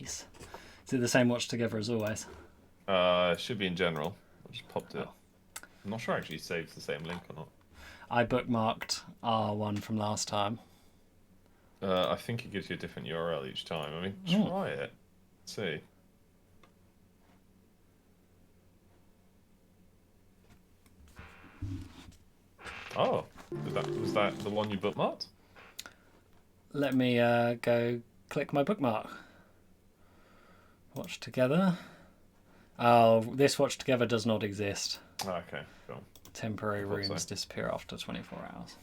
keys. Is it the same watch together as always? Should be in general. I just popped it. I'm not sure actually saves the same link or not. I bookmarked our one from last time. I think it gives you a different URL each time. I mean, try it. Let's see. Oh, was that the one you bookmarked? Let me go click my bookmark. Watch together. Oh, this watch together does not exist. Oh, okay, cool. Temporary rooms disappear after 24 hours.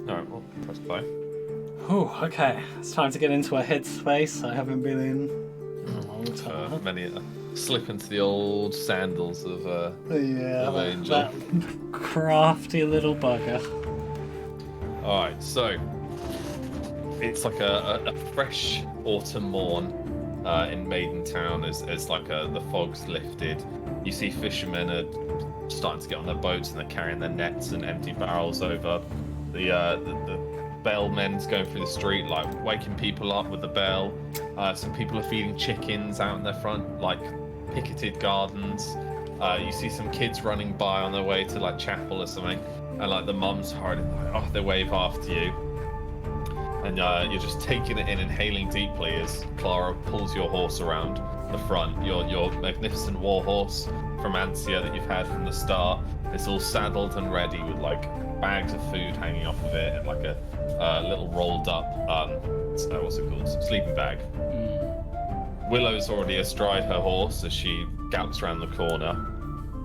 Alright, well, press play. Whew, okay. It's time to get into a headspace I haven't been in a long time. Many slip into the old sandals of Angel. That crafty little bugger. Alright, so it's like a fresh autumn morn in Maidentown as like the fog's lifted. You see fishermen are starting to get on their boats and they're carrying their nets and empty barrels over. The bellmen's going through the street, like waking people up with the bell. Some people are feeding chickens out in their front, like picketed gardens. You see some kids running by on their way to like chapel or something, and like the mums hurry, like, they wave after you. And you're just taking it in and hailing deeply as Clara pulls your horse around the front. Your magnificent war horse from Ansia that you've had from the start. It's all saddled and ready with like bags of food hanging off of it and like a little rolled up, what's it called? Sleeping bag. Willow's already astride her horse as she gallops around the corner.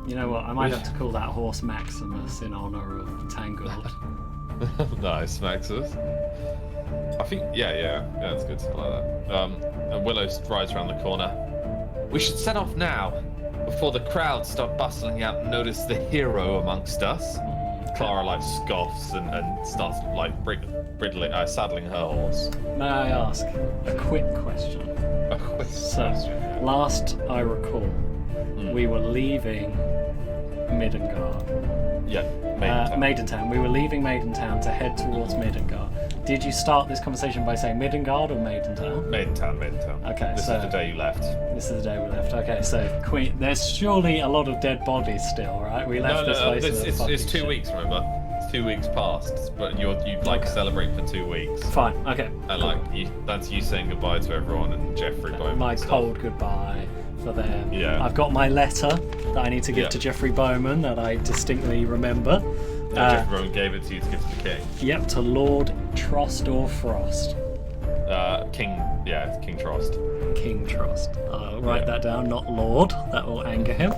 You know what? I might have to call that horse Maximus in honor of Tangled. Nice, Maximus. I think, yeah, that's good. I like that. And Willow rides around the corner. We should set off now, before the crowd start bustling out and notice the hero amongst us. Clara like scoffs and starts like saddling her horse. May I ask a quick question? A quick question. Last I recall, we were leaving Midgard. Yeah, Maidentown. Maidentown. We were leaving Maidentown to head towards Midgard. Did you start this conversation by saying Midgard or Maidentown? Maidentown. Okay, this is the day you left. This is the day we left. Okay, so Queen. There's surely a lot of dead bodies still, right? We left this place. It's 2 weeks. Remember, it's 2 weeks past, but you'd like celebrate for 2 weeks. Fine. Okay. And like that's you saying goodbye to everyone and Jeffrey Bowman. My cold goodbye for them. Yeah. I've got my letter that I need to give to Jeffrey Bowman that I distinctly remember. Jeffrey Bowman gave it to you to give to the king. Yep, to Lord Trost or Frost. King Trost. King Trost. I'll write that down, not Lord. That will anger him.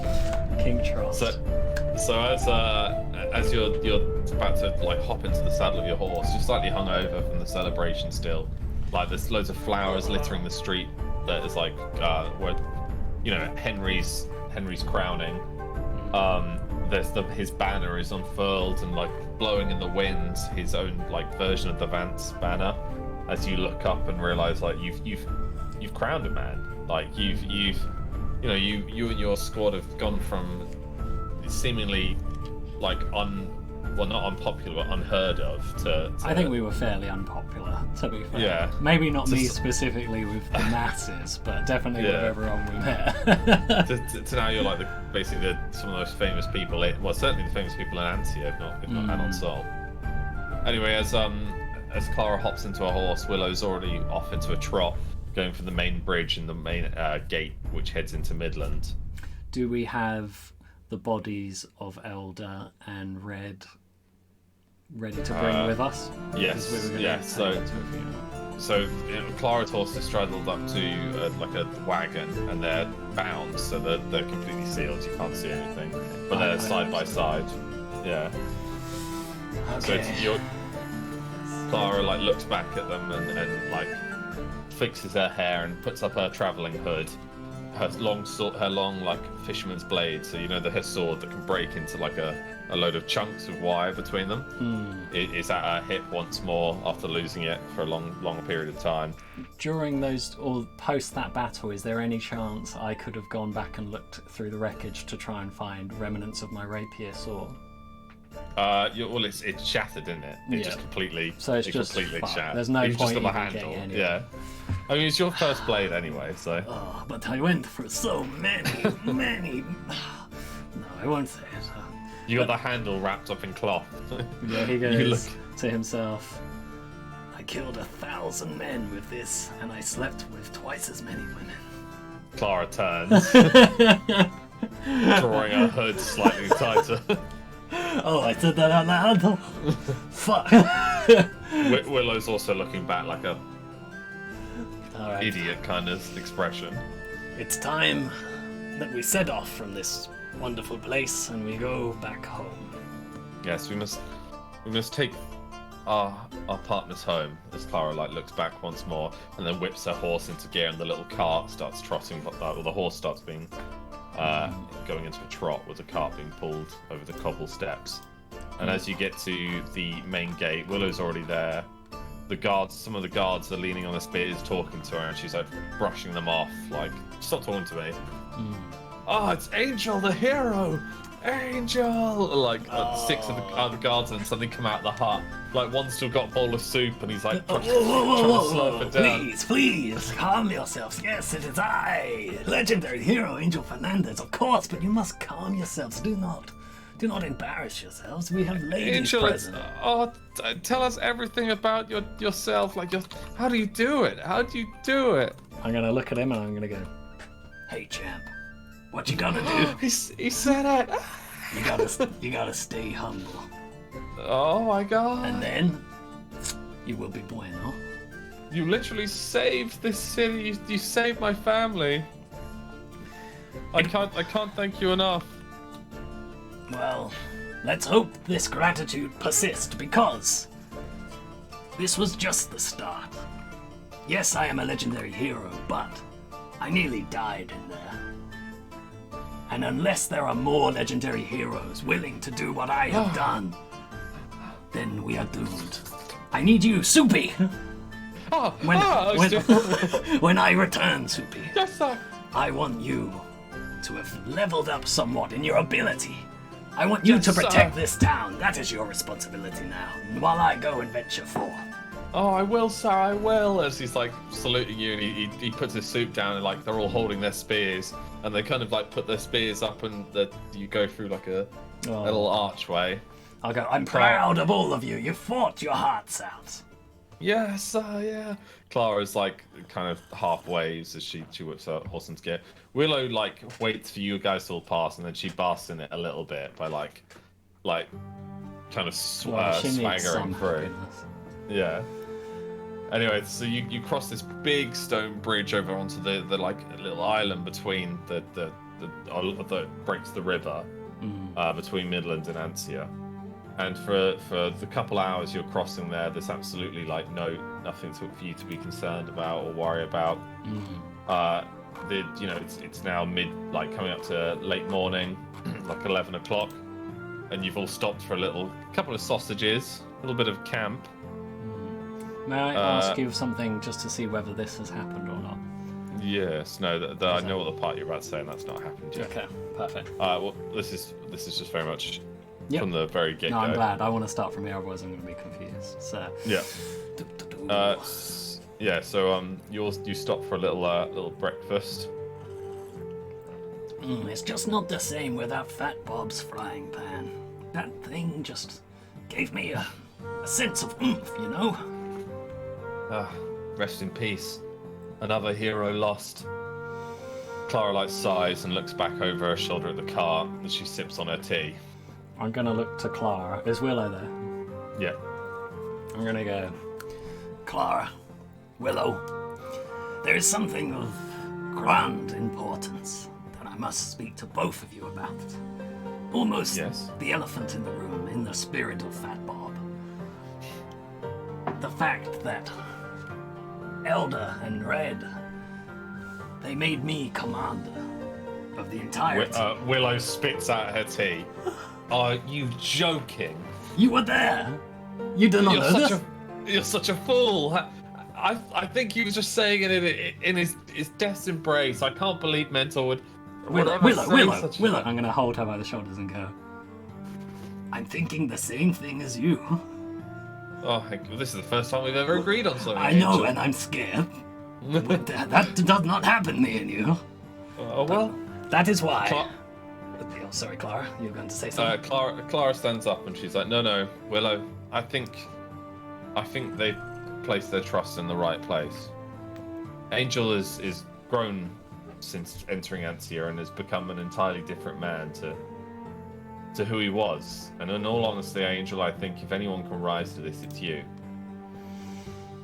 King Trost. So as you're about to like hop into the saddle of your horse, you're slightly hungover from the celebration still. Like there's loads of flowers littering the street. That is like where Henry's crowning. His banner is unfurled and like blowing in the wind, his own like version of the Vance banner. As you look up and realize like you've crowned a man. Like you and your squad have gone from seemingly like not unpopular but unheard of to I think we were fairly unpopular, to be fair. Yeah. Maybe not me specifically with the masses, but definitely with everyone we met. to now you're like basically some of the most famous people certainly the famous people in Ansia, if not Anonsol. Anyway, as Clara hops into her horse, Willow's already off into a trot, going for the main bridge and the main gate which heads into Midland. Do we have the bodies of Elder and Red ready to bring with us? Yes. So Clara's horse is straddled up to like a wagon, and they're bound, so they're completely sealed. You can't see anything, but they're side by side. Yeah. Okay. So Clara like looks back at them and like fixes her hair and puts up her travelling hood, her long like fisherman's blade, so her sword that can break into like a load of chunks of wire between them. It's at her hip once more after losing it for a long period of time. During those or post that battle, is there any chance I could have gone back and looked through the wreckage to try and find remnants of my rapier sword? Well, it's shattered, isn't it? It just completely. So it's just completely fucked. shattered. There's no You've point just got the even handle. getting any. Yeah. I mean, it's your first blade anyway, so. Oh, but I went through so many. No, I won't say it. You got the handle wrapped up in cloth. Yeah, he You goes look- to himself. I killed 1,000 men with this, and I slept with twice as many women. Clara turns, drawing her hood slightly tighter. Oh, I said that out loud. Fuck. Willow's also looking back like a Alright. idiot kind of expression. It's time that we set off from this wonderful place and we go back home. Yes, we must take our partners home. As Clara looks back once more and then whips her horse into gear, and the little cart starts trotting. Well, the horse starts being going into a trot with the cart being pulled over the cobble steps. And as you get to the main gate, Willow's already there. Some of the guards are leaning on their spears, talking to her, and she's like brushing them off, like, stop talking to me. Oh, it's Angel, the hero! Angel! Like, 6 of the other guards and suddenly come out of the hut. Like, one's still got a bowl of soup, and he's like, trying to slurp it down. Please, calm yourselves. Yes, it is I, legendary hero Angel Fernandez, of course, but you must calm yourselves. Do not embarrass yourselves. We have ladies Angel, present. tell us everything about yourself. Like, how do you do it? How do you do it? I'm gonna look at him and I'm gonna go, hey champ, what you gonna do? He said it. You gotta stay humble. Oh my god. And then you will be bueno. You literally saved this city. You saved my family. I can't thank you enough. Well, let's hope this gratitude persists, because this was just the start. Yes, I am a legendary hero, but I nearly died in there. And unless there are more legendary heroes willing to do what I have done, then we are doomed. I need you, Soupy! When I return, Soupy, Yes, sir. I want you to have leveled up somewhat in your ability. I want you to protect this town. That is your responsibility now, while I go and venture forth. Oh, I will, sir, I will. As he's like saluting you, and he puts his soup down, and like they're all holding their spears, and they kind of like put their spears up, and you go through like a little archway. I'll go, I'm proud of all of you. You fought your hearts out. Yes, sir, yeah. Clara's like kind of half waves as she whips her horse into gear. Willow like waits for you guys to all pass, and then she basks in it a little bit by like kind of swaggering through. Goodness. Yeah. Anyway, so you cross this big stone bridge over onto the like little island between that breaks the river between Midland and Ansia. And for the couple hours you're crossing there, there's absolutely like nothing for you to be concerned about or worry about. It's now coming up to late morning, like 11 o'clock, and you've all stopped for a couple of sausages, a little bit of camp. May I ask you something just to see whether this has happened or not? Yes, no, I know what the part you're about to say, and that's not happened yet. Okay, perfect. Well, this is just very much from the very get-go. No, I'm glad. I want to start from here, otherwise I'm going to be confused. So. Yeah. So you stop for a little breakfast. It's just not the same without Fat Bob's frying pan. That thing just gave me a sense of oomph, you know? Rest in peace. Another hero lost. Clara sighs and looks back over her shoulder at the cart as she sips on her tea. I'm going to look to Clara. Is Willow there? Yeah. I'm going to go, Clara, Willow, there is something of grand importance that I must speak to both of you about. Almost the elephant in the room, in the spirit of Fat Bob. The fact that Elder and Red, they made me commander of the entire team. Willow spits out her tea. Are you joking? You were there. You did not know this? You're such a fool. I think he was just saying it in his death's embrace. I can't believe Mentor would... Willow. I'm going to hold her by the shoulders and go, I'm thinking the same thing as you. Oh, this is the first time we've ever agreed on something. I know, Angel. and I'm scared. That does not happen, me and you. Well, That is why. Cla- Oh, sorry, Clara. You were going to say something? Clara stands up and she's like, no, Willow. I think they placed their trust in the right place. Angel is grown since entering Antia and has become an entirely different man to who he was. And in all honesty, Angel, I think if anyone can rise to this, it's you.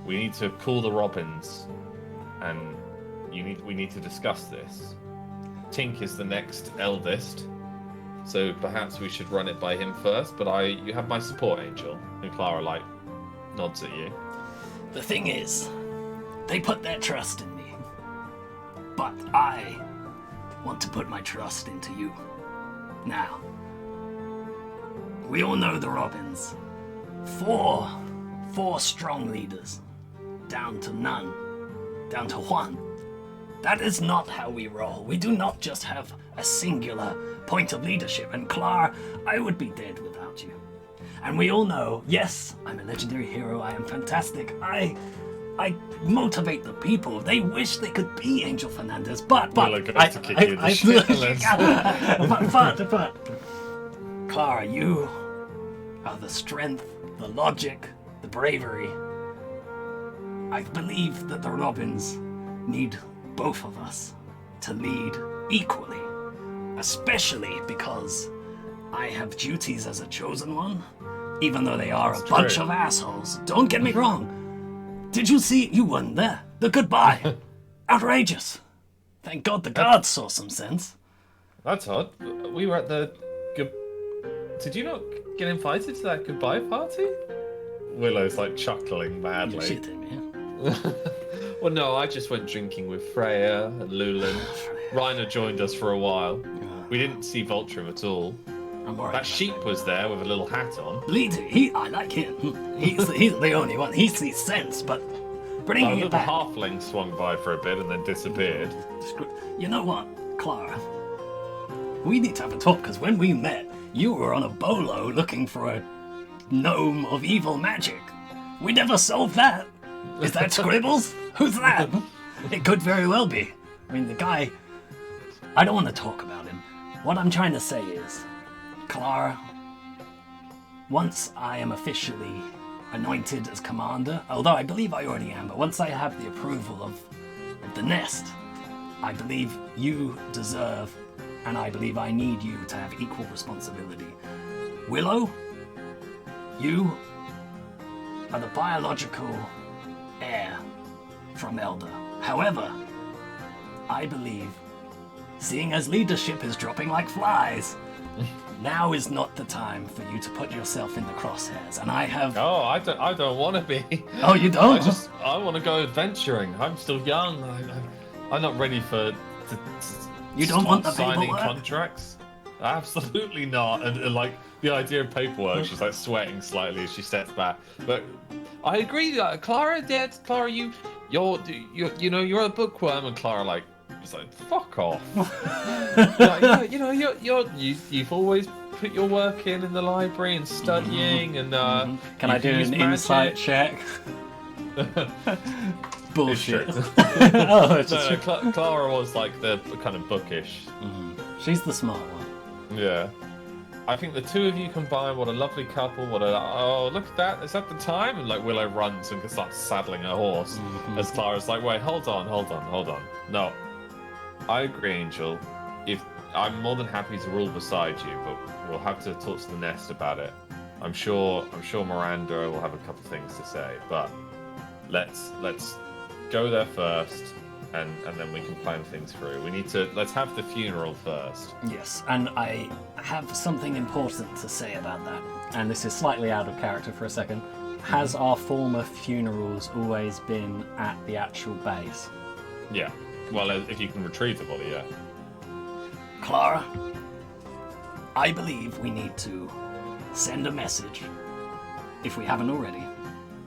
We need to call the Robins, and we need to discuss this. Tink is the next eldest, so perhaps we should run it by him first. But you have my support, Angel. And Clara nods at you. The thing is, they put their trust in me. But I want to put my trust into you. Now, we all know the Robins. Four strong leaders. Down to none. Down to one. That is not how we roll. We do not just have a singular point of leadership. And Clara, I would be dead without you. And we all know, yes, I'm a legendary hero. I am fantastic. I motivate the people. They wish they could be Angel Fernandez, but Clara, you are the strength, the logic, the bravery. I believe that the Robins need both of us to lead equally, especially because I have duties as a chosen one, even though they are a bunch of assholes. Don't get me wrong. Did you see? You weren't there. The goodbye. Outrageous. Thank God the guards saw some sense. That's odd. We were at the... Did you not get invited to that goodbye party? Willow's chuckling madly. Shit, man. Well, no, I just went drinking with Freya and Lulan. Reiner joined us for a while. We didn't see Vultrim at all. That sheep was there with a little hat on. Leader, I like him. He's the only one. He sees sense, but bringing it back. The halfling swung by for a bit and then disappeared. You know what, Clara? We need to have a talk, because when we met, you were on a bolo looking for a gnome of evil magic. We never solved that. Is that Scribbles? Who's that? It could very well be. I mean, the guy... I don't want to talk about him. What I'm trying to say is, Clara, once I am officially anointed as commander, although I believe I already am, but once I have the approval of the nest, I believe you deserve, and I believe I need you to have equal responsibility. Willow, you are the biological heir from Elder. However, I believe, seeing as leadership is dropping like flies, now is not the time for you to put yourself in the crosshairs. And I have... Oh, I don't want to be. Oh, you don't? I want to go adventuring. I'm still young. I'm not ready for... You don't want the signing paperwork? Contracts? Absolutely not. And the idea of paperwork, she's sweating slightly as she steps back. But I agree, Clara. Clara, you're a bookworm, and Clara it's fuck off. You've always put your work in the library and studying, and Can I do an insight check? Bullshit. Clara was the kind of bookish. She's the smart one. Yeah. I think the two of you combined, what a lovely couple, oh, look at that, is that the time? And Willow runs and starts saddling her horse, as Clara's wait, hold on. No, I agree, Angel. If I'm more than happy to rule beside you, but we'll have to talk to the nest about it. I'm sure Miranda will have a couple of things to say, but let's go there first, and then we can plan things through. Let's have the funeral first. Yes, and I have something important to say about that. And this is slightly out of character for a second. Has our former funerals always been at the actual base? Yeah. Well, if you can retrieve the body, yeah. Clara, I believe we need to send a message, if we haven't already.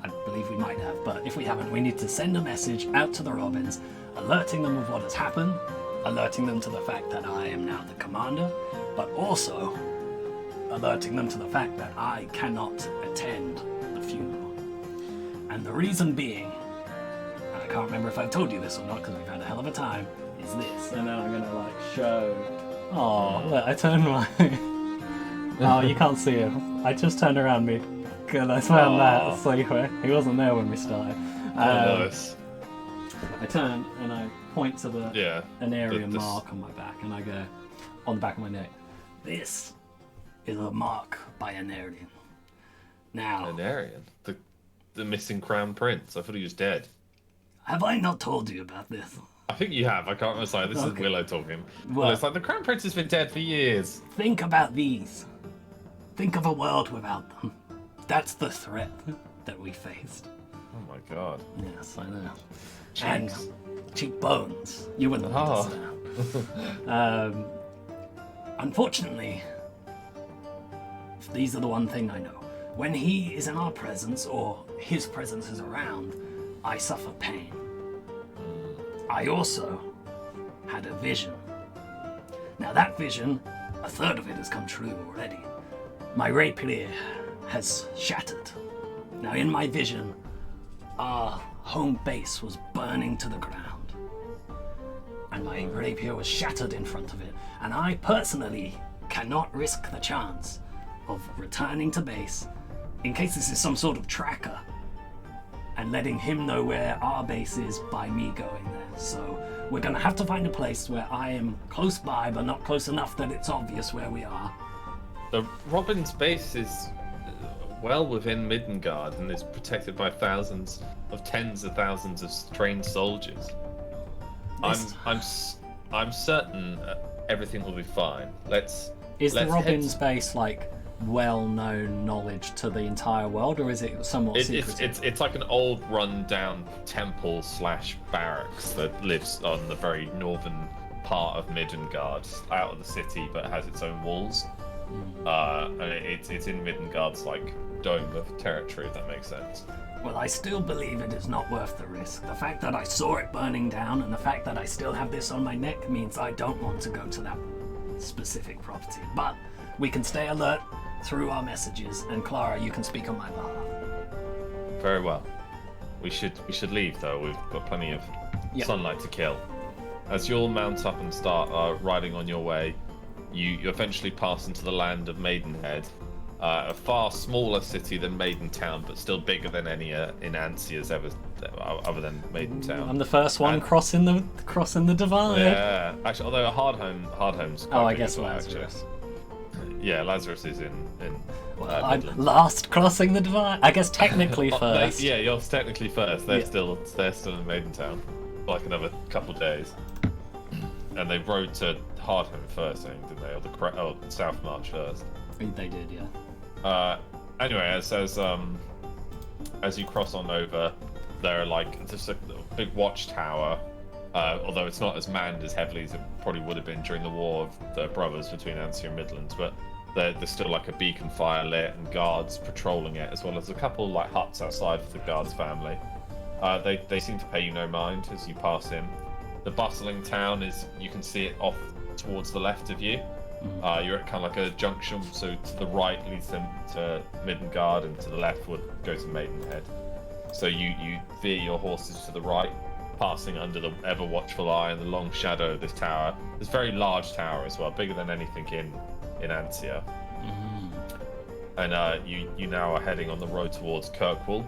I believe we might have, but if we haven't, we need to send a message out to the Robins, alerting them of what has happened, alerting them to the fact that I am now the commander, but also alerting them to the fact that I cannot attend the funeral. And the reason being, and I can't remember if I've told you this or not because we've had a hell of a time, is this. And then I'm gonna like show. Oh, look, I turned my. Oh, you can't see it. I just turned around me. Good, I found that. So he wasn't there when we started. Nice. I turn and I point to an area this... mark on my back, and I go on the back of my neck. This is a mark by an Aryan. Now, An Aryan? The missing crown prince. I thought he was dead. have I not told you about this? I think you have. I can't remember. Sorry, this is Willow talking. Well, It's like the crown prince has been dead for years. Think about these. Think of a world without them. That's the threat that we faced. Oh my god. Yes, I know. Cheeks. And cheekbones. You wouldn't understand. Unfortunately, these are the one thing I know. When he is in our presence, or his presence is around, I suffer pain. I also had a vision. Now that vision, a third of it has come true already. My rapier has shattered. Now in my vision, our home base was burning to the ground. And my rapier was shattered in front of it. And I personally cannot risk the chance of returning to base in case this is some sort of tracker and letting him know where our base is by me going there. So we're gonna have to find a place where I am close by but not close enough that it's obvious where we are. The Robin's base is well within Midgard and is protected by tens of thousands of trained soldiers. I'm certain everything will be fine. Is the Robin's base like well-known knowledge to the entire world, or is it somewhat secretive? It's like an old run-down temple / barracks that lives on the very northern part of Midgard, out of the city, but has its own walls. And it's in Midgard's like dome of territory, if that makes sense. Well, I still believe it is not worth the risk. The fact that I saw it burning down and the fact that I still have this on my neck means I don't want to go to that specific property. But we can stay alert through our messages, and Clara, you can speak on my behalf. Very well. We should leave though. We've got plenty of sunlight to kill. As you all mount up and start riding on your way, you eventually pass into the land of Maidenhead, a far smaller city than Maidentown, but still bigger than any in Ansia's ever, other than Maidentown. I'm the first one crossing the divide. Yeah, actually, although Hardhome's quite I big guess as well, Lazarus. Actually. Yeah, Lazarus is in I'm Midlands. last crossing the divide. I guess technically first. Yeah, you're technically first. They're still in Maidentown for like another couple of days. And they rode to Hardhome first, I think, didn't they? Or the South March first. They did, yeah. Anyway, as you cross on over, there are like just a big watchtower. Although it's not as manned as heavily as it probably would have been during the War of the Brothers between Ansia and Midlands, but there's still like a beacon fire lit and guards patrolling it, as well as a couple like huts outside for the guards' family. They seem to pay you no mind as you pass in. The bustling town you can see it off towards the left of you. You're at kind of like a junction, so to the right leads them to Midgard, and to the left would go to Maidenhead. So you veer your horses to the right, passing under the ever watchful eye and the long shadow of this tower. This very large tower as well, bigger than anything in Ansia. And you now are heading on the road towards Kirkwall.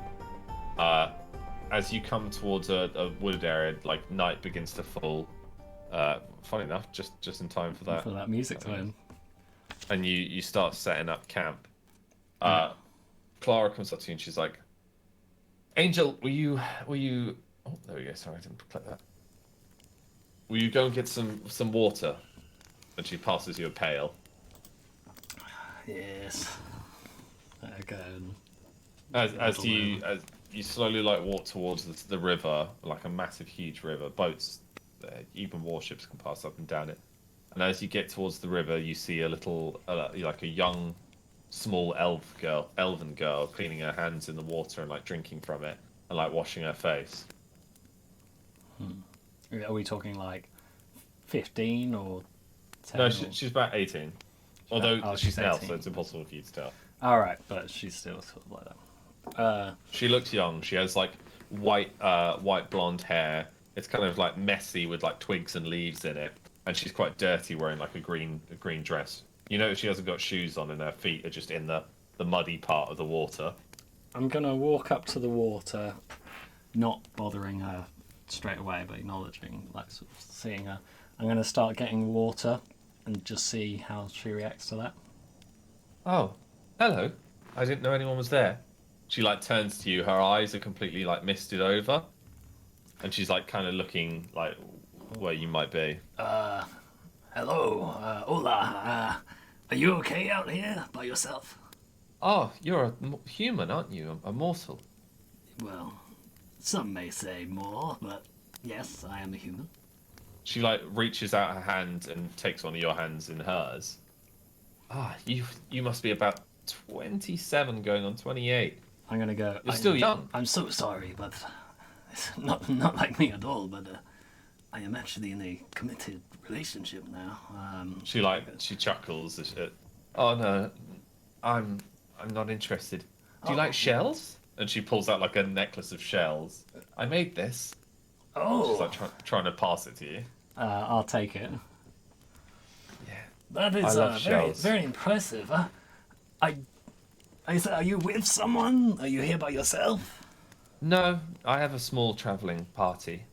As you come towards a wooded area, like night begins to fall. Funny enough, just in time for that. For that music to end. And you start setting up camp. Clara comes up to you and she's like, "Angel, will you? Oh, there we go. Sorry, I didn't click that. Will you go and get some water?" And she passes you a pail. Yes. Okay. As you slowly like walk towards the river, like a massive, huge river, boats, even warships can pass up and down it. And as you get towards the river, you see a little, like a young, small elven girl, cleaning her hands in the water and like drinking from it and like washing her face. Are we talking like 15 or 10? No, she's about 18. Although Oh, she's an elf, 18. so it's impossible for you to tell. Alright, but she's still sort of like that. She looks young. She has like white blonde hair. It's kind of like messy with like twigs and leaves in it, and she's quite dirty, wearing like a green dress. You know, she hasn't got shoes on, and her feet are just in the muddy part of the water. I'm gonna walk up to the water, not bothering her straight away, but acknowledging, like, sort of seeing her. I'm gonna start getting water and just see how she reacts to that. Oh, hello. I didn't know anyone was there. She like turns to you. Her eyes are completely like misted over, and she's like kind of looking like where you might be. Hello, hola. Are you okay out here by yourself? Oh, you're a human, aren't you? A mortal. Well, some may say more, but yes, I am a human. She like reaches out her hand and takes one of your hands in hers. Ah, you must be about 27, going on 28. I'm gonna go. You're still young. I'm so sorry, but it's not like me at all. But I am actually in a committed relationship now. She chuckles. Oh no, I'm not interested. Do you like shells? And she pulls out like a necklace of shells. I made this. Oh, She's like trying to pass it to you. I'll take it. Yeah. that I is love very shells. very impressive. Are you with someone? Are you here by yourself? No, I have a small travelling party.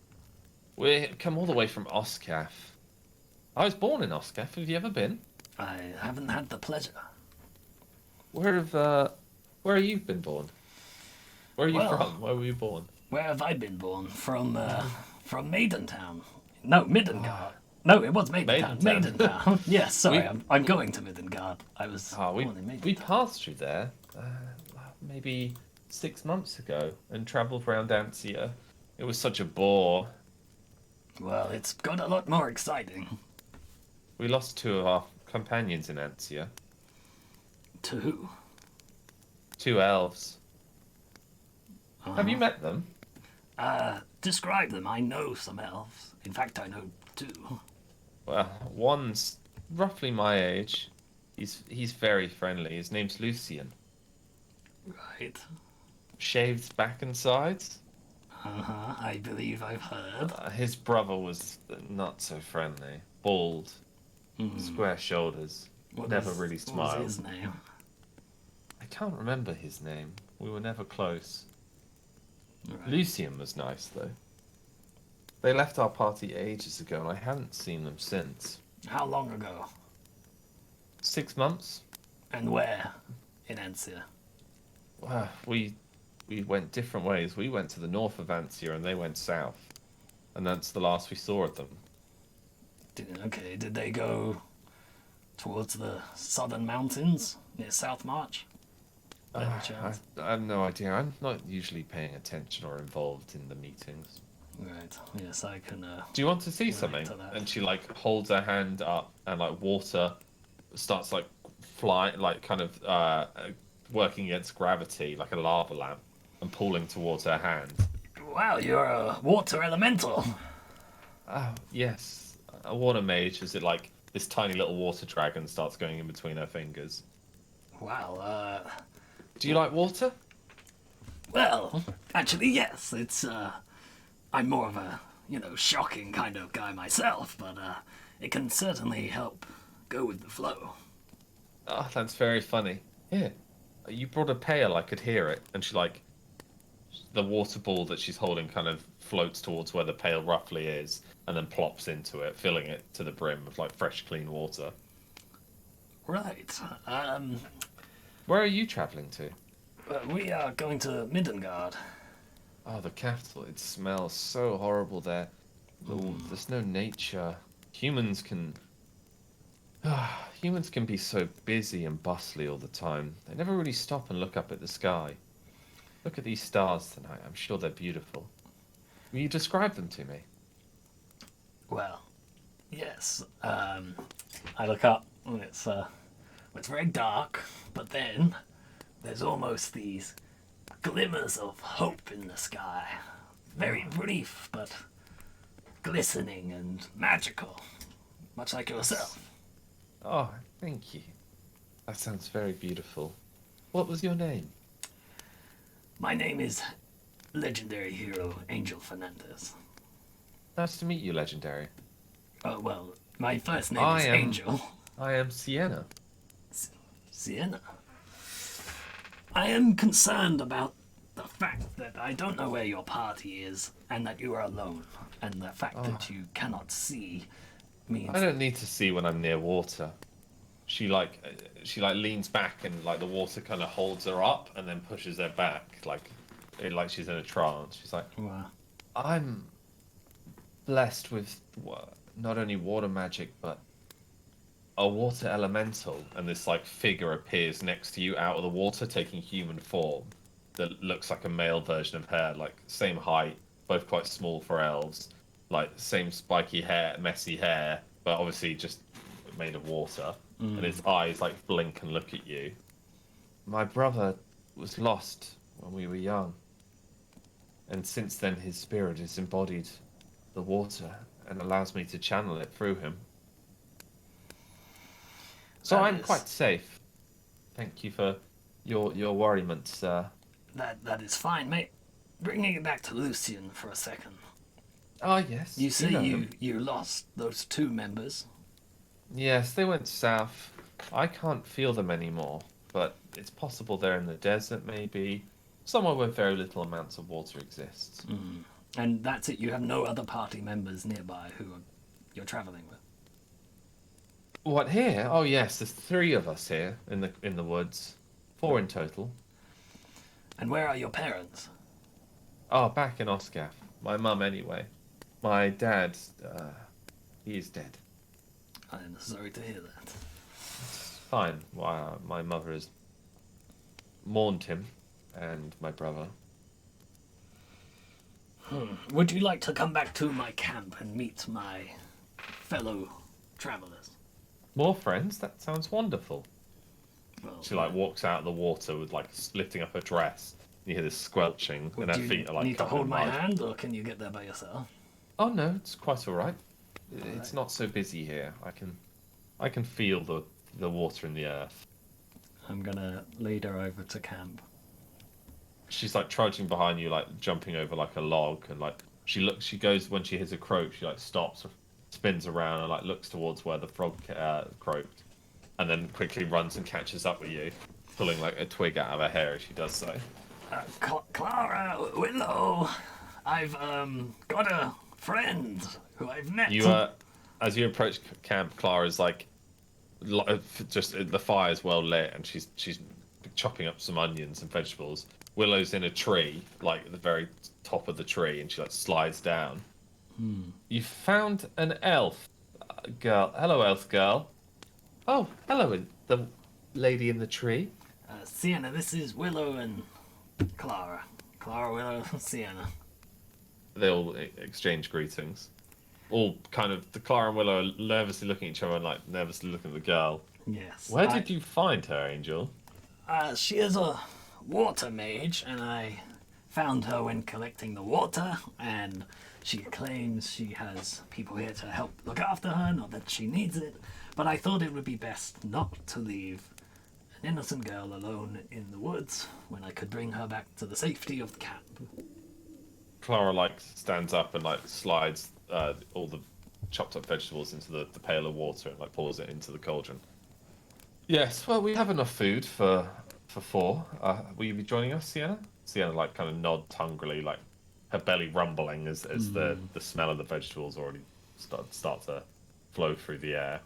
We come all the way from Oskaf. I was born in Oskaf. Have you ever been? I haven't had the pleasure. Where have you been born? Where are you Well- from? Where were you born? Where have I been born? From Maidentown. No, Middengard. No, it was Maidentown. Maidentown. Maidentown. Yes, sorry, We- I'm going to Middengard. I was Oh, born in we Maidentown. passed through there maybe 6 months ago and travelled around Antia. It was such a bore. Well, it's got a lot more exciting. We lost 2 of our companions in Antia. To who? 2 elves. Have you met them? Describe them. I know some elves. In fact, I know 2. Well, one's roughly my age. He's very friendly. His name's Lucian. Right. Shaved back and sides. I believe I've heard. His brother was not so friendly. Bald. Square shoulders. Never really What smiled. was his name? I can't remember his name. We were never close. Right. Lucian was nice, though. They left our party ages ago, and I haven't seen them since. How long ago? 6 months? And where? In Ansia. We went different ways. We went to the north of Antia, and they went south. And that's the last we saw of them. Did they go towards the southern mountains near South March? By any I chance? have no idea. I'm not usually paying attention or involved in the meetings. Right. Yes, I can. Do you want to see Relate something? to that. And she like holds her hand up, and like water starts like flying, like kind of working against gravity, like a lava lamp, and pulling towards her hand. Wow, you're a water elemental. Oh yes, a water mage. Is it like this tiny little water dragon starts going in between her fingers? Wow. Do you like water? Well, actually, yes. It's I'm more of a shocking kind of guy myself, but it can certainly help go with the flow. Oh, that's very funny. Here, you brought a pail. I could hear it, and she like the water ball that she's holding kind of floats towards where the pail roughly is, and then plops into it, filling it to the brim with like fresh, clean water. Right. Where are you traveling to? We are going to Middengard. Oh, the capital. It smells so horrible there. There's no nature. Humans can be so busy and bustly all the time. They never really stop and look up at the sky. Look at these stars tonight. I'm sure they're beautiful. Will you describe them to me? Well, yes. I look up and it's very dark, but then there's almost these glimmers of hope in the sky. Very brief, but glistening and magical, much like yourself. Oh, thank you. That sounds very beautiful. What was your name? My name is legendary hero Angel Fernandez. Nice to meet you, Legendary. Oh, well, my first name is Angel. I am Sienna. Sienna. I am concerned about the fact that I don't know where your party is and that you are alone. And the fact that you cannot see means... I don't need to see when I'm near water. She leans back and like the water kind of holds her up and then pushes her back like she's in a trance. She's like, Wow. I'm blessed with not only water magic but a water elemental, and this like figure appears next to you out of the water taking human form that looks like a male version of her, like same height, both quite small for elves, like same spiky hair, messy hair, but obviously just made of water. And his eyes like blink and look at you. My brother was lost when we were young, and since then his spirit has embodied the water and allows me to channel it through him. So I'm quite safe. Thank you for your worriment, sir. That is fine, mate. Bringing it back to Lucian for a second. Ah, yes. You say know them. you lost those 2 members. Yes, they went south. I can't feel them anymore, but it's possible they're in the desert, maybe. Somewhere where very little amounts of water exists. And that's it. You have no other party members nearby who you're traveling with. What, here? Oh yes, there's 3 of us here in the woods. 4 in total. And where are your parents? Oh, back in Oscath. My mum anyway. My dad, he is dead. I'm sorry to hear that. It's fine. My mother has mourned him and my brother. Would you like to come back to my camp and meet my fellow travelers? More friends? That sounds wonderful. Well, She like walks out of the water with like lifting up her dress. You hear this squelching, and her do you feet are like need to covered hold in my mud. hand, or can you get there by yourself? Oh no, it's quite all right. It's not so busy here. I can feel the water in the earth. I'm gonna lead her over to camp. She's like trudging behind you, like jumping over like a log, and like she goes when she hits a croak, she like stops, spins around, and like looks towards where the frog croaked, and then quickly runs and catches up with you, pulling like a twig out of her hair as she does so. Clara, Willow, I've got a friend who I've met. As you approach camp, Clara's like just the fire's well lit, and she's chopping up some onions and vegetables. Willow's in a tree, like at the very top of the tree, and she like slides down. You found an elf girl. Hello, elf girl. Oh, hello, the lady in the tree. Sienna, this is Willow and Clara. Clara, Willow, Sienna. They all exchange greetings. All kind of, the Clara and Willow are nervously looking at each other and like nervously looking at the girl. Yes. Where did you find her, Angel? She is a water mage, and I found her when collecting the water, and she claims she has people here to help look after her, not that she needs it, but I thought it would be best not to leave an innocent girl alone in the woods when I could bring her back to the safety of the camp. Clara like stands up and like slides all the chopped up vegetables into the pail of water and like pours it into the cauldron. Yes, well, we have enough food for 4. Will you be joining us, Sienna? Sienna like kind of nods hungrily, like her belly rumbling as the smell of the vegetables already start to flow through the air.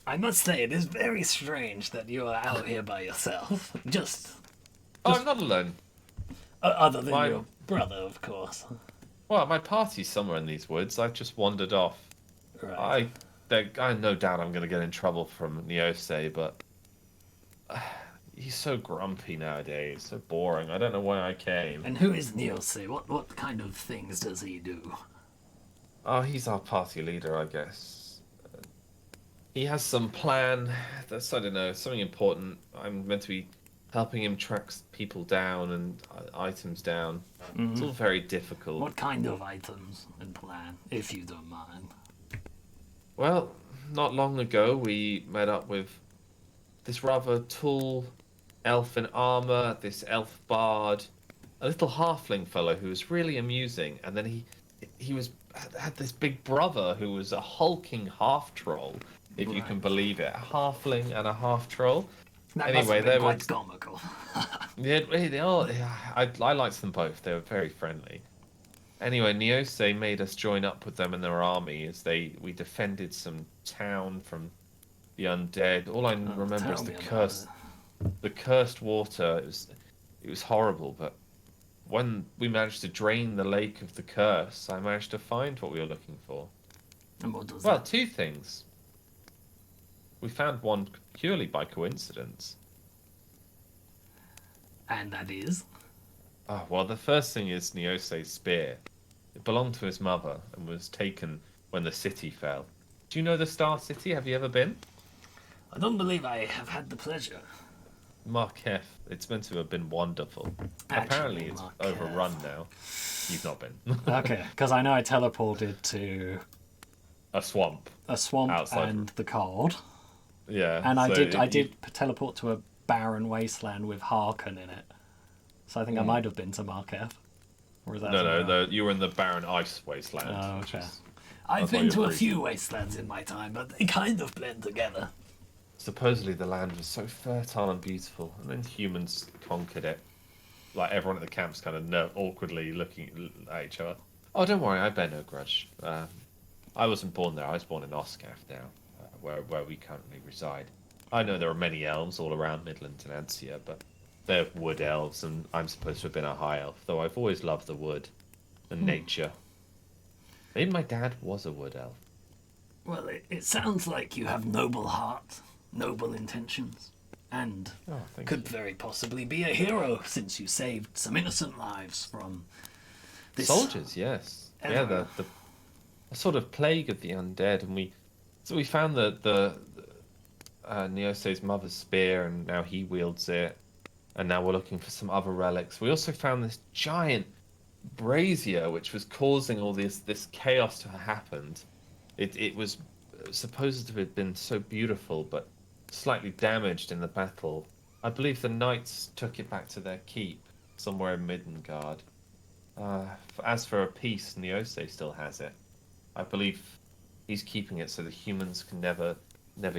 I must say, it is very strange that you are out here by yourself. Just Oh, I'm not alone. other than your brother, of course. Well, my party's somewhere in these woods. I just wandered off. Right. I no doubt I'm going to get in trouble from Neose, but he's so grumpy nowadays, so boring. I don't know why I came. And who is Nielse? What kind of things does he do? Oh, he's our party leader, I guess. He has some plan that's, I don't know, something important. I'm meant to be helping him track people down and items down. It's all very difficult. What kind of items and plan, if you don't mind? Well, not long ago, we met up with this rather tall elf in armor, this elf bard, a little halfling fellow who was really amusing, and then he was had this big brother who was a hulking half troll, if you can Right. believe it, a halfling and a half troll. That must Anyway, have been they were quite comical. yeah, they all I liked them both. They were very friendly. Anyway, Neose made us join up with them in their army as we defended some town from the undead. All I remember Tell is me about it. the cursed water. It was horrible, but when we managed to drain the lake of the curse, I managed to find what we were looking for. And what does Well, that? two things. We found one purely by coincidence. And that is? Oh, well, the first thing is Neose's spear. It belonged to his mother and was taken when the city fell. Do you know the Star City? Have you ever been? I don't believe I have had the pleasure. Markef. It's meant to have been wonderful. Actually, Apparently, it's Markef. overrun now. You've not been. Okay, because I know I teleported to A swamp. a swamp Outside. and the cold, Yeah. and I so did you- teleport to a barren wasteland with Harkon in it. So I think I might have been to Markef. Or is that somewhere else? No, you were in the barren ice wasteland. Oh, which okay. is I've thought been you to were a freezing. few wastelands in my time, but they kind of blend together. Supposedly the land was so fertile and beautiful, and then humans conquered it. Like everyone at the camp's kind of awkwardly looking at each other. Oh, don't worry, I bear no grudge. I wasn't born there. I was born in Oscaf now, where we currently reside. I know there are many elves all around Midland and Ansia, but they're wood elves, and I'm supposed to have been a high elf, though I've always loved the wood and nature. Maybe my dad was a wood elf. Well, it sounds like you have noble heart, noble intentions, and Oh, thank could you. very possibly be a hero since you saved some innocent lives from this. Soldiers, yes. Yeah, Ever. the a sort of plague of the undead, and we found the Neose's mother's spear, and now he wields it, and now we're looking for some other relics. We also found this giant brazier, which was causing all this chaos to have happened. It was supposed to have been so beautiful, but slightly damaged in the battle. I believe the knights took it back to their keep somewhere in Midgard. As for a piece, Neose still has it. I believe he's keeping it so the humans can never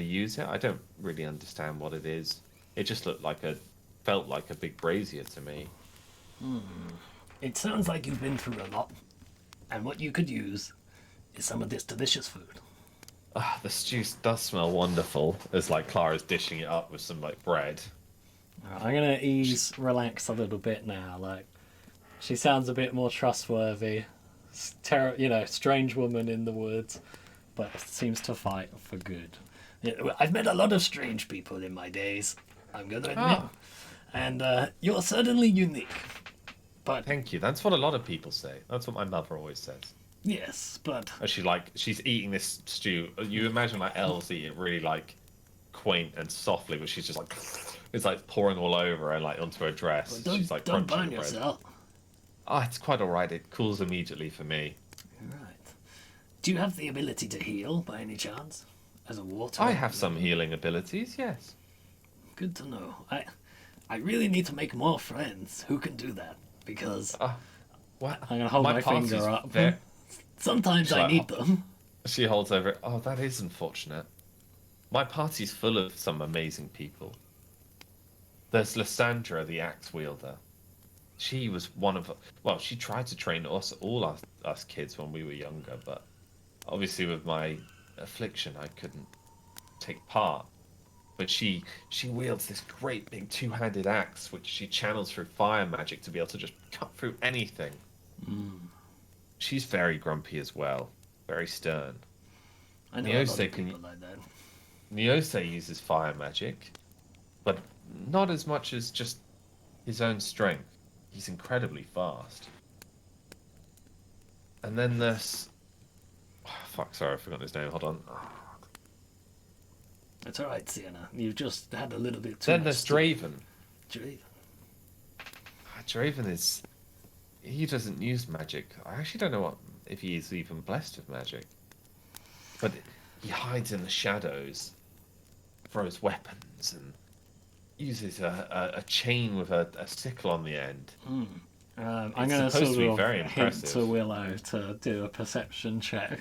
use it. I don't really understand what it is. It just felt like a big brazier to me. It sounds like you've been through a lot, and what you could use is some of this delicious food. Ah, the stew does smell wonderful. As like Clara's dishing it up with some like bread. I'm gonna relax a little bit now. Like, she sounds a bit more trustworthy. Strange woman in the woods, but seems to fight for good. Yeah, well, I've met a lot of strange people in my days, I'm going to admit. Ah. And you're certainly unique. But, Thank you. That's what a lot of people say. That's what my mother always says. yes, but As she's eating this stew. You imagine like elves eat it really like quaint and softly, but she's just like it's like pouring all over and like onto her dress. She's like don't crunching burn the bread. yourself. Ah, it's quite alright. It cools immediately for me. Right. Do you have the ability to heal by any chance? As a water? I have some healing abilities, yes. Good to know. I really need to make more friends who can do that, because What? I'm gonna hold my party's finger up. sometimes I like, need them. She holds over it. Oh, that is unfortunate. My party's full of some amazing people. There's Lysandra, the axe wielder. She was one of... Well, she tried to train us kids when we were younger, but obviously with my affliction, I couldn't take part. But she wields this great big two-handed axe, which she channels through fire magic to be able to just cut through anything. She's very grumpy as well. Very stern. I know a lot Neose of can- people like that. Neose uses fire magic, but not as much as just his own strength. He's incredibly fast. And then there's... Oh, fuck, sorry, I forgot his name. Hold on. It's alright, Sienna. You've just had a little bit too Then much there's stuff. Draven. Draven. Draven is... He doesn't use magic. I actually don't know if he is even blessed with magic. But he hides in the shadows, throws weapons, and uses a chain with a sickle on the end. I'm It's going to supposed to be sort of very hint to impressive. Willow to do a perception check.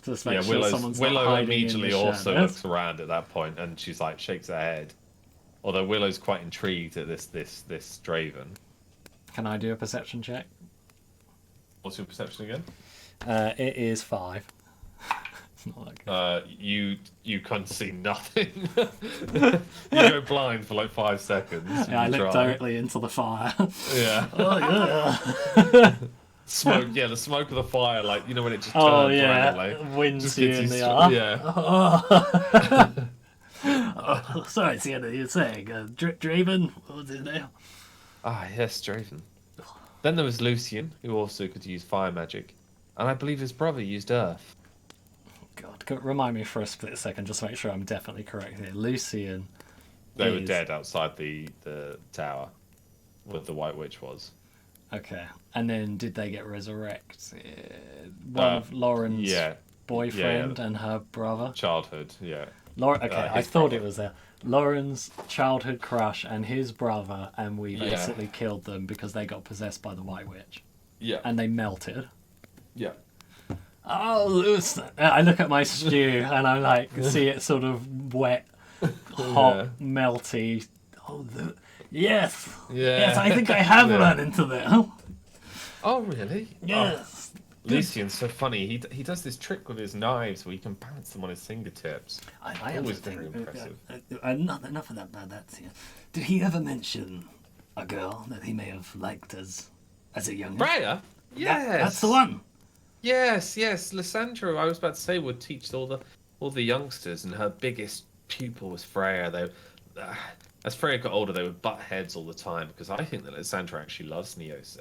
Just make Yeah, sure someone's not Willow hiding immediately in the also shadows. looks around at that point, and she's like shakes her head. Although Willow's quite intrigued at this Draven. Can I do a perception check? What's your perception again? It is 5. It's not that good. You can't see nothing. You go blind for like 5 seconds. Yeah, I You looked try. directly into the fire. Yeah. Oh yeah. Smoke. Yeah, the smoke of the fire, like you know when it just turns Oh yeah. randomly. Winds Just you gets in you the str- eye. Yeah. Oh, sorry, Sienna, you're saying Draven? What was his name? Ah, yes, Draven. Then there was Lucian, who also could use fire magic, and I believe his brother used earth. Remind me for a split second, just to make sure I'm definitely correct here. Lucian. They were is- dead outside the tower, where the White Witch was. Okay, and then did they get resurrected? One of Lauren's Yeah, boyfriend and her brother. childhood. Yeah. Lauren. Okay, I his thought brother. it was there. Lauren's childhood crush and his brother, and we Yeah. basically killed them because they got possessed by the White Witch, Yeah. and they melted. Yeah. Oh, Lucian! I look at my stew and I like see it sort of wet, hot, Yeah. melty. Oh, yes, Yeah. yes, I think I have Yeah. run into them. Oh, really? Yes. Lucian's so funny. He does this trick with his knives where he can balance them on his fingertips. I have Always to think. very impressive. Enough of that. That's here. Did he ever mention a girl that he may have liked as a young? Freya? Yes. That's the one. Yes, yes. Lysandra, I was about to say, would teach all the youngsters, and her biggest pupil was Freya. As Freya got older, they would butt heads all the time because I think that Lysandra actually loves Neose,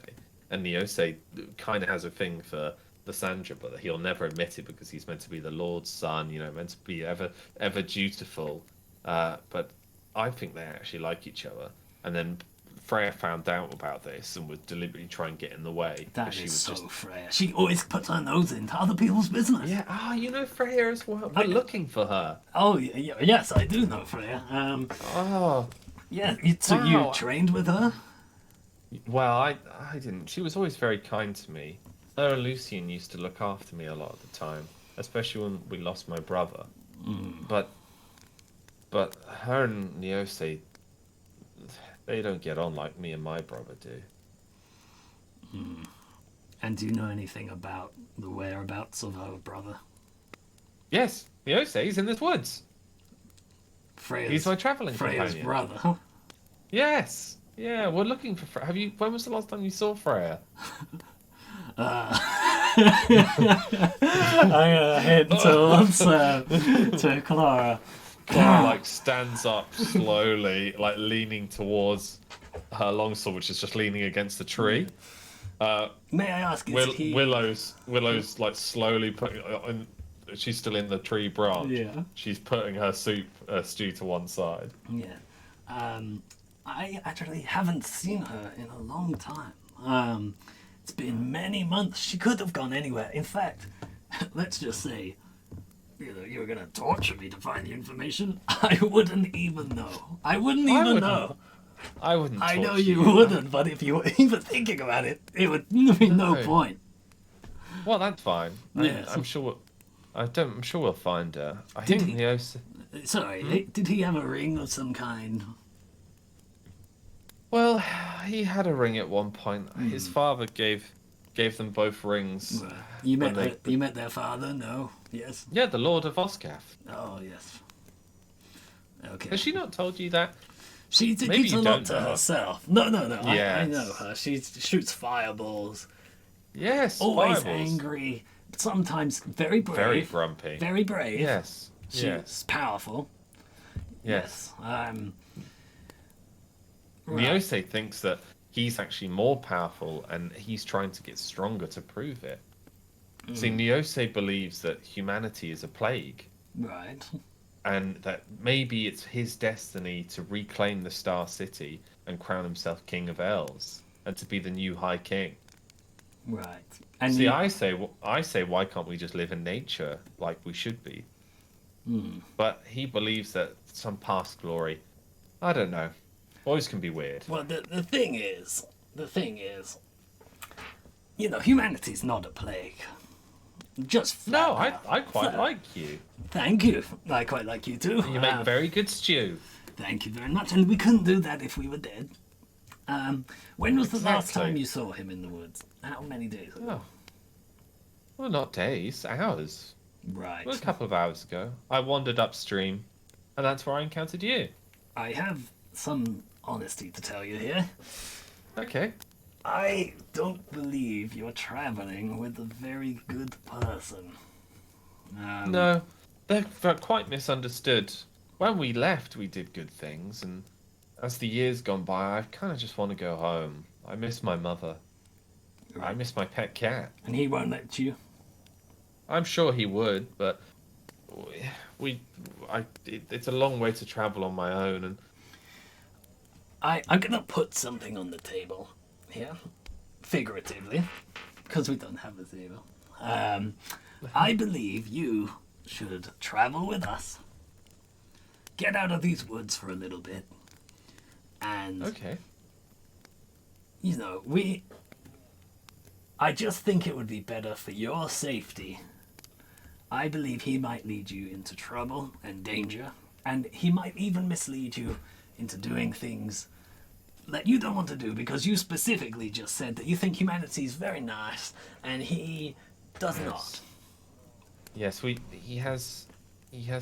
and Neose kind of has a thing for Lysandra, but he'll never admit it because he's meant to be the Lord's son, meant to be ever dutiful. But I think they actually like each other, and then Freya found out about this and would deliberately try and get in the way. That she is was so just Freya. She always puts her nose into other people's business. Yeah, you know Freya as well. We're looking for her. Oh, yes, I do know Freya. Oh, Yeah, so Wow. you trained with her? well, I didn't. She was always very kind to me. Her and Lucian used to look after me a lot of the time, especially when we lost my brother. But her and Neose, they don't get on like me and my brother do. And do you know anything about the whereabouts of her brother? Yes, Neose, he's in the woods. Freya's, He's my travelling Freya's companion. brother. Yes. Yeah, we're looking for Freya. When was the last time you saw Freya? I'm gonna head towards to Clara. Clara like stands up slowly, like leaning towards her longsword, which is just leaning against the tree. May I ask, is he... Willow's like slowly putting. She's still in the tree branch. Yeah. She's putting her stew to one side. Yeah. I actually haven't seen her in a long time. It's been many months. She could have gone anywhere. In fact, let's just say, you were gonna torture me to find the information. I wouldn't even know. I wouldn't even know. I wouldn't. I know torture you wouldn't, but if you were even thinking about it, it would be no No. point. Well, that's fine. Yes. I'm sure. I'm sure we'll find her. I think he- Neose. Sorry, did he have a ring of some kind? Well, he had a ring at one point. His father gave them both rings. You met When you met their father? No. Yes. Yeah, the Lord of Oscath. Oh yes. Okay. Has she not told you that? She Maybe keeps a you lot don't to know her. herself. No. I Yes. know her. She shoots fireballs. Yes. Always fireballs. angry. Sometimes very brave. Very grumpy. Very brave. Yes. She's Yes. powerful. Yes. Right. Neose thinks that he's actually more powerful, and he's trying to get stronger to prove it. See, Neose believes that humanity is a plague, Right. and that maybe it's his destiny to reclaim the Star City and crown himself King of Elves, and to be the new High King. Right. And See, you- I say, why can't we just live in nature like we should be? But he believes that some past glory. I don't know. Boys can be weird. Well, the thing is, you know, humanity's not a plague. Just flat No, out. I quite like you. Thank you. I quite like you too. You make very good stew. Thank you very much. And we couldn't do that if we were dead. When was the last Exactly. time you saw him in the woods? How many days ago? Oh. Well, not days, hours. Right. It was a couple of hours ago. I wandered upstream, and that's where I encountered you. I have some honesty to tell you here. Okay. I don't believe you're traveling with a very good person. No, they're quite misunderstood. When we left, we did good things, and as the years gone by, I kind of just want to go home. I miss my mother. I miss my pet cat. And he won't let you? I'm sure he would, but it's a long way to travel on my own, and I'm gonna put something on the table here, figuratively, because we don't have a table. I believe you should travel with us, get out of these woods for a little bit, and okay. you know, I just think it would be better for your safety. I believe he might lead you into trouble and danger, and he might even mislead you into doing things that you don't want to do, because you specifically just said that you think humanity is very nice, and he does not. Yes, he has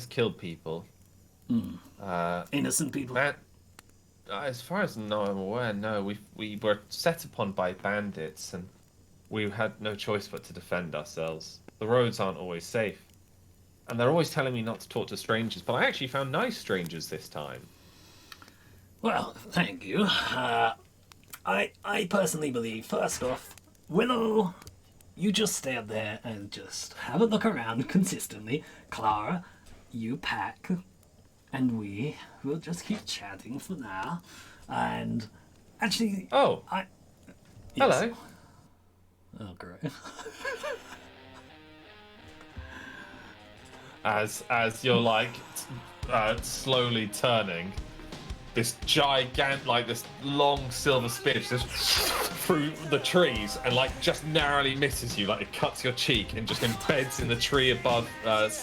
killed people. Innocent people. As far as I'm aware, no. We were set upon by bandits, and we had no choice but to defend ourselves. The roads aren't always safe, and they're always telling me not to talk to strangers. But I actually found nice strangers this time. Well, thank you. I personally believe, first off, Willow, you just stay up there and just have a look around consistently. Clara, you pack, and we will just keep chatting for now. And actually, Oh, yes. hello. Oh, great. As you're like slowly turning, this this long silver spear just through the trees and like just narrowly misses you, like it cuts your cheek and just embeds in the tree above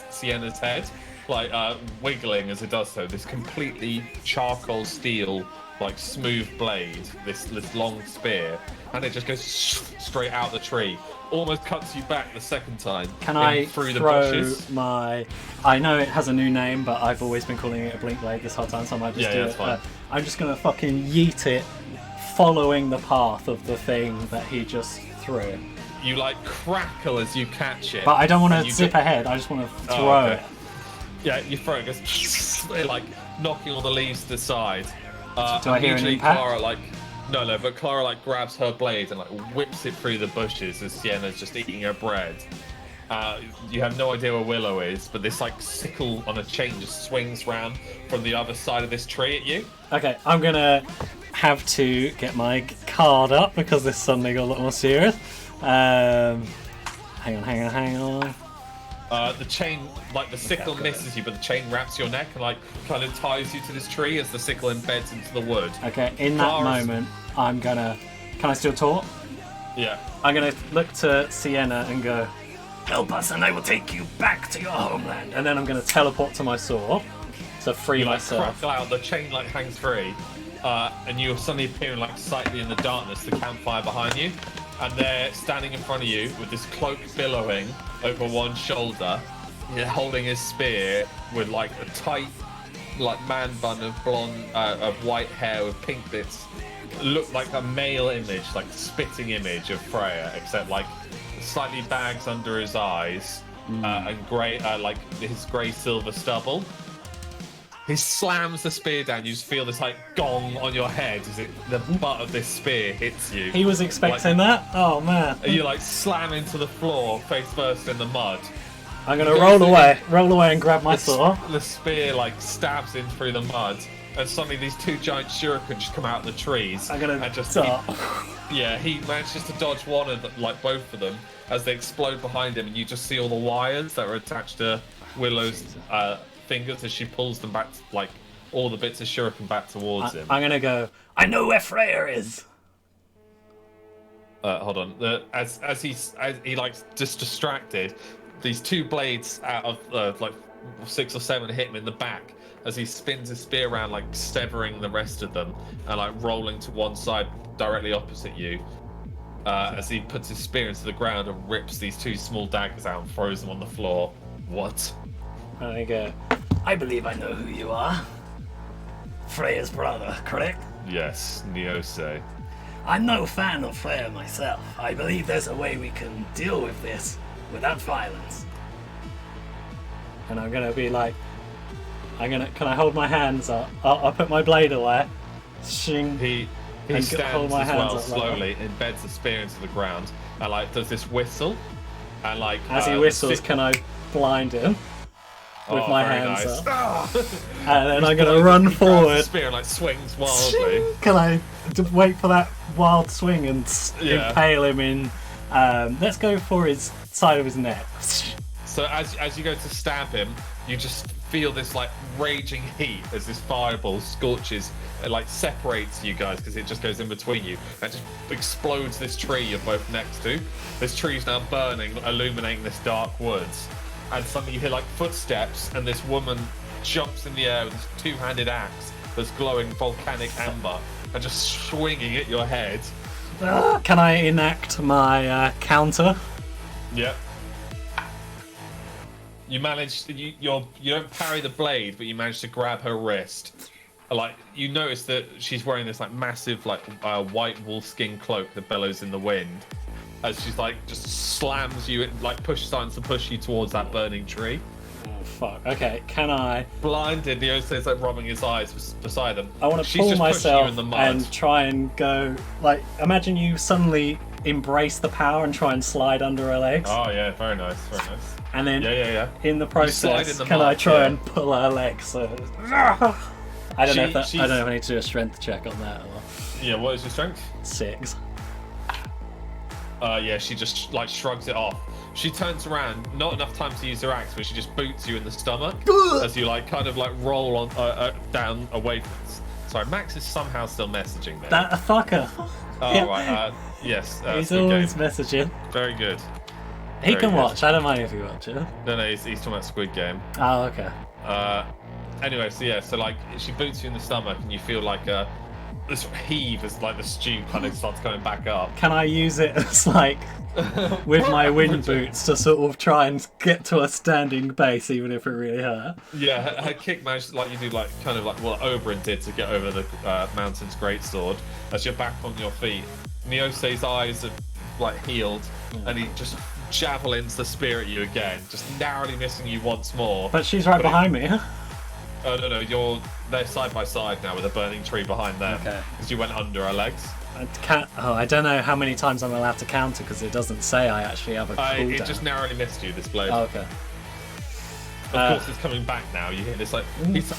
Sienna's head, like wiggling as it does so. This completely charcoal steel, like smooth blade, this long spear, and it just goes straight out the tree. Almost cuts you back the second time. Can I through the throw bushes. my... I know it has a new name, but I've always been calling it a blink blade this whole time, so I might just do that's it. fine. I'm just going to fucking yeet it, following the path of the thing that he just threw. You like crackle as you catch it. But I don't want and to you zip get- ahead, I just want to throw Oh, okay. it. Yeah, you throw it, goes like knocking all the leaves to the side. Do I hear an usually impact? Clara but Clara like grabs her blade and like whips it through the bushes as Sienna's just eating her bread. You have no idea where Willow is, but this like sickle on a chain just swings round from the other side of this tree at you. Okay, I'm going to have to get my card up because this suddenly got a lot more serious. Hang on. The chain, like the sickle misses you, but the chain wraps your neck and like kind of ties you to this tree as the sickle embeds into the wood. Okay, in that Clara's- moment, I'm going to... Can I still talk? Yeah. I'm going to look to Sienna and go, Help us and I will take you back to your homeland. and then I'm going to teleport to my sword to free You like myself. crackle out, the chain like hangs free, and you're suddenly appearing like slightly in the darkness, the campfire behind you, and they're standing in front of you with this cloak billowing over one shoulder, holding his spear with like a tight, like man bun of blonde, of white hair with pink bits. Look like a male image, like spitting image of Freya, except like slightly bags under his eyes and grey, like his grey silver stubble. He slams the spear down. You just feel this like gong on your head as the butt of this spear hits you. He was expecting that? Oh, man. And you like slam into the floor, face first in the mud. I'm going to roll away and grab my sword. The spear like stabs in through the mud, and suddenly these two giant shurikens just come out of the trees. I'm going and to start. he manages to dodge one of them, like both of them, as they explode behind him, and you just see all the wires that are attached to Willow's fingers as she pulls them back, like all the bits of shuriken back towards him. I'm gonna go. I know where Freya is. Hold on. As he like just distracted, these two blades out of like 6 or 7 hit him in the back as he spins his spear around, like severing the rest of them and like rolling to one side directly opposite you. As he puts his spear into the ground and rips these 2 small daggers out and throws them on the floor. What? I go. I believe I know who you are. Freya's brother, correct? Yes, Neose. I'm no fan of Freya myself. I believe there's a way we can deal with this without violence. And I'm gonna be like, can I hold my hands up? I'll put my blade away. Shing. He And stands hold my as hands well up like slowly, embeds the spear into the ground, and like does this whistle, and like As he whistles, can I blind him with my very hands nice. up? And then I'm gonna run He grabs the forward. spear and like swings wildly. Can I wait for that wild swing and Yeah. impale him in? Let's go for his side of his neck. So as you go to stab him, you just feel this like raging heat as this fireball scorches, it like separates you guys because it just goes in between you and just explodes this tree you're both next to. This tree's now burning, illuminating this dark woods. And suddenly you hear like footsteps, and this woman jumps in the air with this 2-handed axe that's glowing volcanic amber and just swinging at your head. Can I enact my counter? Yep. You manage. You don't parry the blade, but you manage to grab her wrist. Like you notice that she's wearing this like massive like white wolfskin cloak that bellows in the wind, as she's like just slams you, like starts to push you towards that burning tree. Oh fuck. Okay. Can I? Blinded, Neose's like rubbing his eyes beside them. I want to She's pull just pushing myself you in the mud. and try and go. Like, imagine you suddenly embrace the power and try and slide under her legs, Oh yeah, very nice, very nice. and then Yeah. in the slide process, in the can mud, I try yeah. and pull her legs? So I don't know if She's- I don't know if I need to do a strength check on that or Yeah, what is your strength? 6. Yeah, she just like shrugs it off. She turns around, not enough time to use her axe, but she just boots you in the stomach as you like kind of like roll on down away from us. Sorry, Max is somehow still messaging there. That fucker. Oh Yeah. right, yes, He's Squid always Game. messaging. Very good. He Very can good. watch. I don't mind if he watches. No, he's talking about Squid Game. Oh, okay. Anyway, so yeah, so like she boots you in the stomach, and you feel like this heave as like the stew kind of starts going back up. Can I use it as like with my wind boots to sort of try and get to a standing base, even if it really hurt? Yeah, her kick managed, like you do, like kind of like what Oberyn did to get over the Mountain's greatsword. As you're back on your feet, Neose's eyes are like healed, and he just javelins the spear at you again, just narrowly missing you once more. But she's right But behind me. Oh no, they're side by side now with a burning tree behind them. Okay. Because you went under her legs. I don't know how many times I'm allowed to counter because it doesn't say I actually have a cooldown. It just narrowly missed you, this blade. Oh, okay. Of course, it's coming back now. You hear this like his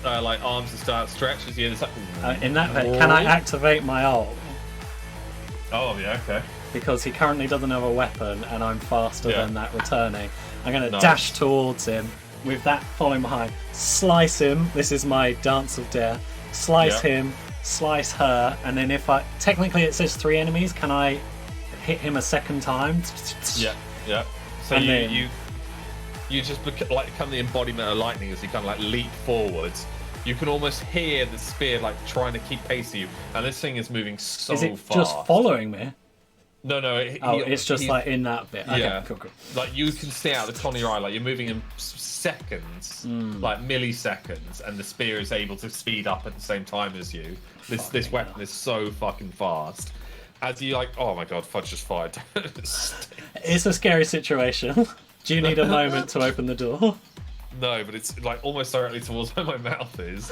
like arms are start stretched. You hear this like. In that case, can I activate my ult? Oh yeah, okay. Because he currently doesn't have a weapon and I'm faster Yeah. than that returning. I'm going to Nice. dash towards him with that following behind. Slice him. This is my dance of death. Slice Yeah. him, slice her, and then if I... Technically it says 3 enemies. Can I hit him a second time? Yeah. So And you then- you just become the embodiment of lightning as you kind of like leap forwards. You can almost hear the spear like trying to keep pace with you, and this thing is moving so Is it fast. just following me? No. It's just like in that bit. Okay, Yeah. cool. Like you can see out the corner of your eye, like you're moving in seconds, Hmm. like milliseconds, and the spear is able to speed up at the same time as you. This weapon is so fucking fast. As you like, oh my god, Fudge just fired. It's a scary situation. Do you need a moment to open the door? No, but it's like almost directly towards where my mouth is.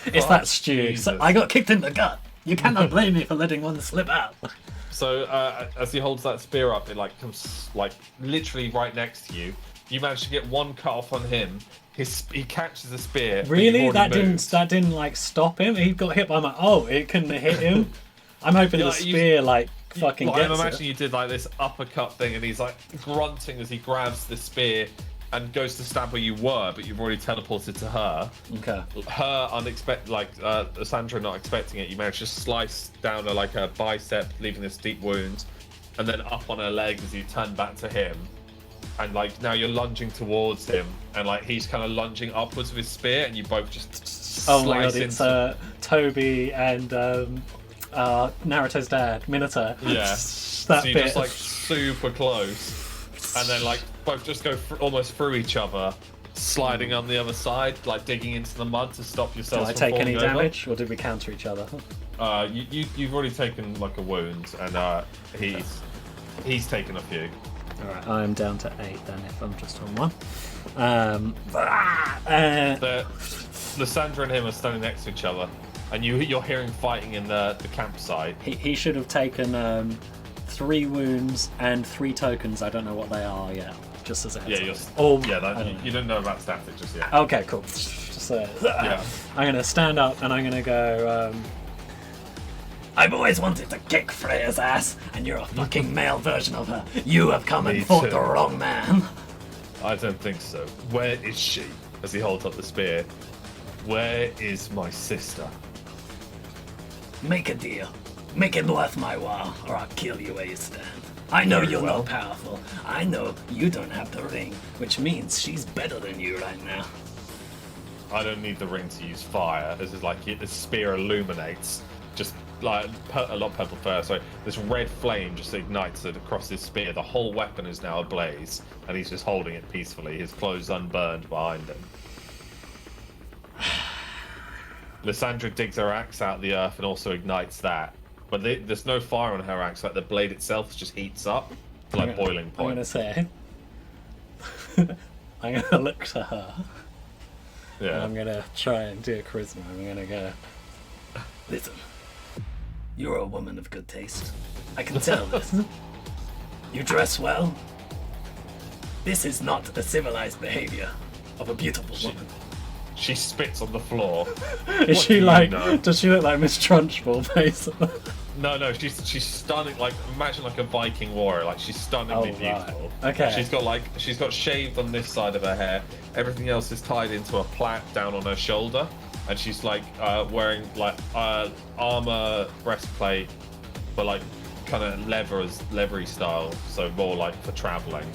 It's that stew. Jesus. So I got kicked in the gut. You cannot blame me for letting one slip out. So as he holds that spear up, it like comes like literally right next to you. You manage to get one cut off on him. He catches the spear. but Really? you've already moved. That didn't like stop him. He got hit by my. Oh, it couldn't hit him. I'm hoping Yeah, the like, you- spear like fucking I'm gets imagining it. you did like this uppercut thing, and he's like grunting as he grabs the spear and goes to stab where you were, but you've already teleported to her. Okay. Her unexpected, like Sandra not expecting it, you manage to slice down her bicep, leaving this deep wound, and then up on her leg as you turn back to him. And like now you're lunging towards him, and like he's kind of lunging upwards with his spear, and you both just Oh my god, slice it's into. Toby and Naruto's dad, Minato. Yeah. that So you're bit. just like super close, and then like both just go almost through each other, sliding on the other side, like digging into the mud to stop Did yourselves I from take any falling over. damage, or did we counter each other? You've already taken like a wound, and he's taken a few. Alright, I'm down to 8 then, if I'm just on 1. Lysandra and him are standing next to each other, and you're hearing fighting in the campsite. He should have taken 3 wounds and 3 tokens. I don't know what they are yet. Just as a heads up. You don't know about static just yet. Okay, cool. Just, I'm gonna stand up and I'm gonna go. I've always wanted to kick Freya's ass, and you're a fucking male version of her. You have come and Me fought too. the wrong man. I don't think so. Where is she? As he holds up the spear. Where is my sister? Make a deal. Make it worth my while, or I'll kill you where you stand. I know Very you're well. not powerful. I know you don't have the ring, which means she's better than you right now. I don't need the ring to use fire. This is like the spear illuminates, just like a lot of purple fire. So this red flame just ignites it across his spear. The whole weapon is now ablaze, and he's just holding it peacefully. His clothes unburned behind him. Lysandra digs her axe out of the earth and also ignites that. But there's no fire on her axe. Like the blade itself just heats up to like boiling I'm point. gonna say. I'm gonna look to her. And Yeah. I'm gonna try and do a charisma. I'm gonna go. Listen, you're a woman of good taste. I can tell this. You dress well. This is not a civilized behavior of a beautiful woman. She spits on the floor. Is What she do you like? know? Does she look like Miss Trunchbull, basically? No, she's stunning. Like imagine like a Viking warrior. Like she's stunningly Oh, right. beautiful. Okay. She's got shaved on this side of her hair. Everything else is tied into a plait down on her shoulder, and she's like wearing like armor breastplate, but like kind of leathery style. So more like for traveling.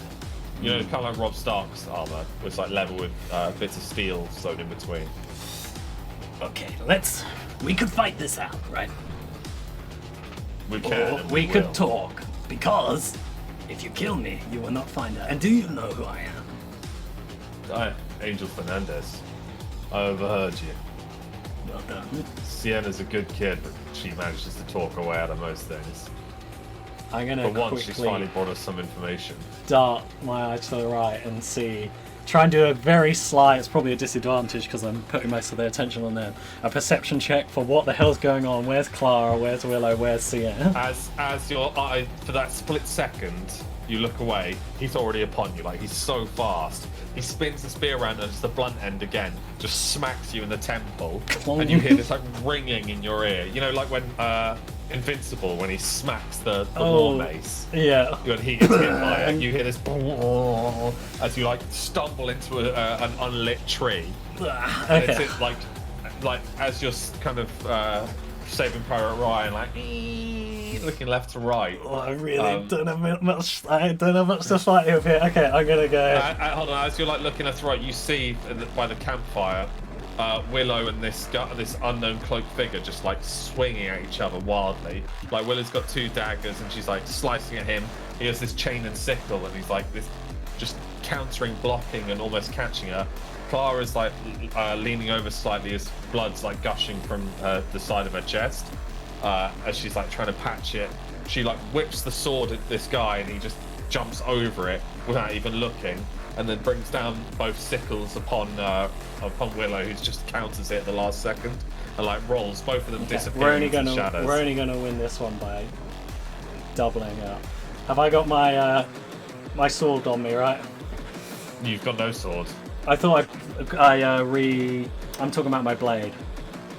You know, kind of like Rob Stark's armor, with like leather with bits of steel sewn in between. Okay, we could fight this out, right? We can. Or and we will. could talk, because if you kill me, you will not find her. And do you know who I am? Angel Fernandez. I overheard you. Well done. Sienna's a good kid, but she manages to talk her way out of most things. I'm gonna For once, she's quickly finally brought us some information. dart my eye to the right and see. Try and do a very slight. It's probably a disadvantage because I'm putting most of their attention on them. A perception check for what the hell's going on. Where's Clara? Where's Willow? Where's Sienna? As your eye, for that split second, you look away, he's already upon you. Like, he's so fast. He spins the spear around and it's the blunt end again, just smacks you in the temple. Clong. And you hear this, like, ringing in your ear. You know, like when Invincible, when he smacks the war mace. Yeah. When he gets hit by it, you hear this as you, like, stumble into an unlit tree. And Okay. it's like as you're kind of saving Pirate Ryan, like looking left to right. Oh, I really don't have much. I don't have much to fight with here. Okay, I'm gonna go. Hold on, as you're like looking left to right, you see by the campfire Willow and this unknown cloaked figure just like swinging at each other wildly. Like Willow's got 2 daggers and she's like slicing at him. He has this chain and sickle and he's like this, just countering, blocking, and almost catching her. Clara's like leaning over slightly as blood's like gushing from the side of her chest. As she's like trying to patch it, she like whips the sword at this guy and he just jumps over it without even looking, and then brings down both sickles upon Willow, who just counters it at the last second and like rolls. Both of them disappear into the shadows. We're only gonna win this one by doubling up. Have I got my my sword on me, right? You've got no sword. I thought I'm talking about my blade.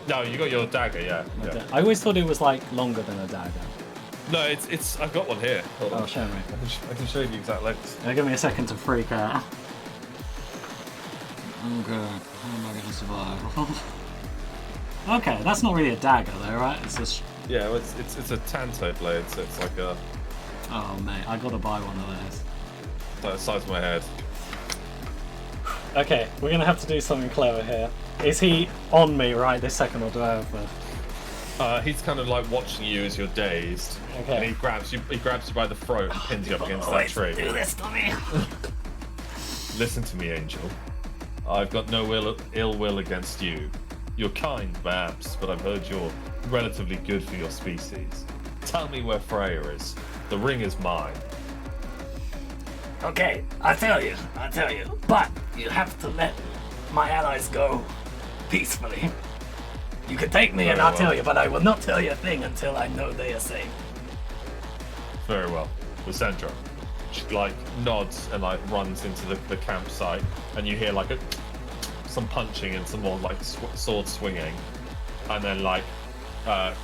No, you got your dagger, yeah. I always thought it was like longer than a dagger. No, it's. I've got one here. Hold on. Oh, show me. I can show you the exact length. Give me a second to freak out. I'm good. How am I going to survive? Okay, that's not really a dagger though, right? It's just... Yeah, well, it's a tanto blade, so it's like a. Oh mate, I gotta buy one of those. The size of my head. Okay, we're gonna have to do something clever here. Is he on me right this second, or do I have He's kind of like watching you as you're dazed, Okay. and he grabs you by the throat and pins you up against that tree. Do this to me. Listen to me, Angel. I've got no ill will against you. You're kind, perhaps, but I've heard you're relatively good for your species. Tell me where Freya is. The ring is mine. Okay, I'll tell you. But you have to let my allies go peacefully. You can take me and Very I'll well. tell you, but I will not tell you a thing until I know they are safe. Very well. Lysandra. She like nods and like runs into the campsite, and you hear like some punching and some more like sword swinging, and then like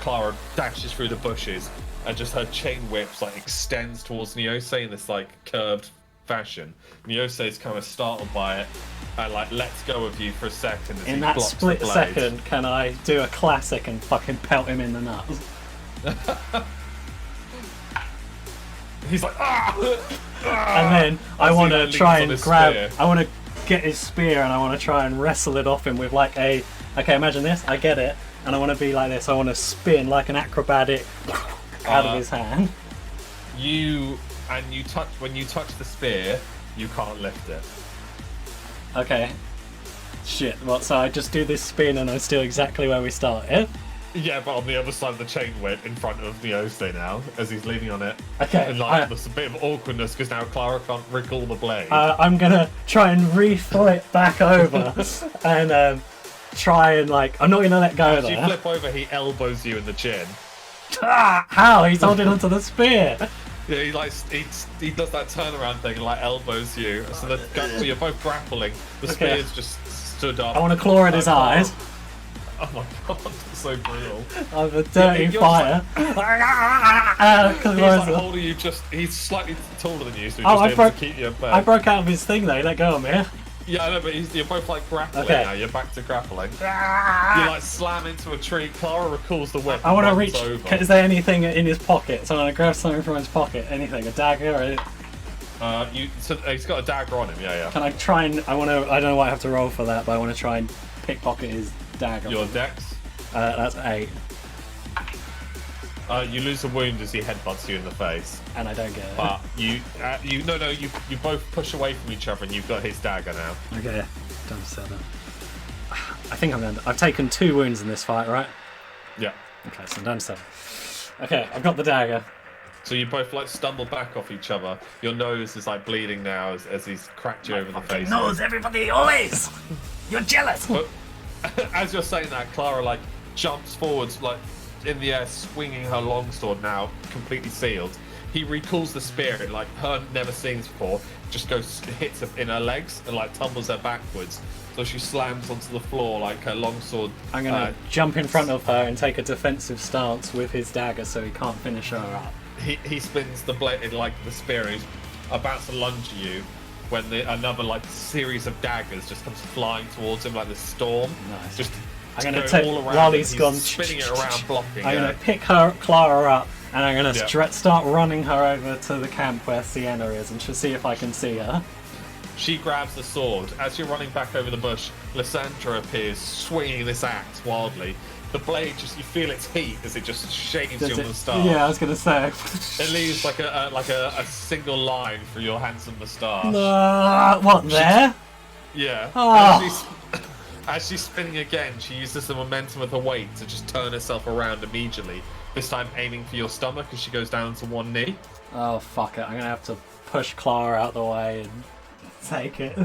Clara dashes through the bushes, and just her chain whips like extends towards Neose in this like curved fashion. Neose is kind of startled by it and like lets go of you for a second as In he that blocks split the blade. second, can I do a classic and fucking pelt him in the nuts? He's like ah! And then I As he want to leans try on and his grab. spear. I want to get his spear and I want to try and wrestle it off him with like a. Okay, imagine this. I get it, and I want to be like this. I want to spin like an acrobatic out of his hand. When you touch the spear, you can't lift it. Okay. Shit. What? So I just do this spin and I'm still exactly where we started. Yeah, but on the other side of the chain whip in front of Neose now, as he's leaning on it. Okay, And like, there's a bit of awkwardness because now Clara can't recall the blade. I'm gonna try and re-flip back over and try and like. I'm not gonna let go As you there. flip over, he elbows you in the chin. Ah, how? He's holding onto the spear. Yeah, he does that turnaround thing and like elbows you. So you're both grappling. The Okay. spear's just stood up. I want to claw at his eyes. Oh my god, that's so brutal. I'm a dirty you're fire. He's like holding you he's slightly taller than you, so he's Oh, just able to keep you at bay. I broke out of his thing though. Let go of me. Yeah, I know, but you're both like grappling Okay. now. You're back to grappling. You like slam into a tree. Clara recalls the weapon. I want to runs reach. over. Is there anything in his pocket? So I'm gonna grab something from his pocket. Anything? A dagger? Or So he's got a dagger on him. Yeah. can I try and? I don't know what I have to roll for that, but I want to try and pickpocket his dagger. Your dex. That's 8, You lose a wound as he headbutts you in the face. and I don't get it. But you both push away from each other, and you've got his dagger now. Okay, done 7. I think I'm done. I've taken 2 wounds in this fight, right? Yeah. Okay, so I'm down to 7. Okay, I've got the dagger. So you both like stumble back off each other. Your nose is like bleeding now as he's cracked you over the face. Knows everybody always. You're jealous. But as you're saying that, Clara like jumps forwards like in the air, swinging her longsword now completely sealed. He recalls the spear and like her never seeing this before, just hits her in her legs and like tumbles her backwards. So she slams onto the floor like her longsword. I'm gonna jump in front of her and take a defensive stance with his dagger so he can't finish her up. He spins the blade like the spear. And he's about to lunge at you when another like series of daggers just comes flying towards him like this storm. Nice. Just I'm gonna going take all around while him. he's gone. spinning it around, blocking. I'm yeah. gonna pick Clara up, and I'm gonna Yeah. start running her over to the camp where Sienna is, and she'll see if I can see her. She grabs the sword. As you're running back over the bush, Lysandra appears, swinging this axe wildly. The blade you feel its heat as it just shaves you on the moustache. Yeah, I was gonna say. It leaves like a single line through your handsome moustache. What there? Yeah. Oh. As she's spinning again, she uses the momentum of her weight to just turn herself around immediately. This time aiming for your stomach as she goes down to one knee. Oh fuck it! I'm gonna have to push Clara out the way and take it.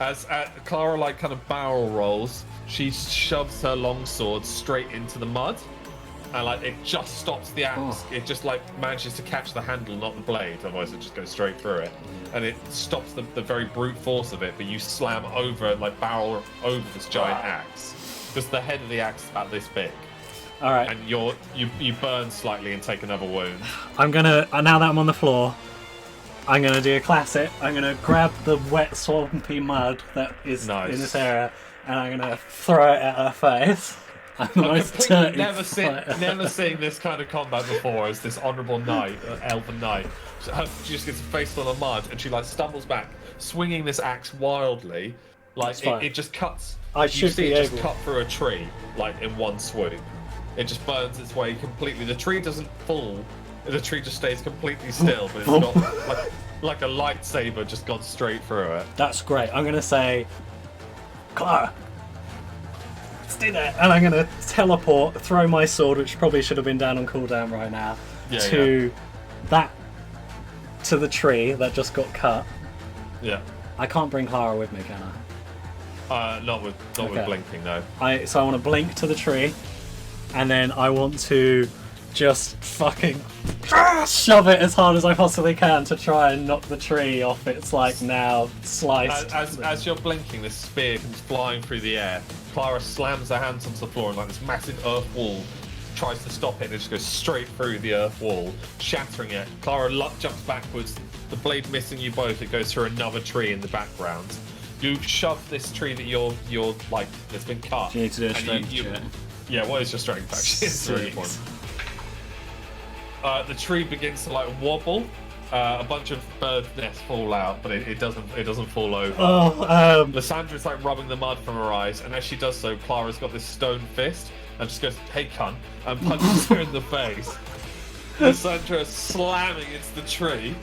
As Clara like kind of barrel rolls, she shoves her longsword straight into the mud, and like it just stops the axe. It just like manages to catch the handle, not the blade. Otherwise, it just goes straight through it, and it stops the very brute force of it. But you slam barrel over this giant axe, because the head of the axe is about this big. All right. And you burn slightly and take another wound. I'm gonna now that I'm on the floor, I'm gonna do a classic. I'm gonna grab the wet swampy mud that is Nice. in this area, and I'm gonna throw it at her face. I'm the most Completely dirty never fighter. seen this kind of combat before as this honourable knight, elven knight. She just gets a face full of mud and she like stumbles back, swinging this axe wildly. Like it just cuts. I you should see be it just able. cut through a tree like in one swoop. It just burns its way completely. The tree doesn't fall. The tree just stays completely still, but it's got like a lightsaber just gone straight through it. That's great. I'm gonna say, Clara, stay there, and I'm gonna teleport, throw my sword, which probably should have been down on cooldown right now, to the tree that just got cut. Yeah. I can't bring Clara with me, can I? Not with blinking, no. So I want to blink to the tree, and then I want to just fucking shove it as hard as I possibly can to try and knock the tree off its like now sliced. As you're blinking, this spear comes flying through the air. Clara slams her hands onto the floor and like this massive earth wall tries to stop it and it just goes straight through the earth wall, shattering it. Clara jumps backwards, the blade missing you both. It goes through another tree in the background. You shove this tree that you're like that's been cut. You need to do a strength you- check. Yeah, what is your strength actually? It's really Six. important. The tree begins to like wobble. A bunch of bird nests fall out, but it doesn't fall over. Oh, Lyssandra's like rubbing the mud from her eyes, and as she does so, Clara's got this stone fist and just goes, "Hey, cunt," and punches her in the face. Lysandra slamming into the tree.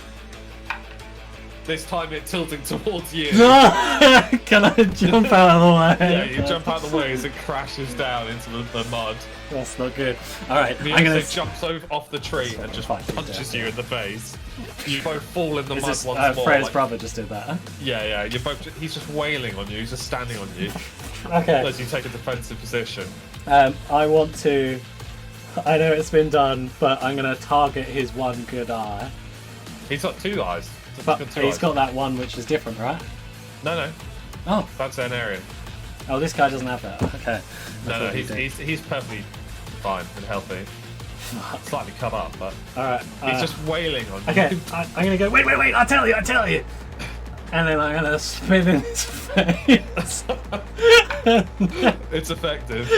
This time it tilting towards you. can I jump out of the way? Yeah, you jump out of the way as it crashes down into the mud. That's not good. All right, The I'm gonna. jumps off the tree and just punches you in the face. You both fall in the Is mud this once more. Freya's brother just did that? Huh? Yeah. You're both. He's just wailing on you. He's just standing on you Okay. as you take a defensive position. I want to. I know it's been done, but I'm gonna target his one good eye. He's got two eyes. But Two he's eyes. got that one which is different, right? No. Oh, That's an area. oh, this guy doesn't have that. Okay. I No, thought he did. he's perfectly fine and healthy. Slightly cut up, but All right. he's just wailing on you. Okay, I'm gonna go. Wait! I'll tell you. And then I'm gonna spit in his face. It's effective.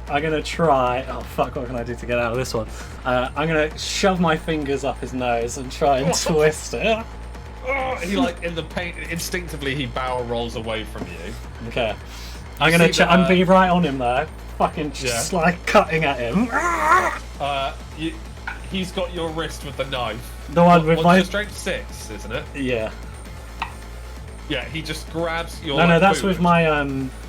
I'm gonna try. Oh fuck! What can I do to get out of this one? I'm gonna shove my fingers up his nose and try and twist it. He like in the pain instinctively he barrel rolls away from you. Okay. I'm gonna. see that, I'm being right on him though. Fucking just Yeah. like cutting at him. He's got your wrist with the knife. The one with What's my. your strength? 6, isn't it? Yeah. Yeah, he just grabs your. No, like, that's boot. with my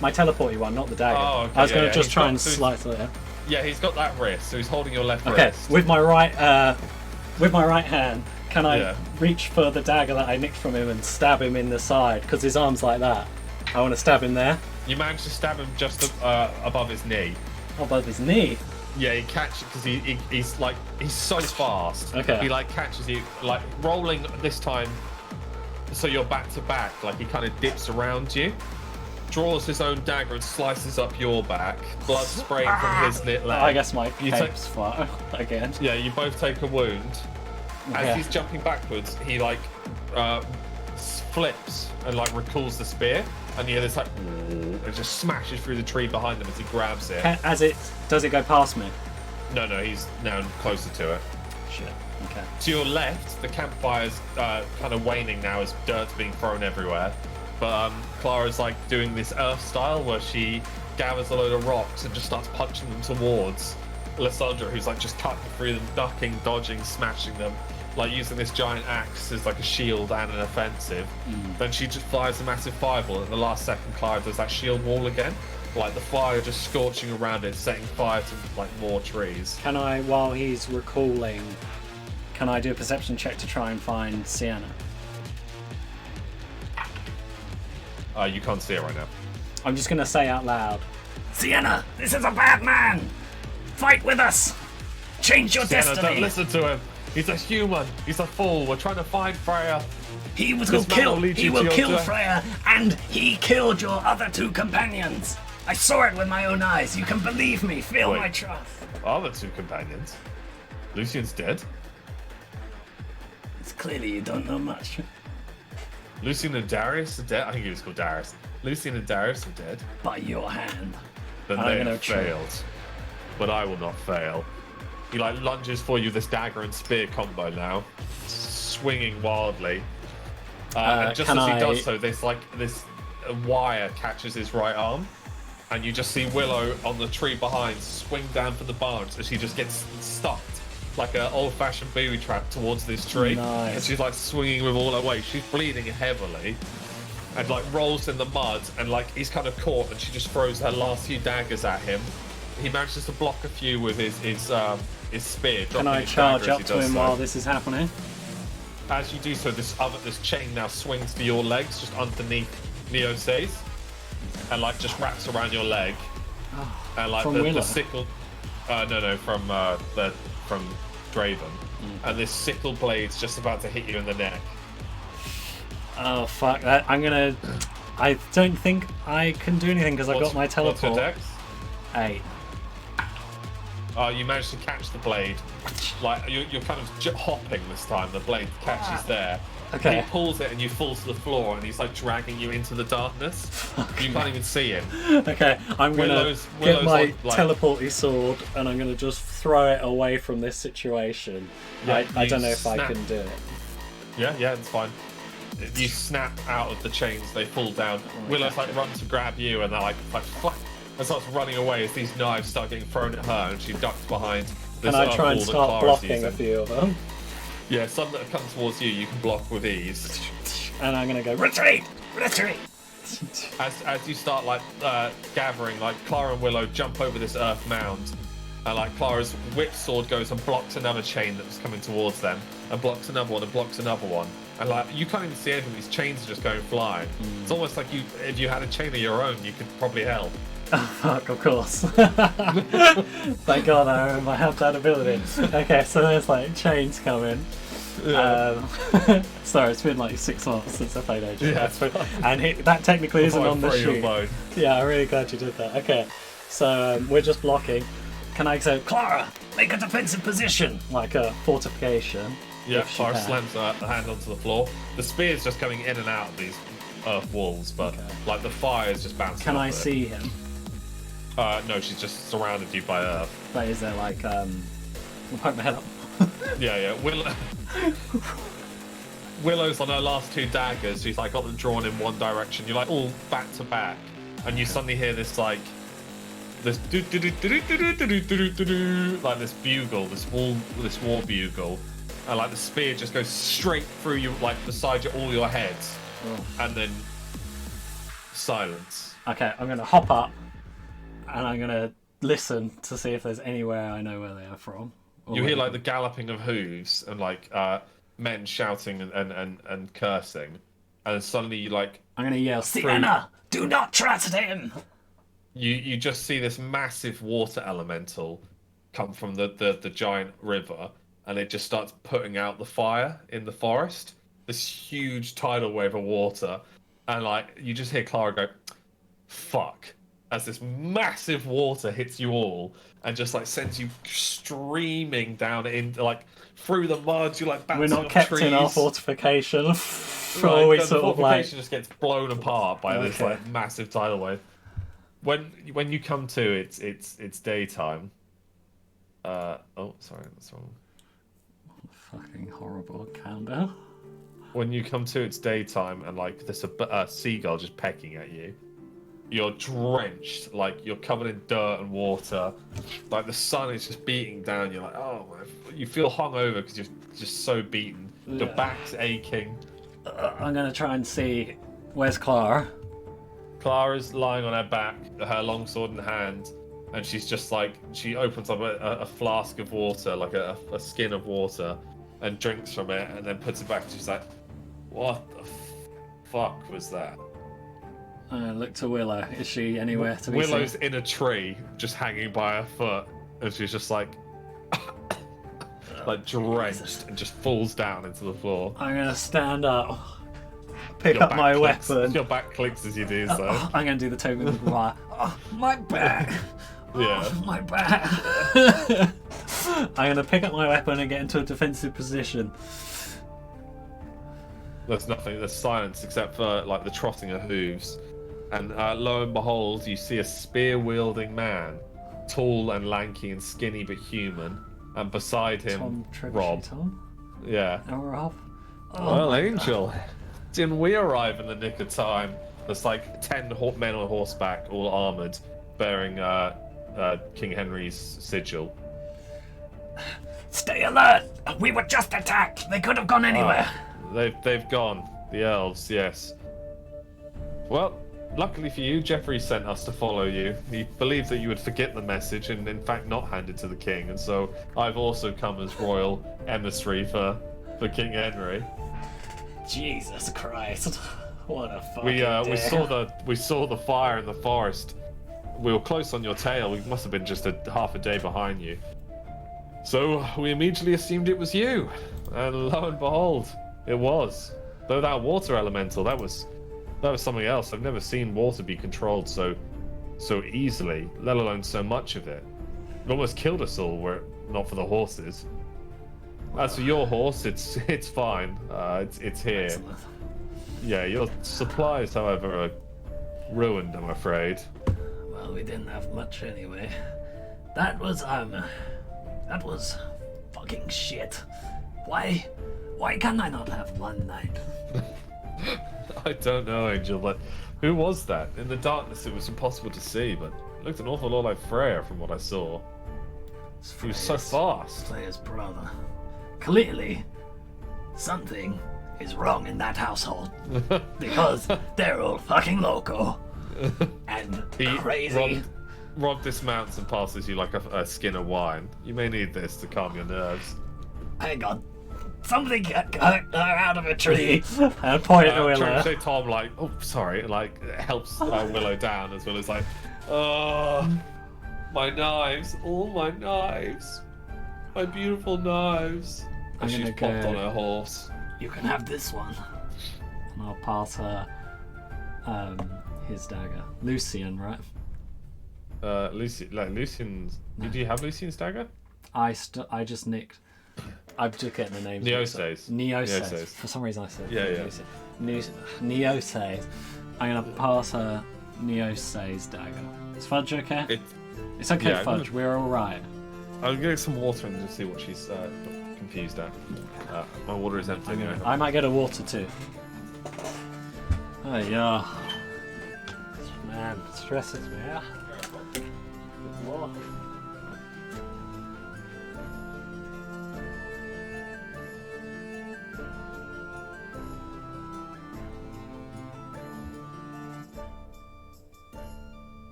my teleporty one, not the dagger. Oh, okay, I was gonna yeah, just he's try got- and so he's- slice it. Yeah, he's got that wrist, so he's holding your left Okay, wrist. with my right hand, can I Yeah. reach for the dagger that I nicked from him and stab him in the side? Because his arm's like that. I want to stab him there, You manage to stab him just above his knee. above his knee. Yeah, he catches because he's so fast. Okay. He like catches you like rolling this time, so you're back to back. Like he kind of dips around you, draws his own dagger and slices up your back. Blood spraying from his leg. I guess my You cape's flat again. Yeah, you both take a wound. Okay. As he's jumping backwards, he like flips and like recalls the spear, and you hear this like it just smashes through the tree behind him as he grabs it. Does it go past me? No, he's now closer to it. Shit. Okay. To your left, the campfire's kind of waning now as dirt's being thrown everywhere. But Clara's like doing this earth style where she gathers a load of rocks and just starts punching them towards Lysandra, who's like just cutting through them, ducking, dodging, smashing them, like using this giant axe as like a shield and an offensive. Then she just fires a massive fireball. At the last second, Clara does that shield wall again, like the fire just scorching around it, setting fire to like more trees. Can I, while he's recalling, can I do a perception check to try and find Sienna? You can't see it right now. I'm just gonna say out loud. Sienna, this is a bad man! Fight with us! Change your Sienna, don't destiny! listen to him. He's a human. He's a fool. We're trying to find Freya. He will This man will lead He you to will your kill death. Freya, and he killed your other 2 companions. I saw it with my own eyes. You can believe me. Feel Wait. my trust. Other 2 companions. Lucian's dead. It's clearly you don't know much. Lucian and Darius are dead. I think he was called Darius. Lucian and Darius are dead. By your hand. Then I'm they gonna have try. failed. But I will not fail. He like lunges for you this dagger and spear combo now, swinging wildly. And just can as he I- does so, this wire catches his right arm, and you just see Willow on the tree behind swing down from the branch as she just gets stuck like an old-fashioned booby trap towards this tree. Nice. And she's like swinging with all her weight. She's bleeding heavily, and like rolls in the mud, and like he's kind of caught, and she just throws her last few daggers at him. He manages to block a few with his spear. Can dropping I his charge dagger as up he to does him so. while this is happening? As you do so, this chain now swings to your legs, just underneath Neosa's, and like just wraps around your leg, and like from the Willow? sickle. No, from Draven, and this sickle blade's just about to hit you in the neck. Oh fuck that! I don't think I can do anything because I've got my What's your teleport. dex? 8. You managed to catch the blade. Like you're kind of hopping this time. The blade catches there. Okay. He pulls it and you fall to the floor, and he's like dragging you into the darkness. You can't even see him. Okay, I'm gonna Willow's get my on, like- teleporty sword and I'm gonna just throw it away from this situation. Yeah, I you don't know if I snap. can do it. Yeah, it's fine. You snap out of the chains, they fall down. Willow's like run to grab you, and they're like fuck, and starts running away as these knives start getting thrown at her, and she ducks behind. Can This I try and wall that start Clara's blocking using. a few of them? Yeah, some that come towards you, you can block with ease. And I'm gonna go Retreat! Retreat! As you start like gathering, like Clara and Willow jump over this earth mound, and like Clara's whip sword goes and blocks another chain that was coming towards them, and blocks another one, and blocks another one, and like you can't even see anything. These chains are just going flying. It's almost like if you had a chain of your own, you could probably help. Fuck, of course. Thank God I remember I have that ability. Okay, so there's like chains coming. Sorry, it's been like 6 months since I played Age. Yeah, And that technically isn't on the Throw your sheet. bow. Yeah, I'm really glad you did that. Okay, so we're just blocking. Can I say Clara, make a defensive position. like a fortification? Yeah, if she Clara can? slams her hand onto the floor. The spear's just coming in and out of these earth walls, but Okay. like the fire is just bouncing. Can off I it. see him? No, she's just surrounded you by earth. But is there like I'll poke my head up. Yeah. Willow's on her last 2 daggers. She's like got them drawn in one direction. You're like all back to back, and you suddenly hear this like this like this bugle, this war bugle, and like the spear just goes straight through you, like beside you, all your heads, and then silence. Okay, I'm gonna hop up and I'm gonna listen to see if there's anywhere I know where they are from. Or You where hear they- like the galloping of hooves and like men shouting and cursing, and then suddenly you like I'm gonna yell, Sienna, do not trust him. you just see this massive water elemental come from the giant river, and it just starts putting out the fire in the forest. This huge tidal wave of water, and like you just hear Clara go, "Fuck!" as this massive water hits you all and just like sends you streaming down into like through the mud. You like We're bouncing not off kept trees. in our fortification. Right, Always the sort of like fortification just gets blown apart by this Okay. like massive tidal wave. When you come to, it's daytime. Oh, sorry, that's wrong. fucking horrible calendar. When you come to, it's daytime, and like there's a seagull just pecking at you. You're drenched, like you're covered in dirt and water. Like the sun is just beating down. You're like, oh my! You feel hungover because you're just so beaten. Your Yeah. back's aching. I'm gonna try and see where's Clara. Clara's lying on her back, her longsword in hand, and she's just like, she opens up a flask of water, like a skin of water, and drinks from it, and then puts it back, and she's like, what the fuck was that? Look to Willow. Is she anywhere to be Willow's seen? in a tree, just hanging by her foot, and she's just like, like drenched, and just falls down into the floor. I'm gonna stand up, pick Your up back my clicks. weapon. Your back clicks as you do so. I'm gonna do the token with the wire. Oh, my back! Yeah. Oh, my back! I'm gonna pick up my weapon and get into a defensive position. There's nothing. There's silence except for like the trotting of hooves, and lo and behold, you see a spear-wielding man, tall and lanky and skinny but human, and beside him, Tom Trebuchet Rob. Tom? Yeah. Oh, Rob? Oh, Well, my Angel, didn't we arrive in the nick of time? There's like 10 men on horseback, all armored, bearing King Henry's sigil. Stay alert! We were just attacked! They could have gone anywhere! They've gone. The elves, yes. Well, luckily for you, Geoffrey sent us to follow you. He believed that you would forget the message and in fact not hand it to the king, and so I've also come as royal emissary for King Henry. Jesus Christ. What a fucking We day. we saw the fire in the forest. We were close on your tail. We must have been just half a day behind you. So we immediately assumed it was you, and lo and behold, it was. Though that water elemental, that was something else. I've never seen water be controlled so easily, let alone so much of it. It almost killed us all were it not for the horses. As for your horse, it's fine. It's here. Excellent. Yeah, your supplies, however, are ruined, I'm afraid. Well, we didn't have much anyway. That was fucking shit. Why can I not have one night? I don't know, Angel, but who was that? In the darkness, it was impossible to see, but it looked an awful lot like Freya from what I saw. He was so fast. Freya's brother. Clearly, something is wrong in that household. Because they're all fucking loco. And crazy. Rob dismounts and passes you like a skin of wine. You may need this to calm your nerves. Hang on. Something got out of a tree. And point at Trying to Willow. say Tom, like, oh, sorry, like, helps Willow down as well as like, oh, my knives, all my knives, my beautiful knives. And I'm she's gonna popped go- on her horse. You can have this one. And I'll pass her his dagger. Lucian, right? Lucian's. Did you have Lucian's dagger? I just nicked. I'm just getting the names. Neosays. Neosays. Neosays. For some reason I said Yeah, yeah. Neosays. I'm gonna pass her Neosay's dagger. Is Fudge okay? It's okay, yeah, Fudge. We're all right. I'll get some water and just see what she's confused at. My water is empty anyway. I might get a water too. Oh yeah. Man, it stresses me out. More.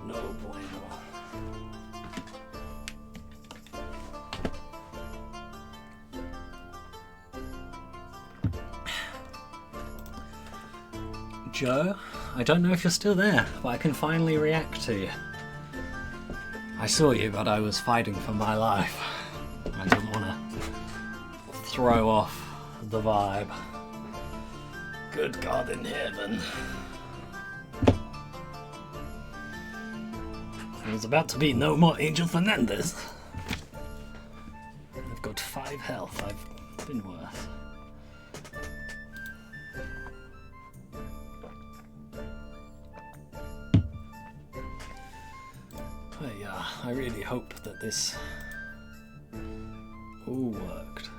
No bueno. Joe, I don't know if you're still there, but I can finally react to you. I saw you, but I was fighting for my life. I didn't want to throw off the vibe. Good God in heaven. There's about to be no more Angel Fernandez. I've got 5 health. I've been worse. But yeah, I really hope that this all worked.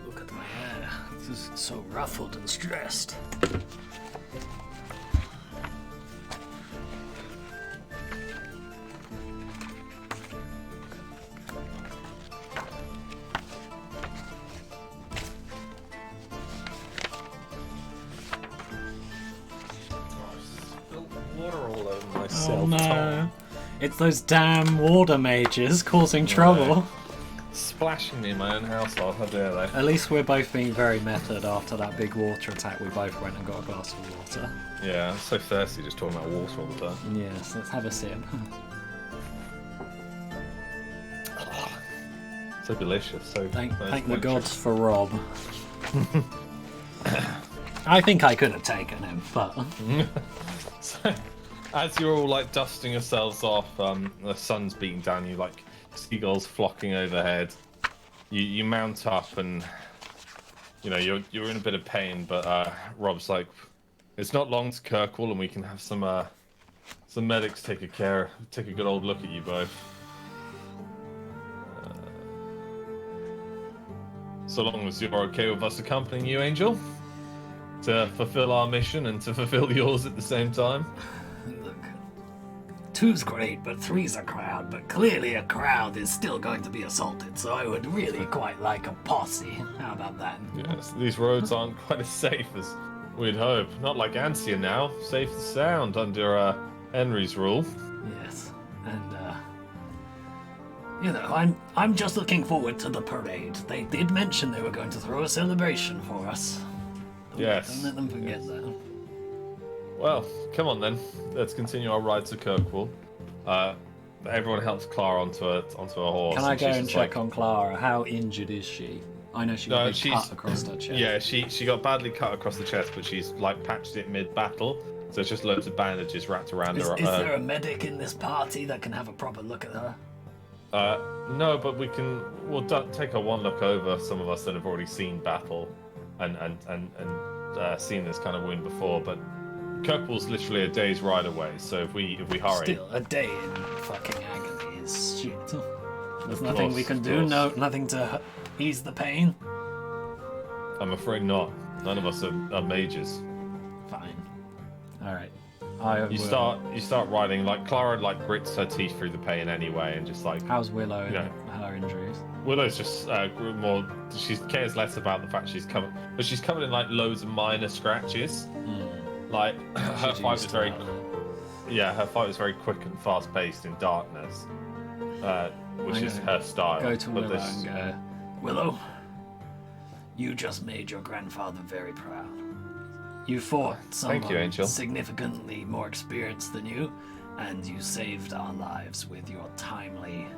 Look at my hair. It's just so ruffled and stressed. Water all over myself. Oh no. It's those damn water mages causing trouble. Splashing me in my own household. How dare they? At least we're both being very method after that big water attack. We both went and got a glass of water. Yeah, I'm so thirsty just talking about water all the time. Yes, let's have a sip. So delicious. So Thank the gods for Rob. I think I could have taken him, but So, as you're all like dusting yourselves off, the sun's beating down you, like seagulls flocking overhead. You mount up, and you know you're in a bit of pain. But Rob's like, it's not long to Kirkwall, and we can have some medics take a good old look at you both. So long as you're okay with us accompanying you, Angel, to fulfill our mission and to fulfill yours at the same time. Look, 2's great, but 3's a crowd. But clearly a crowd is still going to be assaulted, so I would really quite like a posse. How about that? Yes, these roads aren't quite as safe as we'd hope. Not like Ansia now, safe and sound under Henry's rule. Yes, and you know, I'm just looking forward to the parade. They did mention they were going to throw a celebration for us. Yes. Don't let them forget that. Well, come on then. Let's continue our ride to Kirkwall. Everyone helps Clara onto a horse. can I go she's and just check like, on Clara? How injured is she? I know she got a big she's- cut across her chest. Yeah, she got badly cut across the chest, but she's like patched it mid-battle. So it's just loads of bandages wrapped around Is her. there a medic in this party that can have a proper look at her? No, but we'll take a one look over. Some of us that have already seen battle and seen this kind of wound before, but Kirkwall's literally a day's ride away. So if we hurry, Still, a day in fucking agony is shit. There's nothing we can of do. course. No, nothing to ease the pain. I'm afraid not. None of us are mages. Fine. All right. You start riding, like Clara like grits her teeth through the pain anyway, and just like How's Willow and Yeah. her injuries? Willow's just more. She cares less about the fact she's covered, but she's covered in like loads of minor scratches. Like her She's fight used was to very, that. her fight was very quick and fast paced in darkness, which I'm is gonna her style. Go to But Willow this- and go. Willow, you just made your grandfather very proud. You fought Thank you, someone Angel. significantly more experienced than you, and you saved our lives with your timely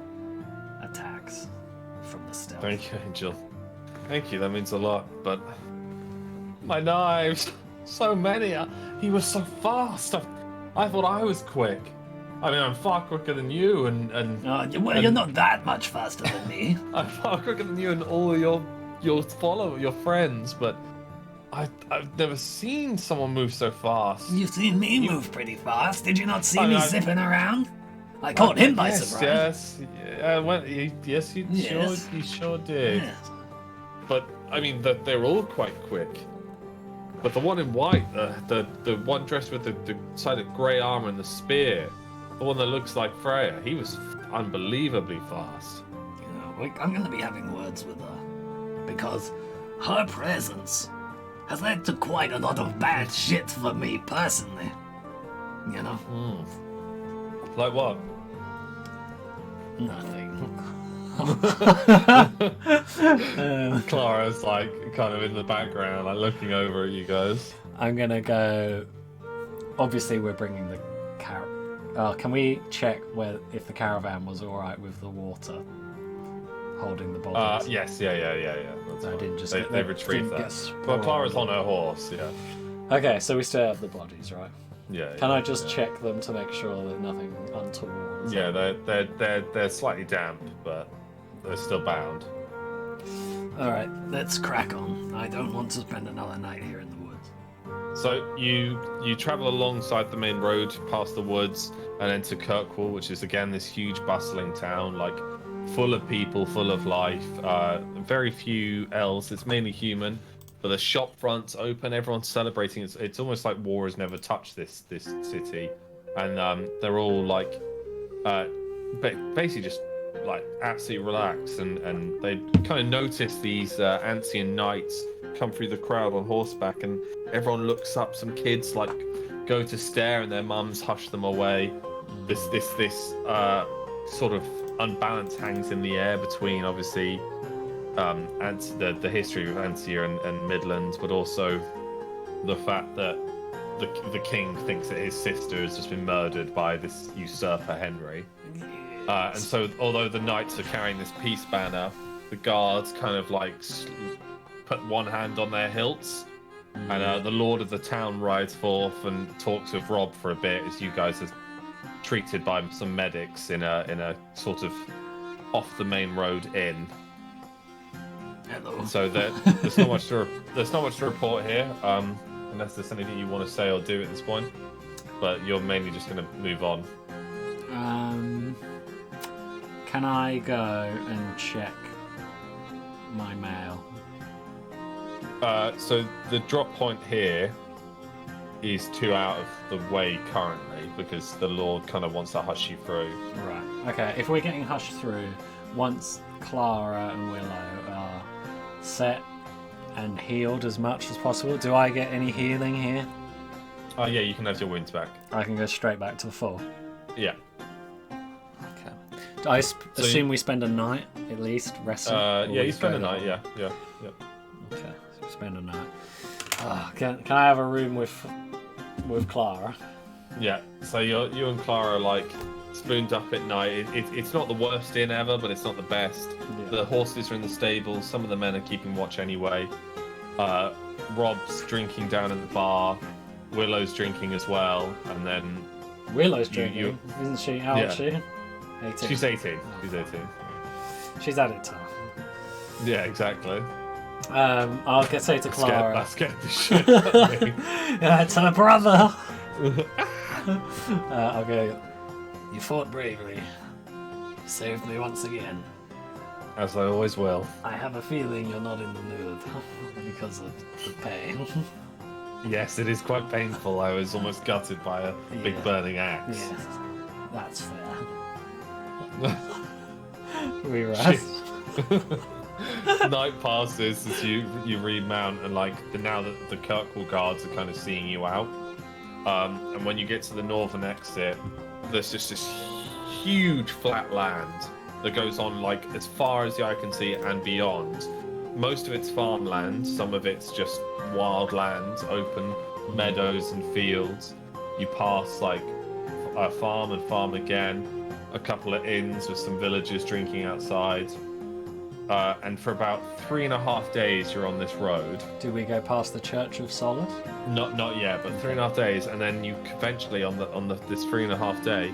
attacks from the stealth. Thank you, Angel. Thank you. That means a lot. But my knives, so many. He was so fast. I thought I was quick. I mean, I'm far quicker than you, and You're not that much faster than me. I'm far quicker than you and all your friends. But I've never seen someone move so fast. You've seen me move pretty fast. Did you not see I me mean, zipping around? I caught him by surprise. Yes, you Yes. sure did. Yes. But I mean, they're all quite quick. But the one in white, the one dressed with the side of grey armor and the spear, the one that looks like Freya, he was unbelievably fast. You know, I'm going to be having words with her because her presence has led to quite a lot of bad shit for me personally. You know, Like what? nothing. Clara's like kind of in the background, like looking over at you guys. I'm gonna go. Obviously, we're bringing the can we check if the caravan was all right with the water holding the bodies? Yes, yeah. That's So I fine. didn't just they retrieved didn't that. get Well, spoiled. Clara's on her horse, yeah. Okay, so we still have the bodies, right? Yeah. Can I just check them to make sure that nothing untoward? Is Yeah, they're slightly damp, but they're still bound. All right, let's crack on. I don't want to spend another night here in the woods. So you travel alongside the main road, past the woods, and enter Kirkwall, which is again this huge bustling town, like full of people, full of life. Very few elves. It's mainly human. But the shop fronts open. Everyone's celebrating. It's almost like war has never touched this city, and they're all like, basically just like absolutely relaxed, and they kind of notice these Ancian knights come through the crowd on horseback, and everyone looks up. Some kids like go to stare, and their mums hush them away. This sort of unbalance hangs in the air between obviously and the history of Antia and Midlands, but also the fact that the king thinks that his sister has just been murdered by this usurper Henry. And so, although the knights are carrying this peace banner, the guards kind of like put one hand on their hilts, and the lord of the town rides forth and talks with Rob for a bit as you guys are treated by some medics in a sort of off the main road inn. Hello. So there's not much to report here, unless there's anything you want to say or do at this point. But you're mainly just going to move on. Can I go and check my mail? So the drop point here is 2 out of the way currently, because the Lord kind of wants to hush you through. Right. Okay. If we're getting hushed through, once Clara and Willow are set and healed as much as possible, do I get any healing here? Oh yeah, you can have your wounds back. I can go straight back to the full. Yeah. Okay. Do I assume we spend a night at least resting? Yeah, you spend a night. Yeah. Okay, so we spend a night. Can I have a room with Clara? Yeah. So you and Clara are like spooned up at night. It's not the worst inn ever, but it's not the best. Yeah. The horses are in the stables. Some of the men are keeping watch anyway. Rob's drinking down at the bar. Willow's drinking as well, and then Willow's drinking, isn't she? How old is she? 18. She's 18. She's 18. She's had it tough. Yeah, exactly. I'll say to Clara. That scared the shit out of me. Yeah, it's her brother. I'll go. You fought bravely. Saved me once again. As I always will. I have a feeling you're not in the mood because of the pain. Yes, it is quite painful. I was almost gutted by a big burning axe. Yes, that's fair. We rest. Night passes as you remount, and now that the Kirkwall guards are kind of seeing you out. And when you get to the northern exit, there's just this huge flat land that goes on as far as the eye can see and beyond. Most of it's farmland, some of it's just wild land, open meadows and fields. You pass a farm and farm again, a couple of inns with some villagers drinking outside. And for about 3.5 days you're on this road. Do we go past the Church of Solace? Not yet, but 3.5 days, and then you eventually on this 3.5 day,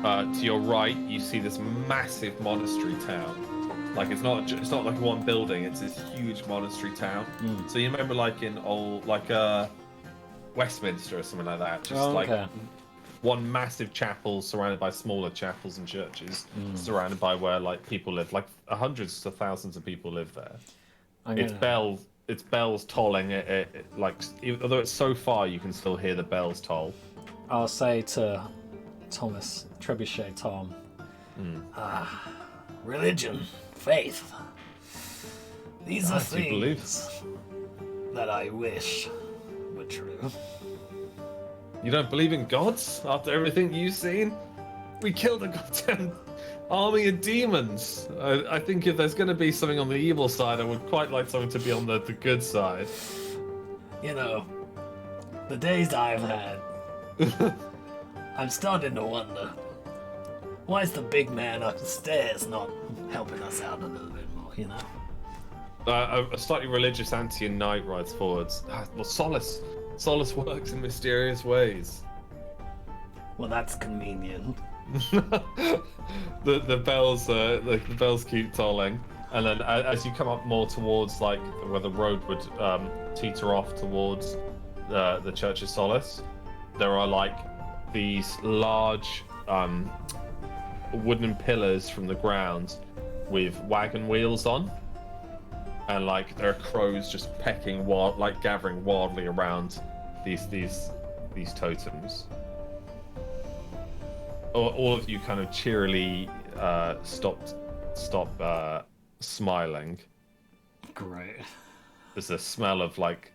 to your right you see this massive monastery town. It's not like one building; it's this huge monastery town. So you remember in old Westminster or something like that, just one massive chapel surrounded by smaller chapels and churches, surrounded by where people live. Hundreds of thousands of people live there. It's bells tolling. Although it's so far, you can still hear the bells toll. I'll say to Thomas Trebuchet, Tom. Religion, faith. These are things that I wish were true. You don't believe in gods after everything you've seen? We killed a goddamn army of demons. I think if there's going to be something on the evil side, I would quite like something to be on the good side. You know, the days I've had, I'm starting to wonder, why is the big man upstairs not helping us out a little bit more, you know? A slightly religious Antian knight rides forwards. Well, Solace works in mysterious ways. Well, that's convenient. the bells keep tolling, and then as you come up more towards like where the road would teeter off towards the Church of Solace, there are like these large wooden pillars from the ground with wagon wheels on, and like there are crows just pecking gathering wildly around these totems. All of you kind of cheerily stop smiling. Great. There's a smell of like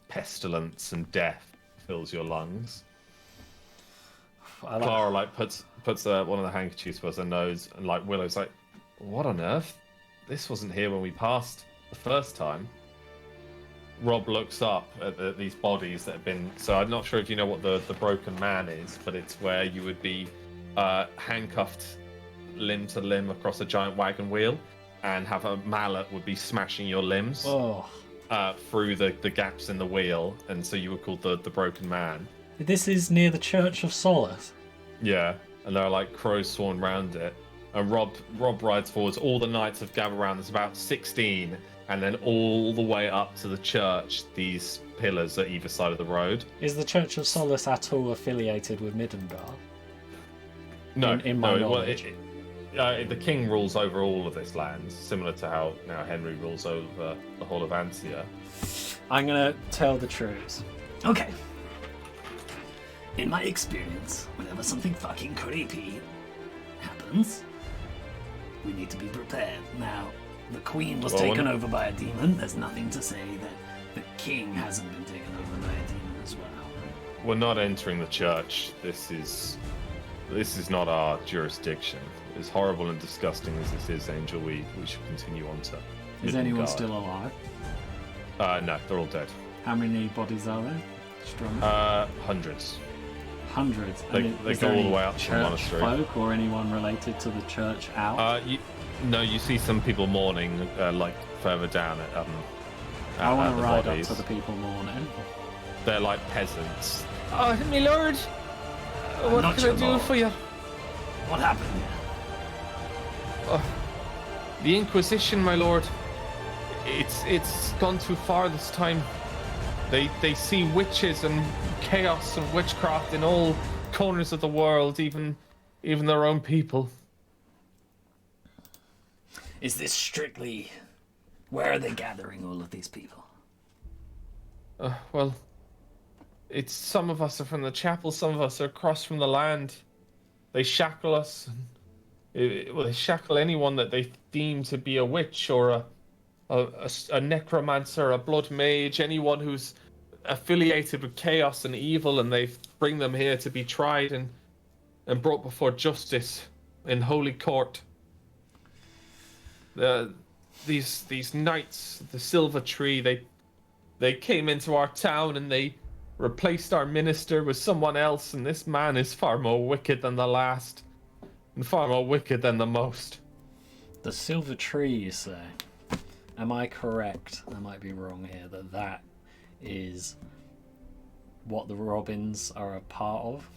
pestilence and death fills your lungs. Clara like puts one of the handkerchiefs above her nose, and like Willow's like, "What on earth? This wasn't here when we passed the first time." Rob looks up at these bodies that have been. So I'm not sure if you know what the broken man is, but it's where you would be handcuffed limb to limb across a giant wagon wheel, and have a mallet would be smashing your limbs through the gaps in the wheel, and so you were called the broken man. This is near the Church of Solace. Yeah, and there are like crows swarming around it. And Rob rides forwards. All the knights have gathered around. There's about 16, and then all the way up to the church, these pillars at either side of the road. Is the Church of Solace at all affiliated with Middengar? No, in my knowledge. The king rules over all of this land, similar to how now Henry rules over the whole of Antia. I'm gonna tell the truth. Okay. In my experience, whenever something fucking creepy happens, we need to be prepared. Now, the queen was taken over by a demon. There's nothing to say that the king hasn't been taken over by a demon as well. We're not entering the church. This is not our jurisdiction. As horrible and disgusting as this is, Angel, we should continue on to Is anyone Midgard. still alive? No, they're all dead. How many bodies are there? Strong. Hundreds. Hundreds. They go all the way up to the monastery. Folk or anyone related to the church out? You see some people mourning, like further down at I want the to ride bodies. up to the people mourning. They're like peasants. Oh, my lord! What not can I your do lord. for you? What happened? The Inquisition, my lord. It's gone too far this time. They see witches and chaos and witchcraft in all corners of the world, even their own people. Is this strictly... Where are they gathering all of these people? Well, it's some of us are from the chapel, some of us are across from the land. They shackle us. They shackle anyone that they deem to be a witch or a necromancer, a blood mage, anyone who's affiliated with chaos and evil, and they bring them here to be tried and brought before justice in holy court. These knights, the Silver Tree, they came into our town and they replaced our minister with someone else, and this man is far more wicked than the last, and far more wicked than the most. The Silver Tree, you say? Am I correct? I might be wrong here. That is what the Robins are a part of?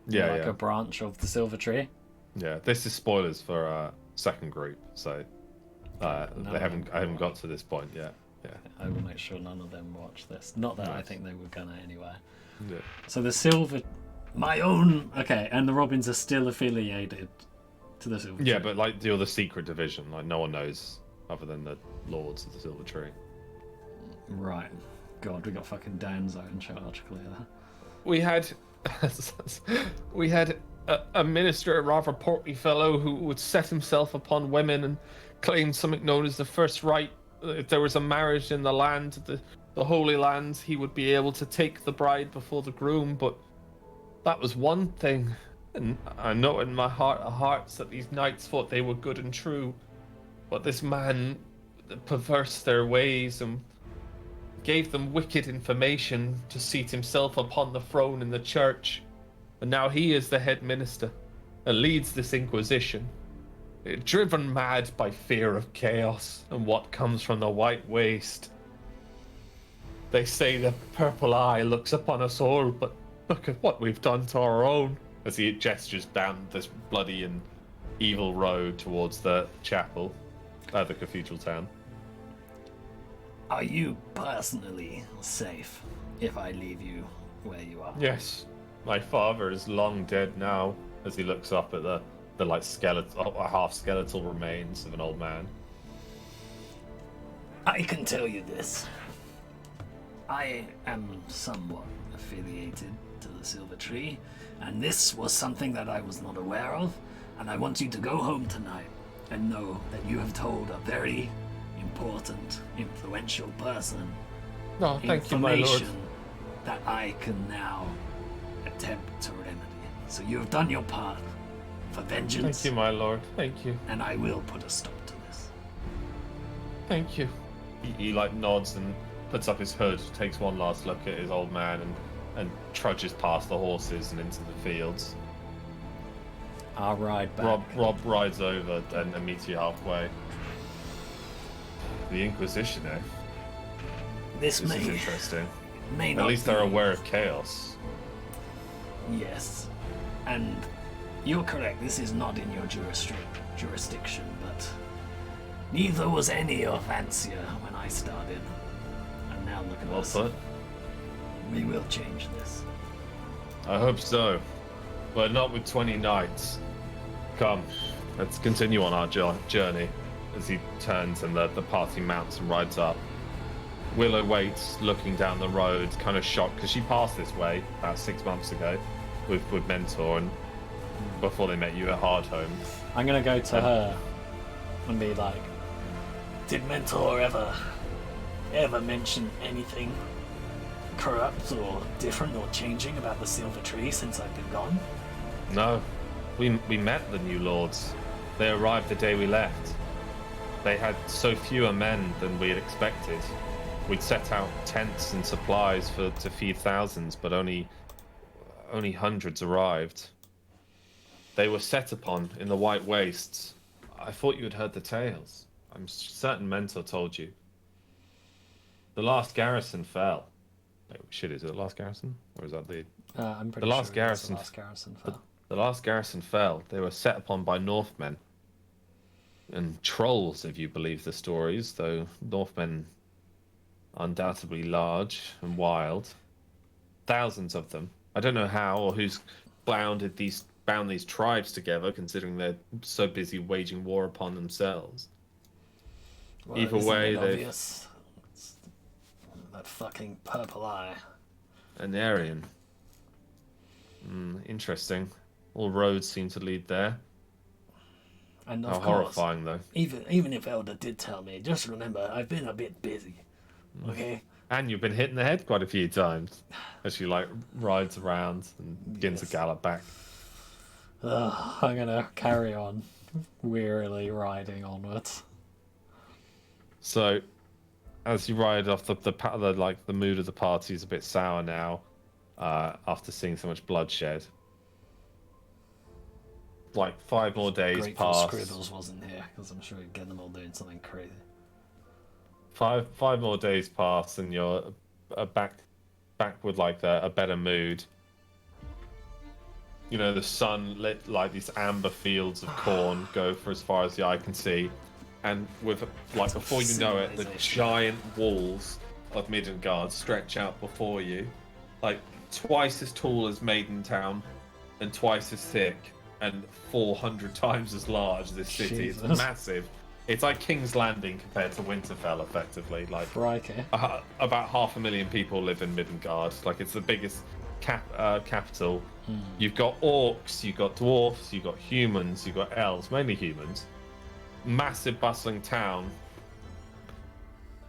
Yeah, like a branch of the Silver Tree? Yeah, this is spoilers for our second group, so I haven't got to this point yet. Yeah. I will make sure none of them watch this. Not that I Nice. think they were gonna anyway. Yeah. So the Silver... My own... Okay, and the Robins are still affiliated to the Silver Tree? Yeah, but like the secret division, like no one knows other than the lords of the Silver Tree. Right. God, we got fucking Danzo in charge, clearly. We had a minister, a rather portly fellow, who would set himself upon women and claim something known as the first right. If there was a marriage in the land, the Holy Land, he would be able to take the bride before the groom, but that was one thing. And I know in my heart of hearts that these knights thought they were good and true, but this man perversed their ways and gave them wicked information to seat himself upon the throne in the church. And now he is the head minister and leads this Inquisition, driven mad by fear of chaos and what comes from the White Waste. They say the Purple Eye looks upon us all, but look at what we've done to our own. as he gestures down this bloody and evil road towards the chapel, the cathedral town. Are you personally safe if I leave you where you are? Yes, my father is long dead now. As he looks up at the like skeletal, half skeletal remains of an old man. I can tell you this. I am somewhat affiliated to the Silver Tree, and this was something that I was not aware of, and I want you to go home tonight and know that you have told a very important, influential person No, thank you, my lord. information that I can now attempt to remedy. So you have done your part for vengeance, Thank you, my lord. Thank you. and I will put a stop to this. Thank you. He like nods and puts up his hood, takes one last look at his old man, and trudges past the horses and into the fields. I'll ride back. Rob rides over and meets you halfway. The Inquisition, eh? This This is may interesting. not At least they're be- aware of chaos. Yes, and you're correct. This is not in your jurisdiction, but neither was any of Vancia when I started. And now look at Well us. put. We will change this. I hope so, but not with 20 knights. Come, let's continue on our journey. As he turns and the party mounts and rides up. Willow waits, looking down the road, kind of shocked because she passed this way about 6 months ago with Mentor, and before they met you at Hardhome. I'm gonna go to her and be like, Did Mentor ever mention anything corrupt or different or changing about the Silver Tree since I've been gone? No, we met the new lords. They arrived the day we left. They had so fewer men than we had expected. We'd set out tents and supplies to feed thousands, but only hundreds arrived. They were set upon in the White Wastes. I thought you had heard the tales. I'm certain Mentor told you. The last garrison fell. Wait, shit, is it the last garrison? Or is that the... I'm pretty The last sure garrison- the last garrison fell. The last garrison fell. They were set upon by Northmen. And trolls, if you believe the stories, though Northmen undoubtedly large and wild. Thousands of them. I don't know how or who's bound these tribes together, considering they're so busy waging war upon themselves. Well, Either isn't way, it they've obvious? It's that fucking purple eye. an Aryan. Interesting. All roads seem to lead there. And How of course, horrifying, though. even if Elder did tell me, just remember I've been a bit busy. Okay. And you've been hit in the head quite a few times as she like rides around and begins to Yes. gallop back. I'm gonna carry on wearily riding onwards. So, as you ride off, the mood of the party is a bit sour now, after seeing so much bloodshed. Like 5 more days Grateful pass. Scribbles wasn't here because I'm sure he'd get them all doing something crazy. Five more days pass, and you're back with like a better mood. You know, the sun lit like these amber fields of corn go for as far as the eye can see, and with like before you know it, the Civilization. giant walls of Midgard stretch out before you, like twice as tall as Maidentown, and twice as thick, and 400 times as large. This city, Jesus. it's massive. It's like King's Landing compared to Winterfell, effectively. Like Crikey. about 500,000 people live in Midgard. Like it's the biggest capital. You've got orcs, you've got dwarfs, you've got humans, you've got elves, mainly humans. Massive bustling town.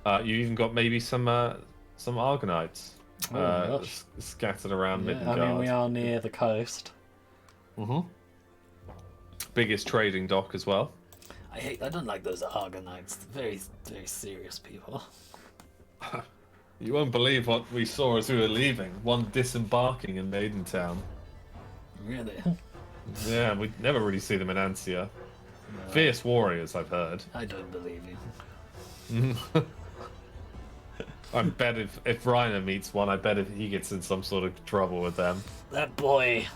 You even got maybe some Argonauts Oh, gosh. scattered around Yeah, Midgard. I mean, we are near the coast. Biggest trading dock as well. I don't like those Argonauts. Very, very serious people. You won't believe what we saw as we were leaving. One disembarking in Maidentown. Really? Yeah, we never really see them in Ansia. Fierce warriors, I've heard. I don't believe you. I bet if Reiner meets one, I bet if he gets in some sort of trouble with them. That boy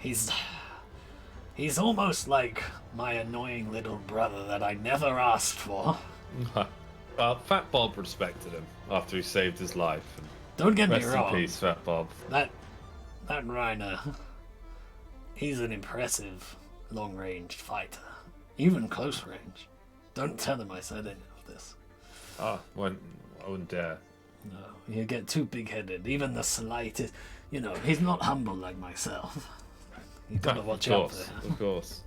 He's almost like my annoying little brother that I never asked for. Well, Fat Bob respected him after he saved his life. Don't get me Rest wrong. in peace, Fat Bob. That Reiner, he's an impressive long-range fighter, even close range. Don't tell him I said any of this. I wouldn't dare. No, you get too big-headed. Even the slightest, he's not humble like myself. You gotta watch out for that. Of course.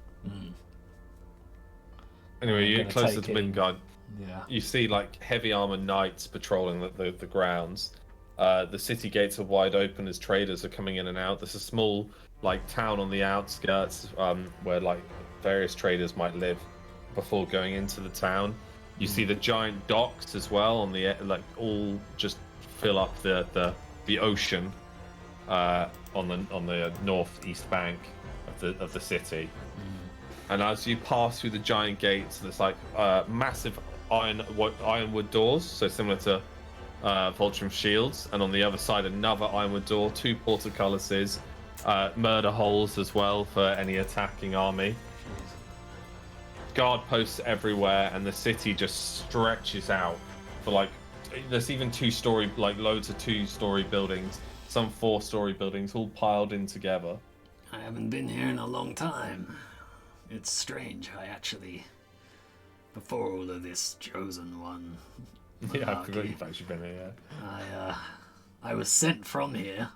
Anyway, you get closer to Midgard. Yeah. You see like heavy armored knights patrolling the grounds. The city gates are wide open as traders are coming in and out. There's a small like town on the outskirts where like various traders might live before going into the town. You see the giant docks as well on the like all just fill up the ocean on the northeast bank of the city. And as you pass through the giant gates, there's like massive ironwood doors, so similar to Voltrum shields, and on the other side another ironwood door, 2 portcullises, murder holes as well for any attacking army. Guard posts everywhere, and the city just stretches out for like there's even 2-story, like loads of 2-story buildings, some 4-story buildings all piled in together. I haven't been here in a long time. It's strange. Before all of this chosen one. Yeah, I forgot you've actually been here. Yeah. I was sent from here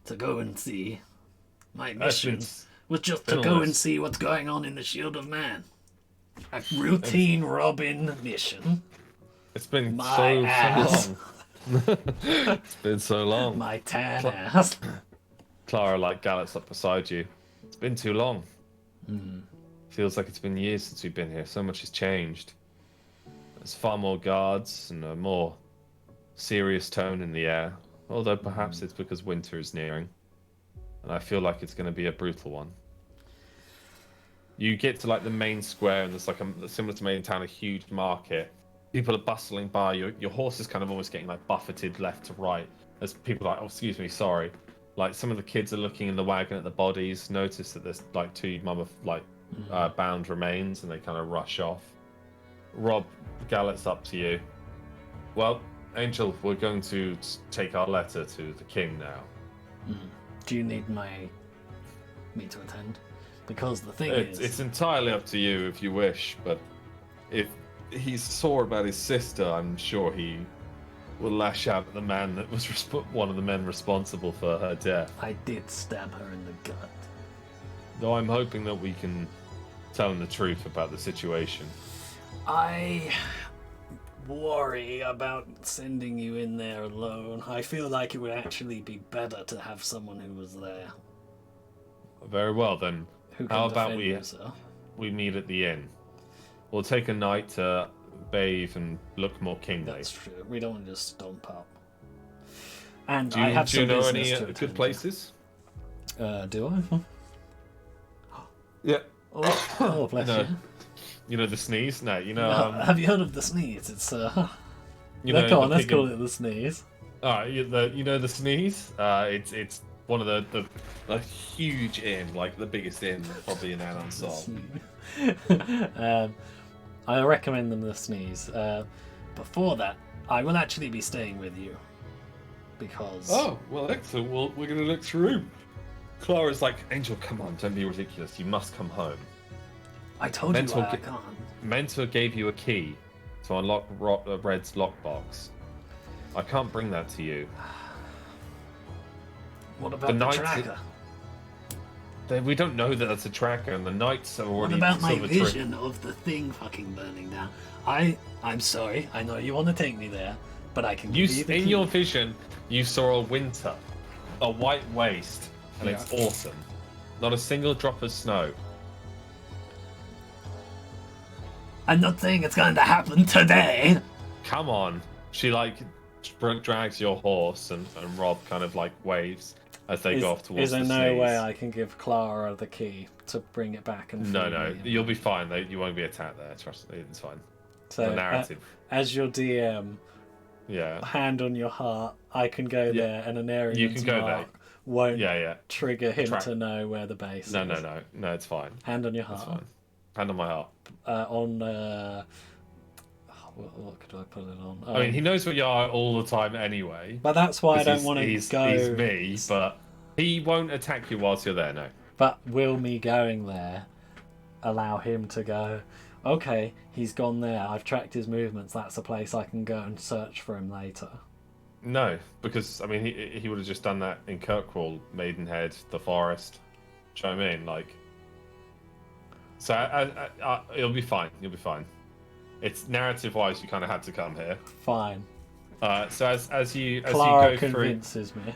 to go and see. My mission was just to go and see what's going on in the Shield of Man. A routine Robin mission. It's been so long. It's been so long. My tan ass. Clara like gallops up beside you. It's been too long. Feels like it's been years since we've been here. So much has changed. There's far more guards and a more serious tone in the air. Although perhaps it's because winter is nearing. And I feel like it's going to be a brutal one. You get to like the main square, and there's like similar to main town, a huge market. People are bustling by. Your horse is kind of almost getting like buffeted left to right. As people are like, oh, excuse me, sorry. Like some of the kids are looking in the wagon at the bodies, notice that there's like 2 bound remains, and they kind of rush off. Rob gallops up to you. Well, Angel, we're going to take our letter to the king now. Do you need me to attend? Because the thing it's entirely up to you if you wish, but if he's sore about his sister, I'm sure he will lash out at the man that was one of the men responsible for her death. I did stab her in the gut. Though I'm hoping that we can tell him the truth about the situation. I worry about sending you in there alone. I feel like it would actually be better to have someone who was there. Very well then. Who can How about defend yourself. we meet at the inn? We'll take a night to bathe and look more kingly. That's true. We don't want to just stomp up. And Do I have you some know business any to good attend. places? Do I? Yeah. Oh, bless No. you. You know the sneeze? No, you know. Have you heard of the sneeze? It's You know, the let's pig call and- it the sneeze. Alright, you know the sneeze? It's one of the huge inn, like the biggest inn probably in Anonsol. I recommend them the sneeze. Before that, I will actually be staying with you because Oh, well, excellent. Well, we're going to look through. Clara's like, Angel, come on, don't be ridiculous. You must come home. I told Mentor you I ge- can't. Mentor gave you a key to unlock Red's lockbox. I can't bring that to you. What about The the knights- tracker? We don't know that that's a tracker, and the knights are What already about my silver tri- vision of the thing fucking burning down? I'm sorry. I know you want to take me there, but I can You, give you the in key. your vision, you saw a winter, a white waste, and it's autumn. Not a single drop of snow. I'm not saying it's going to happen today. Come on. She like drags your horse, and Rob kind of like waves as they go off towards Is there the no sneeze. way I can give Clara the key to bring it back and No, free no, me? you'll be fine. You won't be attacked there. Trust me, it's fine. So, The narrative. as your DM, Yeah. hand on your heart, I can go there, and an area You can go mark won't Yeah. trigger him Track. to know where the base No, is. no, it's fine. Hand on your It's heart. fine. Hand on my heart. What could I put it on? I mean, he knows what you are all the time anyway. But that's why I 'cause don't want to go. He's me, but he won't attack you whilst you're there, no. But will me going there allow him to go, okay, he's gone there, I've tracked his movements, that's a place I can go and search for him later? No, because, I mean, he would have just done that in Kirkwall, Maidenhead, the Forest. Do you know what I mean? Like, so it'll be fine. You'll be fine. It's narrative-wise, you kind of had to come here. Fine. So as you Clara go through, convinces me.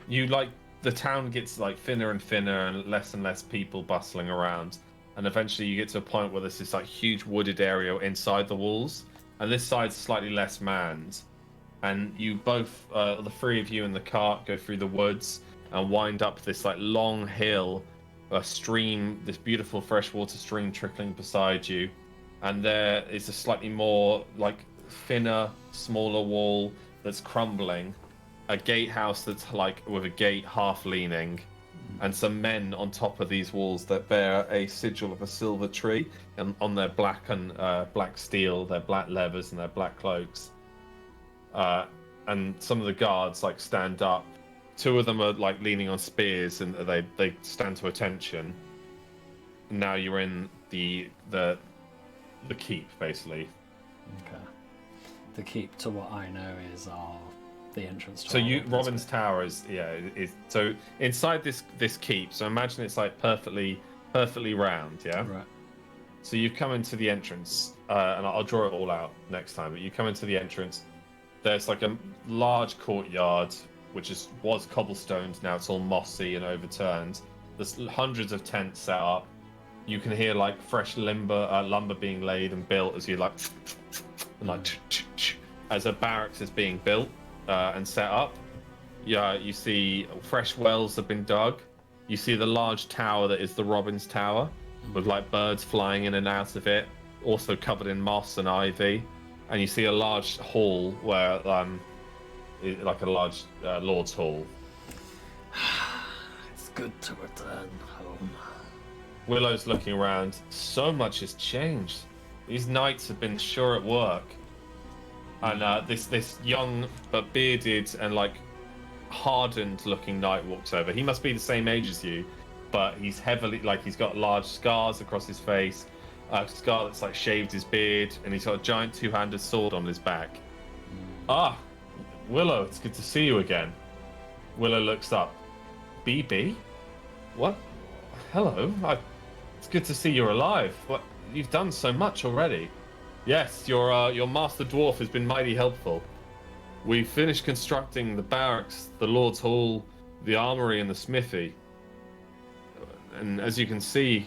you like the town gets like thinner and thinner and less people bustling around, and eventually you get to a point where there's this like huge wooded area inside the walls, and this side's slightly less manned, and you both, the three of you in the cart, go through the woods and wind up this like long hill, a stream, this beautiful freshwater stream trickling beside you, and there is a slightly more like thinner, smaller wall that's crumbling, a gatehouse that's like with a gate half leaning, and some men on top of these walls that bear a sigil of a silver tree and on their black steel, their black levers and their black cloaks. And some of the guards like stand up. Two of them are like leaning on spears and they stand to attention. Now you're in the keep, basically. Okay. The keep, to what I know, is the entrance to So our you weapons Robin's bit. Tower is so inside this keep. So imagine it's like perfectly round, yeah. Right. So you've come into the entrance, and I'll draw it all out next time. But you come into the entrance. There's like a large courtyard, which was cobblestones. Now it's all mossy and overturned. There's hundreds of tents set up. You can hear like fresh lumber being laid and built as you like, and like as a barracks is being built and set up. Yeah, you see fresh wells have been dug. You see the large tower that is the Robin's Tower, with like birds flying in and out of it, also covered in moss and ivy. And you see a large hall where, like a large Lord's Hall. It's good to return home. Willow's looking around. So much has changed. These knights have been sure at work. And this young but bearded and like hardened-looking knight walks over. He must be the same age as you, but he's he's got large scars across his face. A scar that's like shaved his beard, and he's got a giant two-handed sword on his back. Ah, Willow, it's good to see you again. Willow looks up. BB? What? Hello. It's good to see you're alive. What? You've done so much already. Yes, your master dwarf has been mighty helpful. We finished constructing the barracks, the Lord's Hall, the armory, and the smithy. And as you can see,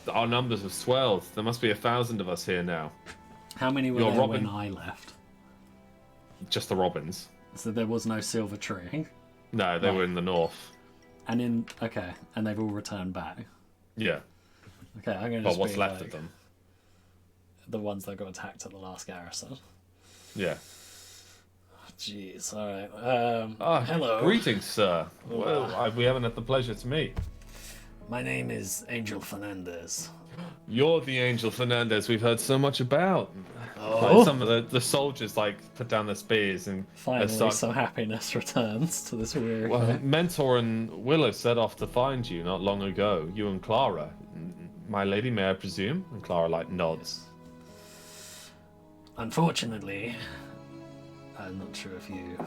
our numbers have swelled. There must be 1,000 of us here now. How many were Your there Robin- when I left? Just the Robins. So there was no silver tree. No, they Right. were in the north. And they've all returned back. Yeah. Okay, I'm gonna But just what's be left like, of them? the ones that got attacked at the last garrison. Yeah. Jeez, alright. Hello. Greetings, sir. Well, we haven't had the pleasure to meet. My name is Angel Fernandez. You're the Angel Fernandez we've heard so much about. Oh. Like, some of the soldiers like put down their spears and Finally, start- some happiness returns to this weary. Well, Mentor and Willow set off to find you not long ago. You and Clara. My lady, may I presume? And Clara like nods. Unfortunately, I'm not sure if you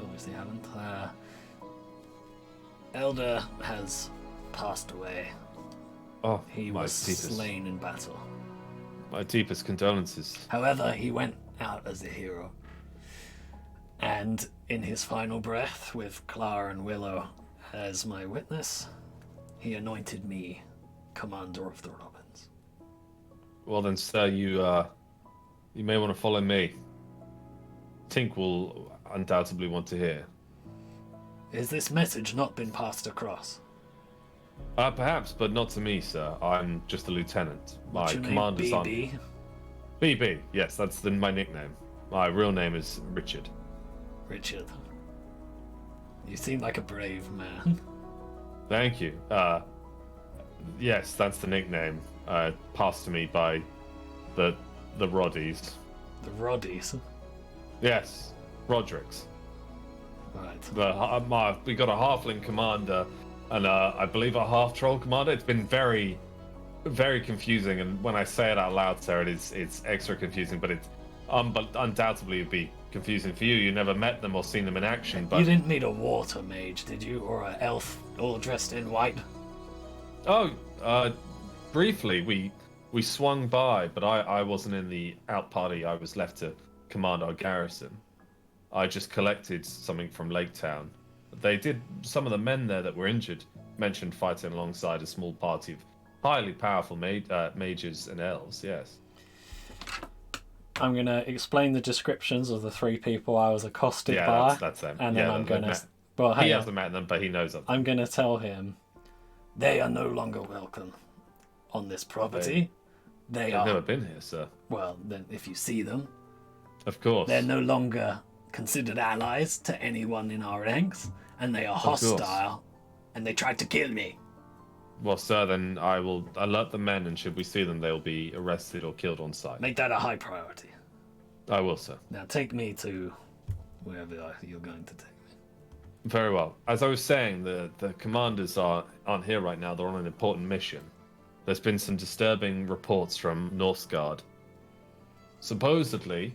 obviously haven't. Elder has passed away. Oh, He was slain in battle. my deepest condolences. However, he went out as a hero. And in his final breath, with Clara and Willow as my witness, he anointed me commander of the Robins. Well then, sir, you may want to follow me. Tink will undoubtedly want to hear. Is this message not been passed across? Perhaps, but not to me, sir. I'm just a lieutenant. My What's your name, commander's on. BB? BB, yes, that's my nickname. My real name is Richard. Richard. You seem like a brave man. Thank you. Yes, that's the nickname passed to me by the Roddies. The Roddies. Yes, Roderick's. Right. We got a halfling commander and I believe a half troll commander. It's been very, very confusing, and when I say it out loud, Sarah, it's extra confusing. But undoubtedly it'd be confusing for you. You never met them or seen them in action. But You didn't meet a water mage, did you? Or an elf all dressed in white? Briefly we swung by, but I wasn't in the out party. I was left to command our garrison. I just collected something from Lake Town. Some of the men there that were injured mentioned fighting alongside a small party of highly powerful mages and elves, yes. I'm going to explain the descriptions of the 3 people I was accosted by. That's them. And then I'm going to... He hasn't met them, but he knows of them. I'm going to tell him they are no longer welcome on this property. They've never been here, sir. Well, then if you see them... Of course. They're no longer considered allies to anyone in our ranks, and they are hostile, and they tried to kill me. Well, sir, then I will alert the men, and should we see them, they'll be arrested or killed on sight. Make that a high priority. I will, sir. Now take me to wherever you're going to take me. Very well. As I was saying, the commanders aren't here right now. They're on an important mission. There's been some disturbing reports from Northgard. Supposedly,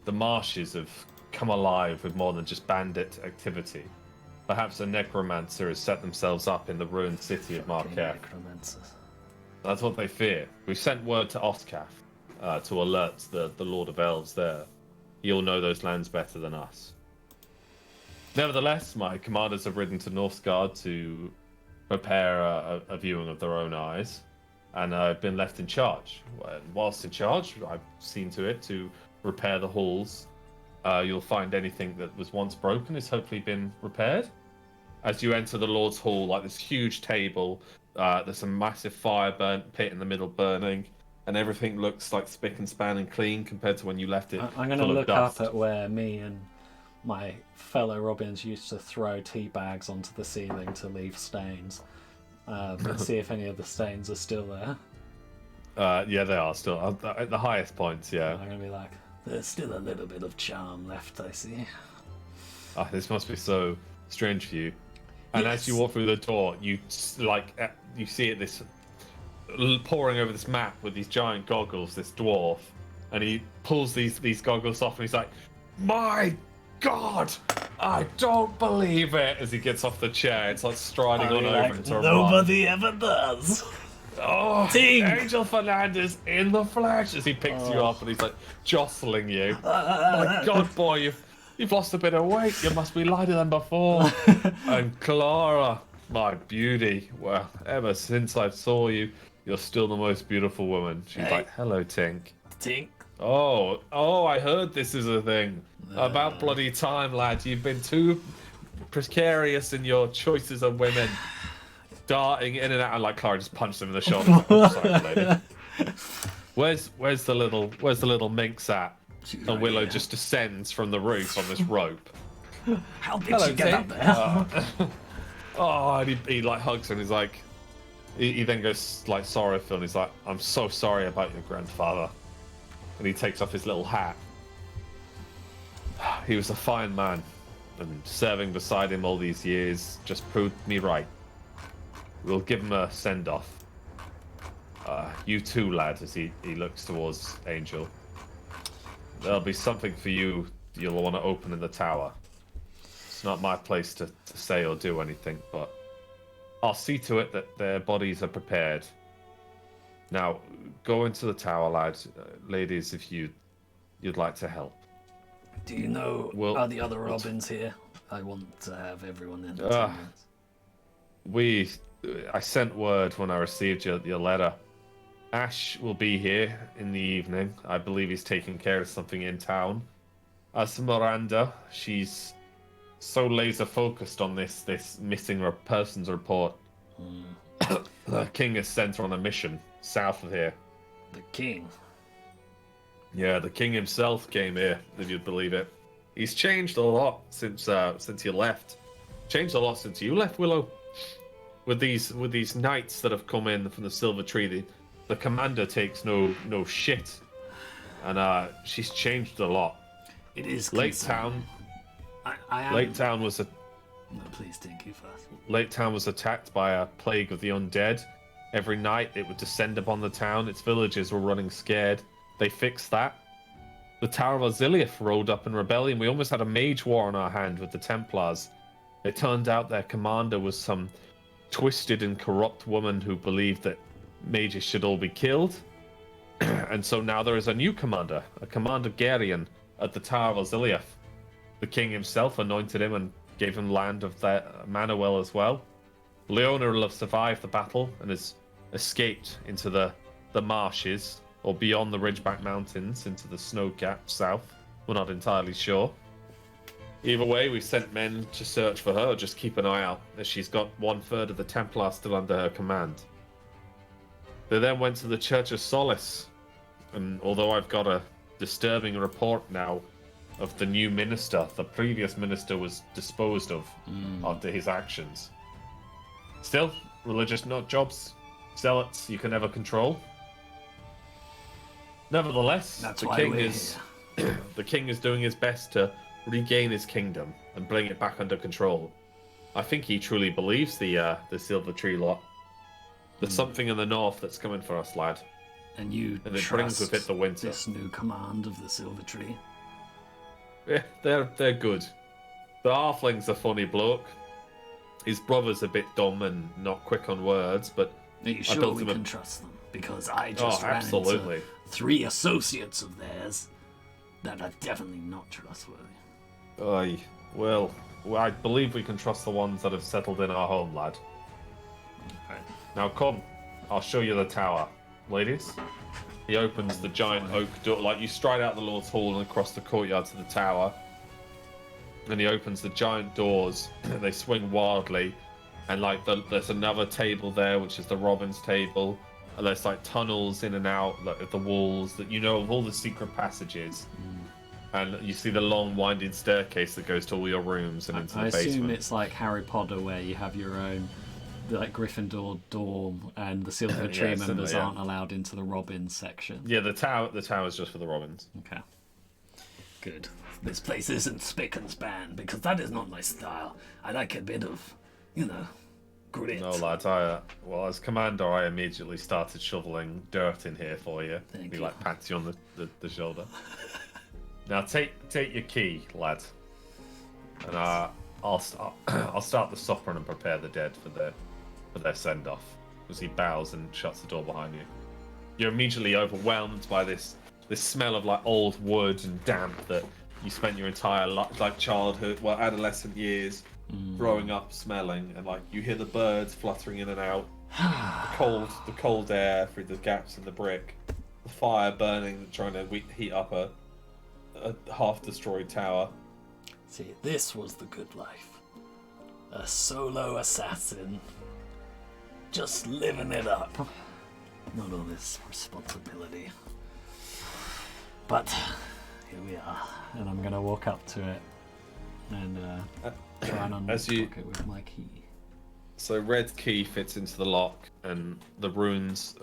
the marshes have come alive with more than just bandit activity. Perhaps a necromancer has set themselves up in the ruined city of Marquette. Necromancers. That's what they fear. We've sent word to Oscaf to alert the Lord of Elves there. He'll know those lands better than us. Nevertheless, my commanders have ridden to Northgard to prepare a viewing of their own eyes, and I've been left in charge. Whilst in charge, I've seen to it to repair the halls. You'll find anything that was once broken has hopefully been repaired. As you enter the Lord's Hall, like this huge table, there's a massive fire pit in the middle burning, and everything looks like spick and span and clean compared to when you left it. I'm going to look up at where me and my fellow Robins used to throw tea bags onto the ceiling to leave stains, but see if any of the stains are still there. Yeah, they are still at the highest points. Yeah, I'm going to be like, there's still a little bit of charm left, I see. This must be so strange for you. And Yes. as you walk through the door, you see it this pouring over this map with these giant goggles, this dwarf, and he pulls these goggles off, and he's like, "My God, I don't believe it!" As he gets off the chair, it's like striding on over into a run. Nobody ever does. Oh, Ting! Angel Fernandez in the flesh as he picks you up and he's like jostling you. My God, boy, you've lost a bit of weight. You must be lighter than before. And Clara, my beauty. Well, ever since I saw you, you're still the most beautiful woman. She's like, "Hello, Tink." Tink. Oh, I heard this is a thing. About bloody time, lad. You've been too precarious in your choices of women. Darting in and out, and like Clara just punched him in the shoulder. Like, "I'm sorry, lady." Where's the little minx at? And Willow just descends from the roof on this rope. How did she get up there? And he like hugs her and he's like, he then goes like sorrowful and he's like, "I'm so sorry about your grandfather." And he takes off his little hat. He was a fine man, and serving beside him all these years just proved me right. We'll give him a send-off. You too, lad, as he looks towards Angel. There'll be something for you you'll want to open in the tower. It's not my place to say or do anything, but I'll see to it that their bodies are prepared. Now, go into the tower, lad. Ladies, if you'd like to help. Do you know are the other Robins here? I want to have everyone in attendance. I sent word when I received your letter. Ash will be here in the evening. I believe he's taking care of something in town. As for Miranda, she's so laser focused on this missing persons report. The king has sent her on a mission south of here. The king? Yeah, the king himself came here, if you'd believe it. He's changed a lot since you left. changed a lot since you left, Willow. With these knights that have come in from the Silver Tree, the commander takes no shit, and she's changed a lot. It is Lake concerning. Town. I am... Lake Town was No, please take you first. Lake Town was attacked by a plague of the undead. Every night it would descend upon the town. Its villagers were running scared. They fixed that. The Tower of Oziliath rolled up in rebellion. We almost had a mage war on our hand with the Templars. It turned out their commander was some twisted and corrupt woman who believed that mages should all be killed. And so now there is a new commander, a Commander Garion, at the Tower of Oziliath. The king himself anointed him and gave him land of that Manuel as well. Leona will have survived the battle and has escaped into the marshes or beyond the Ridgeback Mountains into the snow gap south. We're not entirely sure. Either way, we sent men to search for her. Just keep an eye out, as she's got 1/3 of the Templars still under her command. They then went to the Church of Solace, and although I've got a disturbing report now of the new minister, the previous minister was disposed of after his actions. Still, religious nut jobs, zealots you can never control. Nevertheless, That's the why king we're is the king is doing his best to regain his kingdom and bring it back under control. I think he truly believes the Silver Tree lot. There's something in the north that's coming for us, lad. And you And it brings trust with it the winter. this new command of the Silver Tree? Yeah, they're good. The halfling's a funny bloke. His brother's a bit dumb and not quick on words, but Are you I sure built we him a- can trust them? Because I just Oh, ran absolutely. into 3 associates of theirs that are definitely not trustworthy. Aye. Well, I believe we can trust the ones that have settled in our home, lad. Right. Now come, I'll show you the tower. Ladies? He opens the giant oak door, like you stride out the Lord's Hall and across the courtyard to the tower. And he opens the giant doors, they swing wildly, and there's another table there, which is the Robin's table. And there's like tunnels in and out of the walls that of all the secret passages. And you see the long winding staircase that goes to all your rooms and into I the assume basement. it's like Harry Potter, where you have your own, like Gryffindor dorm, and the Silver Tree Yeah, similar, members yeah. aren't allowed into the Robins section. Yeah, the tower's just for the Robins. Okay. Good. This place isn't spick and span, because that is not my style. I like a bit of, grit. No, lads, as commander, I immediately started shoveling dirt in here for you. Thank He you. pats you on the shoulder. Now take your key, lad, and I'll start the supper and prepare the dead for their send off. As he bows and shuts the door behind you, you're immediately overwhelmed by this smell of like old wood and damp that you spent your entire childhood, adolescent years growing up smelling, and you hear the birds fluttering in and out, the cold air through the gaps in the brick, the fire burning, trying to heat up a half-destroyed tower. See, this was the good life. A solo assassin. Just living it up. Not all this responsibility. But here we are. And I'm gonna walk up to it and try and As unlock you- it with my key. So red key fits into the lock, and the runes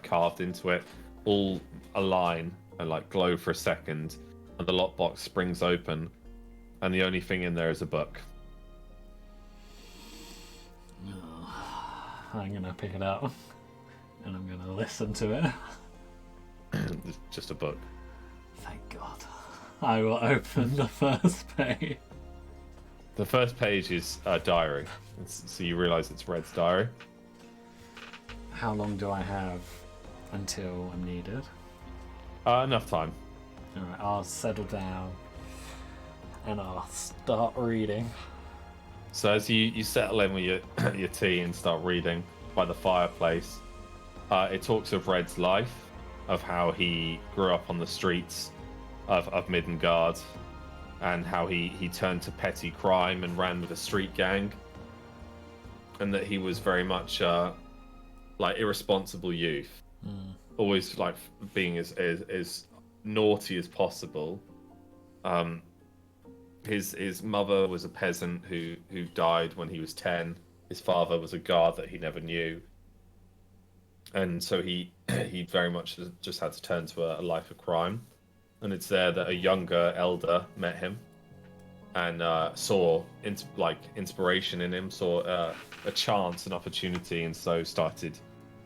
carved into it all align and glow for a second, and the lockbox springs open, and the only thing in there is a book. I'm gonna pick it up and I'm gonna listen to it. It's just a book. Thank God. I will open the first page. The first page is a diary, so you realise it's Red's diary. How long do I have until I'm needed? Enough time. Alright, I'll settle down and I'll start reading. So as you settle in with your tea and start reading by the fireplace, it talks of Red's life, of how he grew up on the streets of Midgard, and how he turned to petty crime and ran with a street gang, and that he was very much irresponsible youth, always being as naughty as possible. his mother was a peasant who died when he was 10. His father was a guard that he never knew, and so he very much just had to turn to a life of crime. And it's there that a younger elder met him and saw inspiration in him, saw a chance, an opportunity, and so started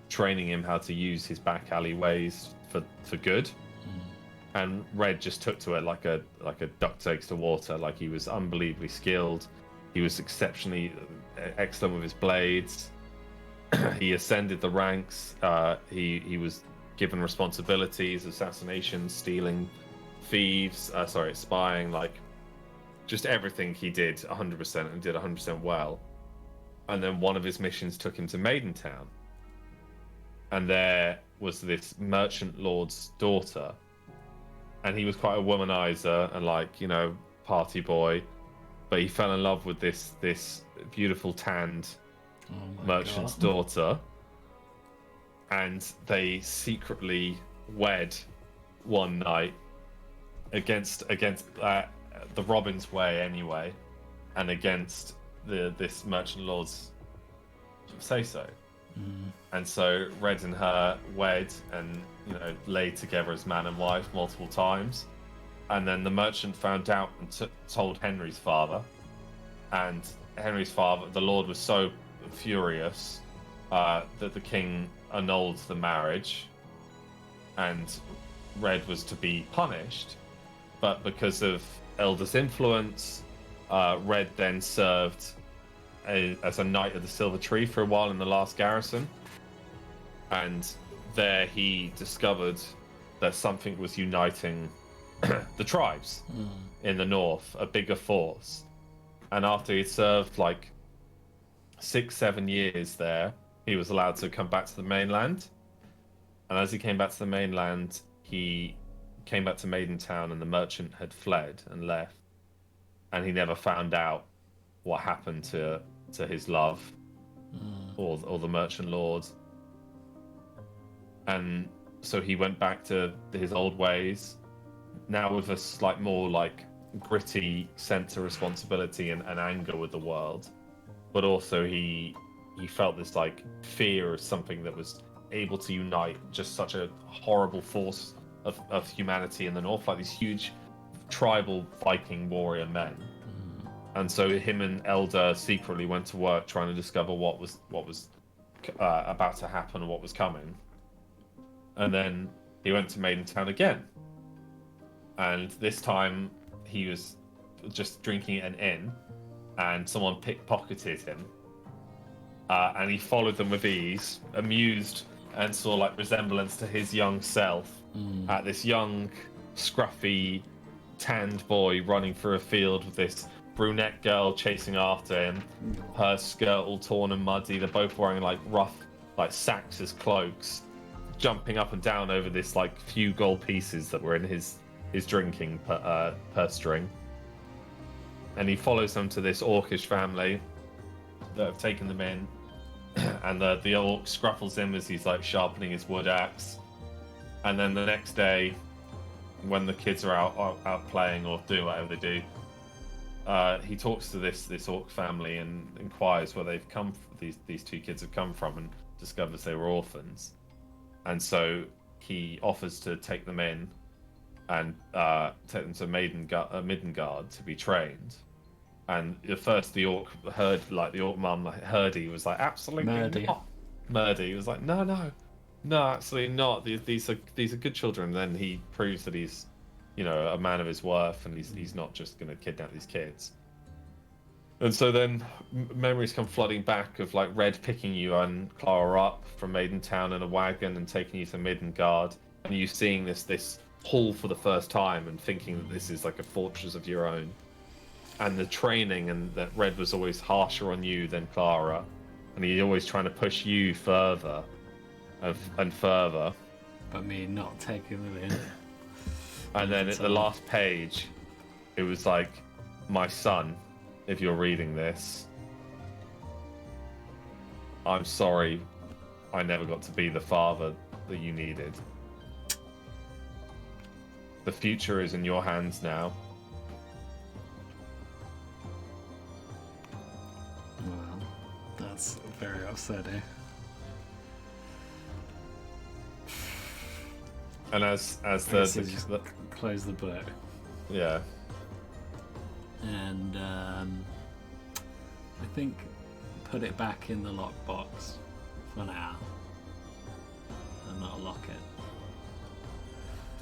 training him how to use his back alley ways for good. And Red just took to it like a duck takes to water. Like, he was unbelievably skilled. He was exceptionally excellent with his blades. He ascended the ranks. He was given responsibilities, assassinations, stealing, thieves, spying, like just everything he did 100% and did 100% well. And then one of his missions took him to Maidentown. And there was this merchant lord's daughter. And he was quite a womanizer and, like, you know, party boy. But he fell in love with this beautiful tanned merchant's daughter. And they secretly wed one night against the Robin's way anyway, and against this merchant lord's say so. And so Red and her wed and, you know, lay together as man and wife multiple times. And then the merchant found out and told Henry's father. And Henry's father, the lord, was so furious that the king annulled the marriage. And Red was to be punished. But because of Elder's influence, Red then served as a knight of the Silver Tree for a while in the last garrison. And there he discovered that something was uniting the tribes in the north, a bigger force. And after he'd served like 6-7 years there, he was allowed to come back to the mainland. And as he came back to the mainland, he came back to Maidentown, and the merchant had fled and left. And he never found out what happened to his love or the merchant lord. And so he went back to his old ways, now with a slight more like gritty sense of responsibility and anger with the world. But also he felt this like fear of something that was able to unite just such a horrible force of humanity in the north, like these huge tribal Viking warrior men. And so him and Elder secretly went to work trying to discover what was about to happen and what was coming. And then he went to Maidentown again. And this time he was just drinking at an inn, and someone pickpocketed him. And he followed them with ease, amused, and saw like resemblance to his young self at this young, scruffy, tanned boy running through a field with this brunette girl chasing after him, her skirt all torn and muddy. They're both wearing like rough, like sacks as cloaks, jumping up and down over this like few gold pieces that were in his drinking purse string. And he follows them to this orcish family that have taken them in. And the orc scruffles him as he's like sharpening his wood axe. And then the next day, when the kids are out playing or do whatever they do, he talks to this orc family and inquires where they've come. These two kids have come from, and discovers they were orphans. And so he offers to take them in and take them to Midgard to be trained. And at first the orc mum, Herdy, was like, absolutely not. Murdy was like, no, absolutely not. These are good children. And then he proves that he's, you know, a man of his worth, and he's not just going to kidnap these kids. And so then memories come flooding back of like Red picking you and Clara up from Maidentown in a wagon and taking you to Midgard, and you seeing this hall for the first time and thinking that this is like a fortress of your own. And the training, and that Red was always harsher on you than Clara, and he's always trying to push you further and further. But me not taking them in. And then at the last page, it was like, my son, if you're reading this, I'm sorry I never got to be the father that you needed. The future is in your hands now. upsetting. And as I guess you just close the book yeah, and I think put it back in the lockbox for now and not lock it.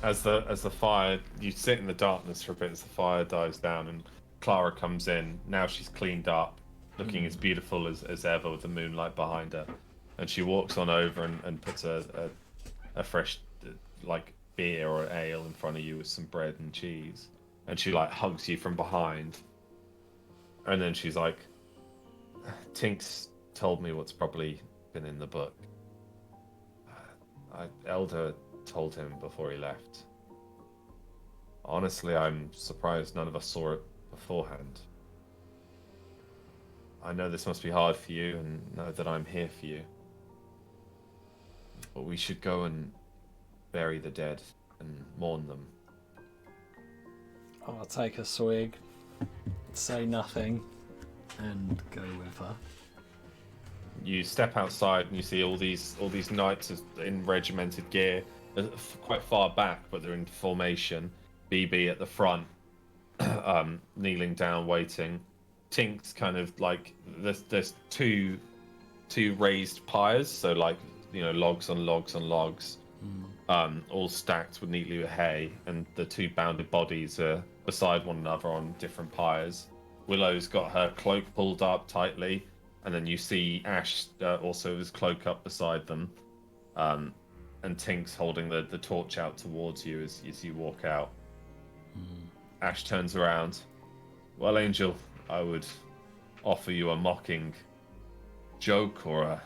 as the fire, you sit in the darkness for a bit as the fire dies down, and Clara comes in. Now she's cleaned up, looking as beautiful as ever with the moonlight behind her, and she walks on over and puts a fresh like beer or ale in front of you with some bread and cheese, and she like hugs you from behind, and then she's like, Tinks told me what's probably been in the book. Elder told him before he left. Honestly, I'm surprised none of us saw it beforehand. I know this must be hard for you, and know that I'm here for you. But we should go and bury the dead and mourn them. I'll take a swig, say nothing, and go with her. You step outside and you see all these knights in regimented gear, quite far back, but they're in formation. BB at the front, kneeling down, waiting. Tink's kind of like there's two raised pyres, so like logs on logs on logs, all stacked with neatly with hay, and the two bounded bodies are beside one another on different pyres. Willow's got her cloak pulled up tightly, and then you see Ash also with his cloak up beside them, and Tink's holding the torch out towards you as you walk out. Ash turns around. Well, Angel, I would offer you a mocking joke or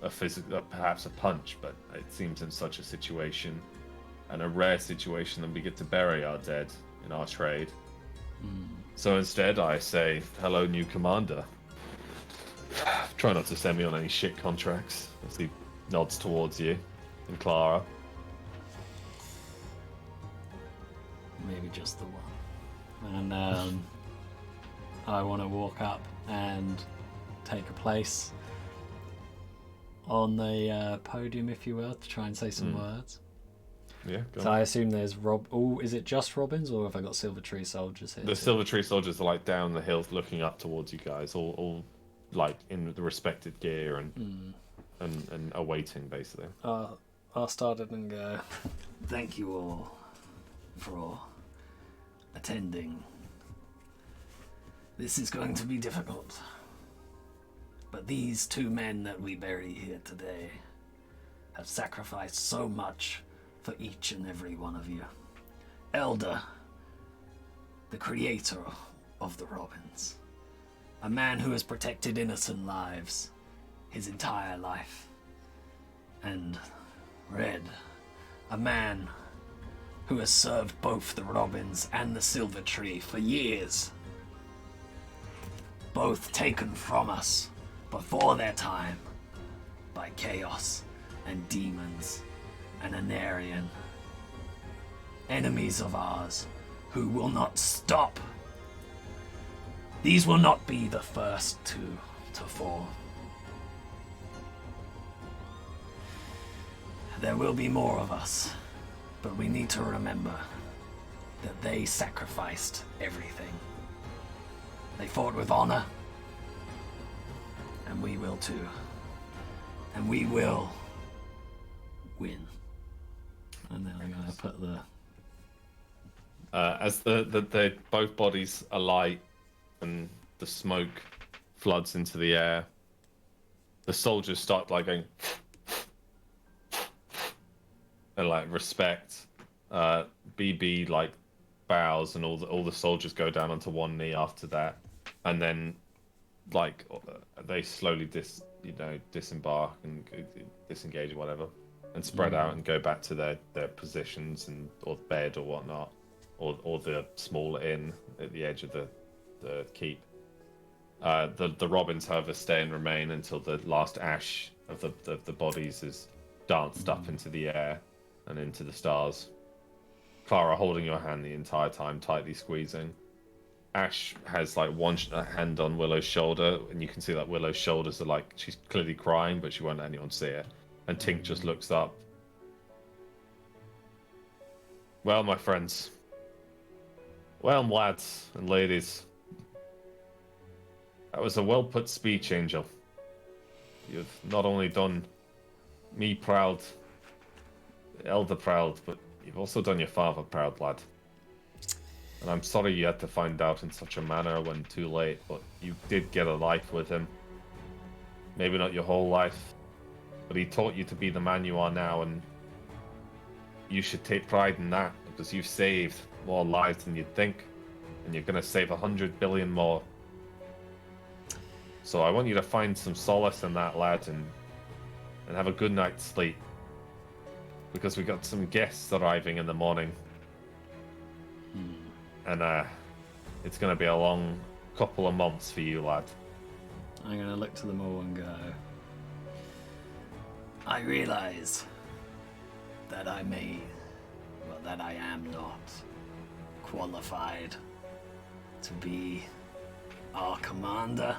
a physical, perhaps a punch, but it seems in such a situation, and a rare situation, that we get to bury our dead in our trade. So instead, I say, hello, new commander. Try not to send me on any shit contracts. As he nods towards you and Clara. Maybe just the one. And I want to walk up and take a place on the podium, if you will, to try and say some words. Yeah, go So on. I assume there's is it just Robins, or have I got Silver Tree soldiers here? The Silver Tree soldiers are like down the hills looking up towards you guys, all like in the respected gear and awaiting, basically. I'll start it and go. Thank you all for attending. This is going to be difficult. But these two men that we bury here today have sacrificed so much for each and every one of you. Elder, the creator of the Robins, a man who has protected innocent lives his entire life. And Red, a man who has served both the Robins and the Silver Tree for years. Both taken from us before their time by chaos and demons and Anarian. Enemies of ours who will not stop. These will not be the first to fall. There will be more of us, but we need to remember that they sacrificed everything. They fought with honor, and we will too. And we will win. And then I'm going to put the... As the both bodies alight and the smoke floods into the air, the soldiers start like going and like respect. BB like bows, and all the soldiers go down onto one knee after that, and then like they slowly disembark and disengage or whatever, and spread out and go back to their positions and or bed or whatnot, or the small inn at the edge of the keep. The Robins, however, stay and remain until the last ash of the bodies is danced up into the air and into the stars. Clara holding your hand the entire time, tightly squeezing. Ash has like one hand on Willow's shoulder, and you can see that Willow's shoulders are like she's clearly crying, but she won't let anyone see it. And Tink just looks up. Well, my friends. Well, lads and ladies. That was a well put speech, Angel. You've not only done me proud, Elder proud, but you've also done your father proud, lad. And I'm sorry you had to find out in such a manner when too late, but you did get a life with him. Maybe not your whole life, but he taught you to be the man you are now, and you should take pride in that, because you've saved more lives than you'd think, and you're going to save 100 billion more. So I want you to find some solace in that, lad, and have a good night's sleep, because we got some guests arriving in the morning. And it's going to be a long couple of months for you, lad. I'm going to look to them all and go, I realize that I am not qualified to be our commander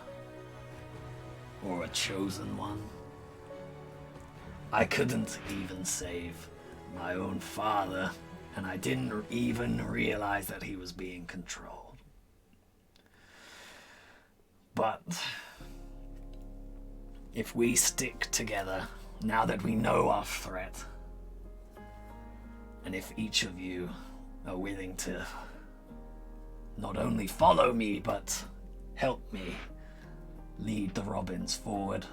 or a chosen one. I couldn't even save my own father, and I didn't even realize that he was being controlled. But if we stick together, now that we know our threat, and if each of you are willing to not only follow me, but help me lead the Robins forward,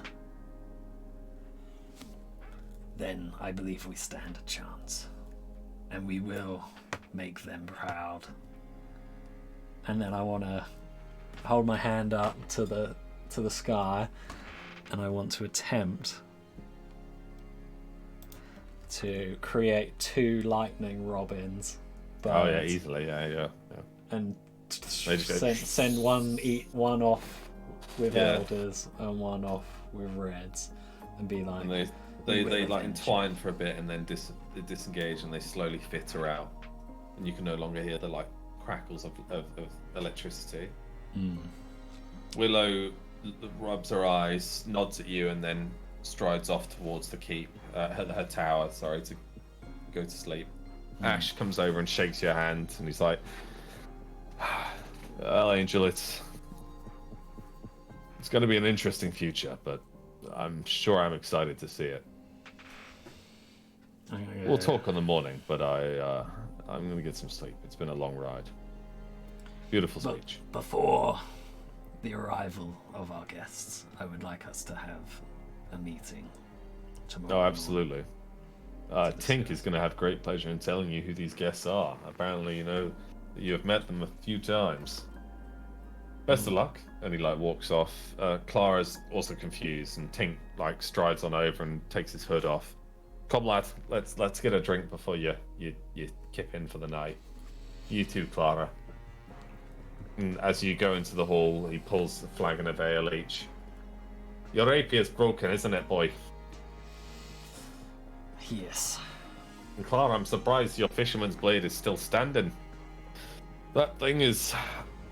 then I believe we stand a chance. And we will make them proud. and then I want to hold my hand up to the sky, and I want to attempt to create 2 lightning robins. Oh yeah, easily, yeah. And Just send one off with Yeah. elders and one off with reds, and be like, And they like entwine for a bit and then they disengage and they slowly fitter out, and you can no longer hear the like crackles of electricity. Willow rubs her eyes, nods at you, and then strides off towards the keep, her tower, sorry, to go to sleep. Ash comes over and shakes your hand, and he's like, "Well, Angel, it's going to be an interesting future, but I'm sure I'm excited to see it. We'll talk on the morning, but I'm going to get some sleep. It's been a long ride." Beautiful speech. Before the arrival of our guests, I would like us to have a meeting tomorrow. Oh, absolutely. Tink is going to have great pleasure in telling you who these guests are. Apparently, you know that you have met them a few times. Best of luck. And he like walks off. Clara's also confused, and Tink like strides on over and takes his hood off. "Come, lad, let's get a drink before you kip in for the night. You too, Clara." And as you go into the hall, he pulls a flagon of ale each. "Your rapier's broken, isn't it, boy?" Yes. "And Clara, I'm surprised your fisherman's blade is still standing. That thing is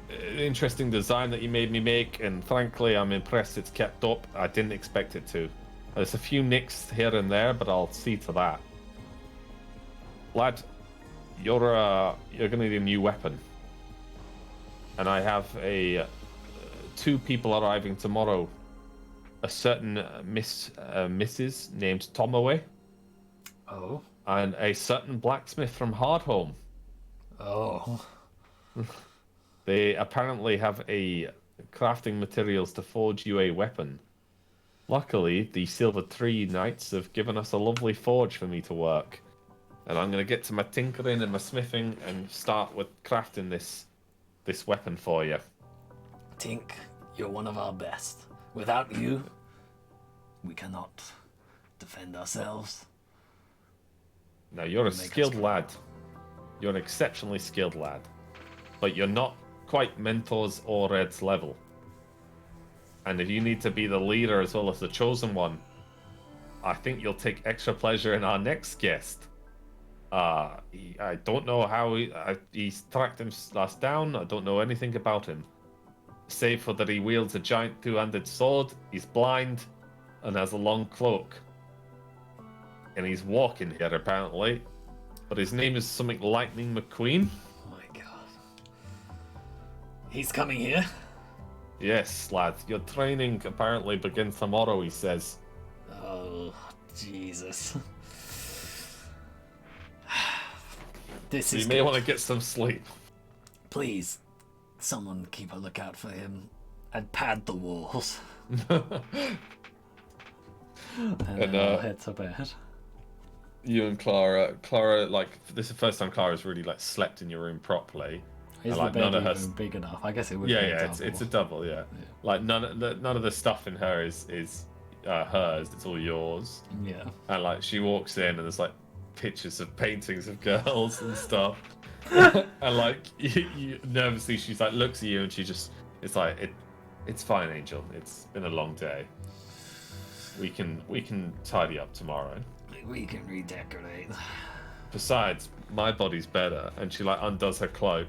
an interesting design that you made me make, and frankly, I'm impressed it's kept up. I didn't expect it to. There's a few nicks here and there, but I'll see to that. Lad, you're gonna need a new weapon. And I have 2 people arriving tomorrow. A certain Mrs. named Tomaway. Oh. And a certain blacksmith from Hardhome. Oh. They apparently have a crafting materials to forge you a weapon. Luckily, the Silver Tree Knights have given us a lovely forge for me to work. And I'm going to get to my tinkering and my smithing and start with crafting this weapon for you." Tink, you're one of our best. Without you, we cannot defend ourselves. Now, you're a Make us skilled proud. lad. You're an exceptionally skilled lad. But you're not quite Mentors or Red's level. And if you need to be the leader as well as the chosen one, I think you'll take extra pleasure in our next guest. I don't know how he's tracked us down. I don't know anything about him. Save for that he wields a giant two-handed sword, he's blind, and has a long cloak. And he's walking here, apparently. But his name is something Lightning McQueen. Oh my god. He's coming here? Yes, lad. Your training apparently begins tomorrow, he says. Oh, Jesus. This is You may good. want to get some sleep. Please, someone keep a lookout for him and pad the walls. And And, then I'll head to bed. You and Clara, like, this is the first time Clara's really, like, slept in your room properly. Is like, the bed none of even her... big enough? I guess it would Yeah, be a yeah, double. it's a double, yeah. Like, none of the stuff in her is hers, it's all yours. Yeah. And, like, she walks in and there's, like, pictures of paintings of girls and stuff. And, like, you nervously, she's, like, looks at you and she just... It's like, it's fine, Angel. It's been a long day. We can tidy up tomorrow. We can redecorate. Besides, my body's better. And she like undoes her cloak,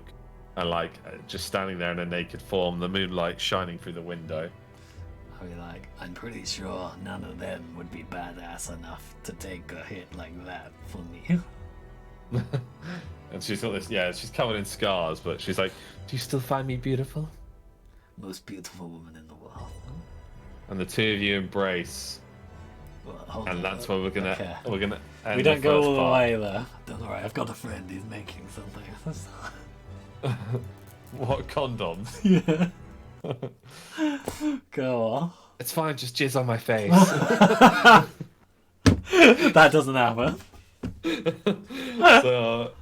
and like just standing there in a naked form, the moonlight shining through the window. I'll be like, I'm pretty sure none of them would be badass enough to take a hit like that for me. And she's got this, yeah, she's covered in scars, but she's like, "Do you still find me beautiful?" Most beautiful woman in the world. And the two of you embrace, Well, hold and on. that's where we're gonna Okay. end We don't the go first all the part. way there. Don't worry, I've got a friend. He's making something. What condoms? Yeah. Go on. It's fine, just jizz on my face. That doesn't happen. So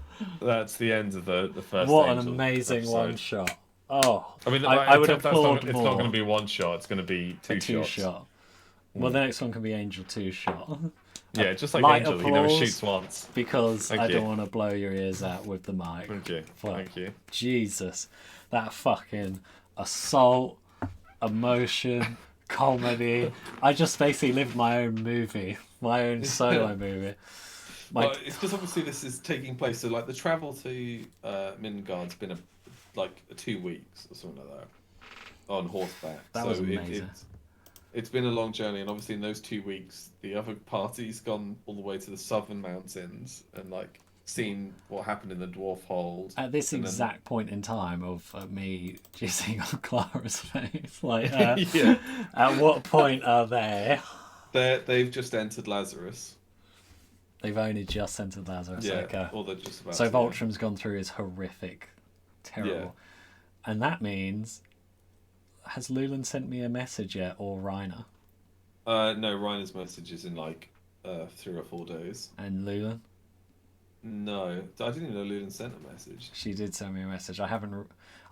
that's the end of the first. What an Angel amazing episode. one shot. Oh, I mean, I would have that's pulled not, it's more. not going to be one shot. It's going to be two Two shots. shot. Well, the next one can be Angel 2 shot. Yeah, just like Light Angel, he never applause. shoots once. Because Thank I you. don't want to blow your ears out with the mic. Thank you. But Thank you. Jesus, that fucking assault, emotion, comedy. I just basically lived my own movie, my own solo movie. Well, it's because obviously this is taking place. So like the travel to Midgard's been 2 weeks or something like that on horseback. That so was amazing. It's been a long journey, and obviously in those 2 weeks, the other party's gone all the way to the southern mountains and like seen what happened in the dwarf hold. At this and then- exact point in time of me jizzing on Clara's face, like, Yeah. at what point are they? They've just entered Lazarus. They've only just entered Lazarus. Yeah, Okay. or they're just about. So to, Voltram's gone through his horrific, terrible, and that means, has Lulan sent me a message yet, or Reiner No, Reiner's message is in 3 or 4 days. and Lulan? No, I didn't even know Lulan sent a message. She did send me a message. I kind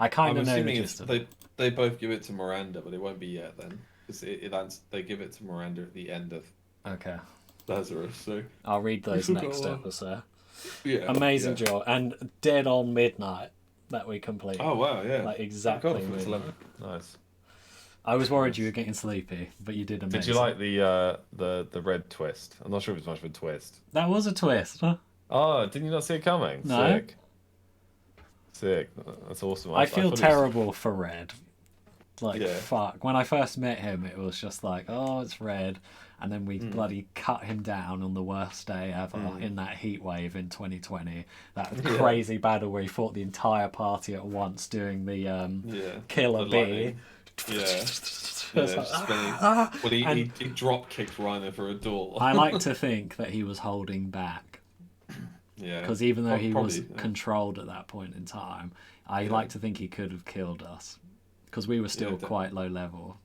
I'm of know the assuming gist of it. they both give it to Miranda, but it won't be yet then. Because they give it to Miranda at the end of Okay, Lazarus. So I'll read those forgot next one. episode. yeah, Amazing yeah. job, and dead on midnight that we completed. Oh wow, yeah, Like God, exactly it's midnight. 11. Nice. I was worried you were getting sleepy, but you did amazing. Did you like the red twist? I'm not sure if it's much of a twist. That was a twist, huh? Oh, didn't you not see it coming? No. Sick. Sick. That's awesome. I feel thought it was- terrible for Red. Like, Yeah. fuck. When I first met him, it was just like, oh, it's Red. And then Hmm. we bloody cut him down on the worst day ever in that heat wave in 2020. That Yeah. crazy battle where he fought the entire party at once doing the Yeah. killer The bee. lightning. Yeah. It's Yeah, like, just spinning. "Ah!" Well, he And- drop kicked Reiner for a door. I like to think that he was holding back. Yeah. Because even though he was Probably, yeah. controlled at that point in time, I like to think he could have killed us. Because we were still definitely. quite low level.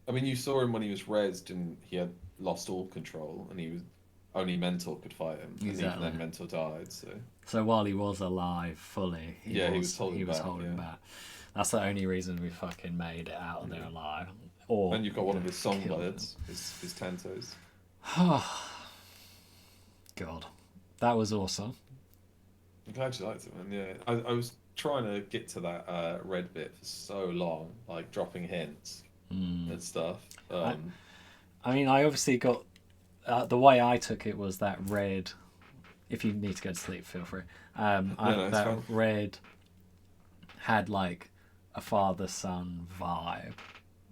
I mean, you saw him when he was rezzed and he had lost all control, and he was only Mentor could fight him. And Exactly. even then, Mentor died. So So while he was alive fully, he was holding back, back. That's the only reason we fucking made it out of there alive. Or and you've got one of his killed him. songbirds, his Tantos. God, that was awesome. I'm glad you liked it, man. Yeah, I was trying to get to that red bit for so long, like dropping hints and stuff. I mean, I obviously got the way I took it was that Red if you need to go to sleep, feel free. No, it's That fine. Red had like a father-son vibe.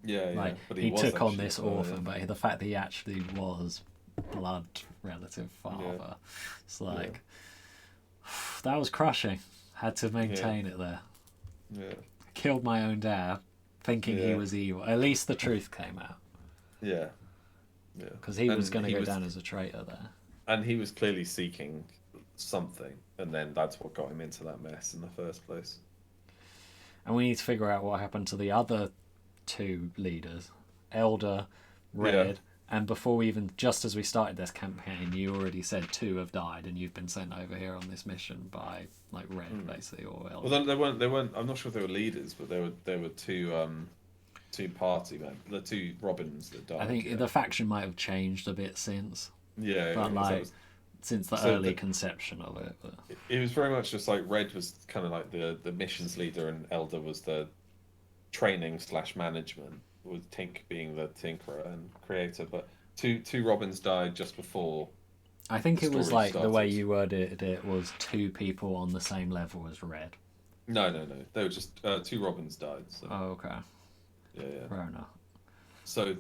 Yeah, yeah. Like But he was took on actually this the father, orphan, but the fact that he actually was blood relative father, Yeah. it's like that was crushing. Had to maintain it there. Yeah. Killed my own dad, thinking he Yeah. was evil. At least the truth came out, Yeah. Yeah. because he was And going to he go was- down as a traitor there. And he was clearly seeking something, and then that's what got him into that mess in the first place. And we need to figure out what happened to the other two leaders, Elder, Red, Yeah. and before we even, just as we started this campaign, you already said 2 have died, and you've been sent over here on this mission by like Red, basically, or Elder. Well, they weren't. I'm not sure if they were leaders, but there were two party members, the 2 Robins that died. I think yeah. the faction might have changed a bit since, Yeah, but it was- like that was- since the so early the- conception of it. But it was very much just like Red was kind of like the missions leader, and Elder was the training / management, with Tink being the tinkerer and creator. But two Robins died just before. I think The it was story like the way started. you worded it was 2 people on the same level as Red. No. They were just 2 Robins died. So Oh, okay, yeah. fair enough. So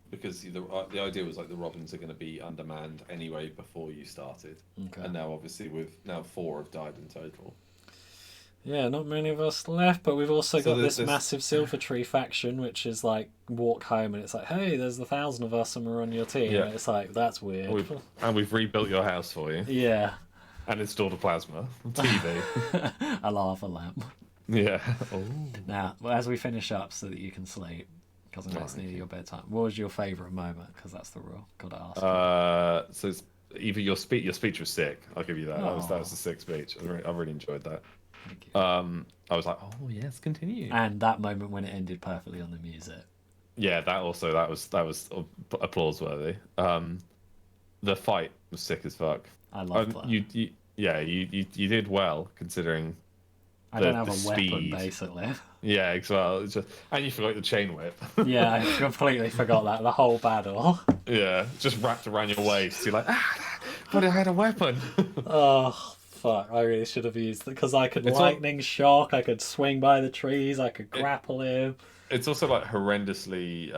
because the idea was like the Robins are going to be undermanned anyway before you started, Okay. and now obviously now 4 have died in total. Yeah, not many of us left, but we've also So got this there's- massive Silver Tree faction, which is like walk home and it's like, hey, there's 1,000 of us and we're on your team. Yeah. And it's like, that's weird. We've rebuilt your house for you Yeah, and installed a plasma TV. a lava lamp. Yeah. Oh. Now, well, as we finish up so that you can sleep, because I know Oh, it's thank nearly your bedtime, what was your favourite moment? Because that's the rule. Gotta ask. So it's either your speech was sick. I'll give you that. That Aw. was a sick speech. I really enjoyed that. Thank you. I was like, oh yes, continue. And that moment when it ended perfectly on the music. Yeah, that was applause worthy. The fight was sick as fuck. I love that. You did well considering. I don't the have a weapon, speed. basically. Yeah, as well. It's just, and you forgot the chain whip. Yeah, I completely forgot that. The whole battle. Yeah, just wrapped around your waist. You're like, but I had a weapon. Oh, fuck. I really should have used it. Because I could It's lightning shock, I could swing by the trees, I could grapple him. It's also like horrendously,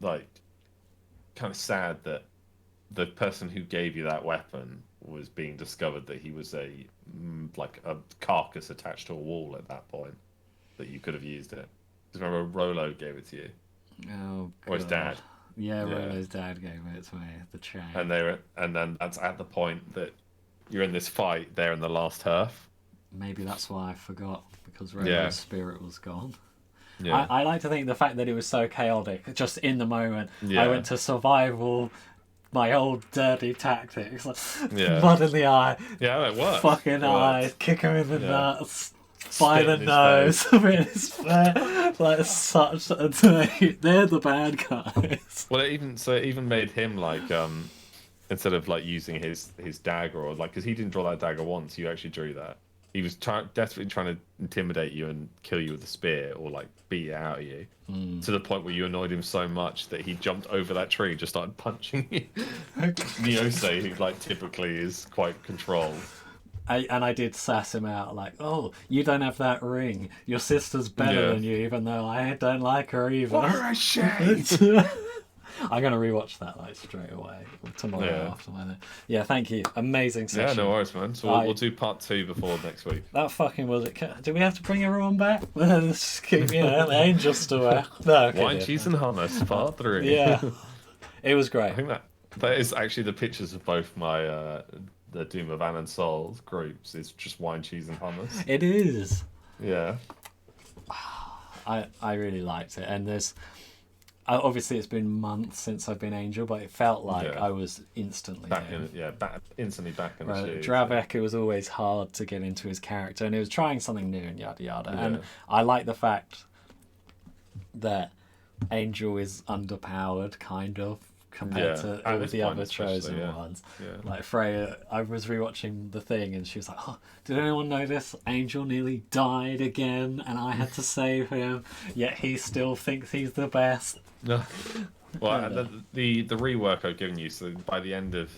like, kind of sad that the person who gave you that weapon was being discovered that he was like a carcass attached to a wall at that point, that you could have used it. Because remember, Rolo gave it to you, Oh, or his God. dad, Yeah, Yeah. Rolo's dad gave it to me, the chain. and then that's at the point that you're in this fight there in the last turf. Maybe that's why I forgot, because Rolo's Yeah. spirit was gone. Yeah, I like to think the fact that it was so chaotic, just in the moment, Yeah. I went to survival, my old dirty tactics, like Yeah. mud in the eye, yeah, it worked. fucking It eye, worked. kick him in the Yeah. nuts, by Spit the in his nose, spit in his face, like such a they're the bad guys. Well, it even made him like instead of like using his dagger, or like, because he didn't draw that dagger once, you actually drew that. He was desperately trying to intimidate you and kill you with a spear, or like beat it out of you, to the point where you annoyed him so much that he jumped over that tree and just started punching you. Niose, who like typically is quite controlled. I did sass him out, like, oh, you don't have that ring. Your sister's better Yeah. than you, even though I don't like her either. What a shame! I'm gonna rewatch that like straight away tomorrow Yeah. after my. Yeah, thank you. Amazing Yeah, session. no worries, man. So we'll do part 2 before next week. That fucking was it. Do we have to bring everyone back? Let's just keep, the angels still there. No, okay, Wine, yeah. cheese, and hummus, part 3. Yeah, it was great. I think that is actually the pictures of both my the Doom of Anonsol groups. It's just wine, cheese, and hummus. It is. Yeah. I really liked it, and there's obviously it's been months since I've been Angel, but it felt like Yeah. I was instantly him. Instantly back in the Right, shoes. Dravek, it was always hard to get into his character, and he was trying something new and yada yada. Yeah. And I like the fact that Angel is underpowered, kind of, compared Yeah, to at all this the point other especially, chosen yeah. ones. Yeah. Like Freya, I was rewatching the thing, and she was like, "Oh, did anyone notice Angel nearly died again, and I had to save him, yet he still thinks he's the best." No. Well, the rework I've given you, so by the end of,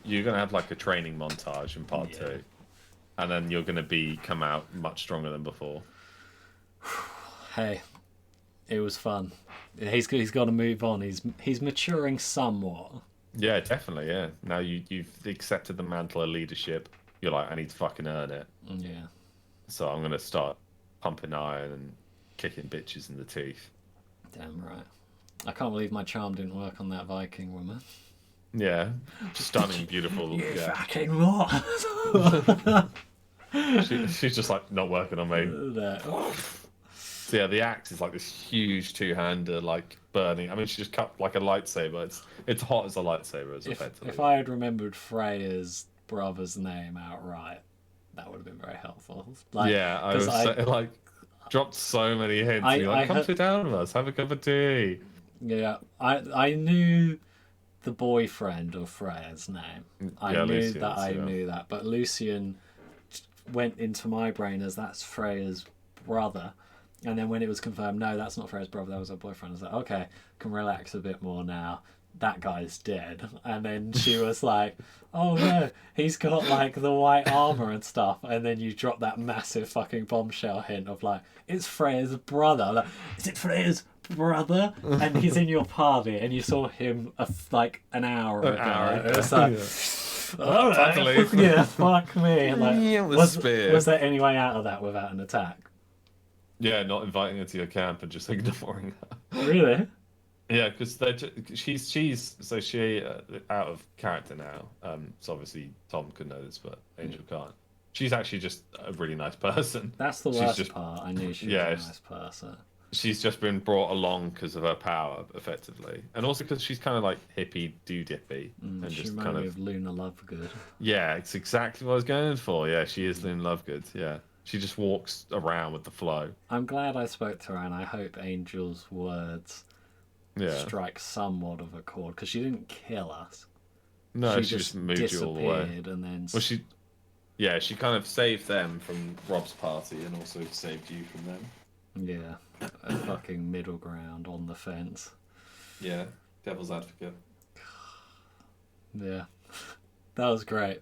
you're gonna have like a training montage in part 2, and then you're gonna come out much stronger than before. Hey, it was fun. He's got to move on. He's maturing somewhat. Yeah, definitely. Yeah. Now you've accepted the mantle of leadership. You're like, I need to fucking earn it. Yeah. So I'm gonna start pumping iron and kicking bitches in the teeth. Damn right. I can't believe my charm didn't work on that Viking woman. Yeah, stunning, beautiful. You Yeah. fucking what? She's just like not working on me. No. So yeah, the axe is like this huge two-hander, like burning. I mean, she just cut like a lightsaber. It's hot as a lightsaber, as effectively. If I had remembered Freya's brother's name outright, that would have been very helpful. Like, yeah, I was like dropped so many hints. Come sit down with us, have a cup of tea. Yeah, I knew the boyfriend of Freya's name. I knew that, but Lucian went into my brain as that's Freya's brother. And then when it was confirmed, no, that's not Freya's brother, that was her boyfriend, I was like, okay, can relax a bit more now. That guy's dead. And then she was like, oh no, he's got like the white armor and stuff. And then you drop that massive fucking bombshell hint of like, it's Freya's brother. Like, is it Freya's brother? And he's in your party and you saw him like an hour ago. It was like, all right, yeah, fuck me. Like, was there any way out of that without an attack? Yeah, not inviting her to your camp and just ignoring her. Really? Yeah, because she's out of character now. So obviously Tom could know this, but Angel can't. She's actually just a really nice person. That's the worst part. I knew she was a nice person. She's just been brought along because of her power, effectively, and also because she's kind of like hippie, dippy, and she just reminded me of Luna Lovegood. Yeah, it's exactly what I was going for. Yeah, she is Luna Lovegood. Yeah. She just walks around with the flow. I'm glad I spoke to her, and I hope Angel's words strike somewhat of a chord, because she didn't kill us. No, she just moved you all the way. And then... Well, she kind of saved them from Rob's party, and also saved you from them. Yeah, a fucking middle ground on the fence. Yeah, devil's advocate. Yeah, that was great.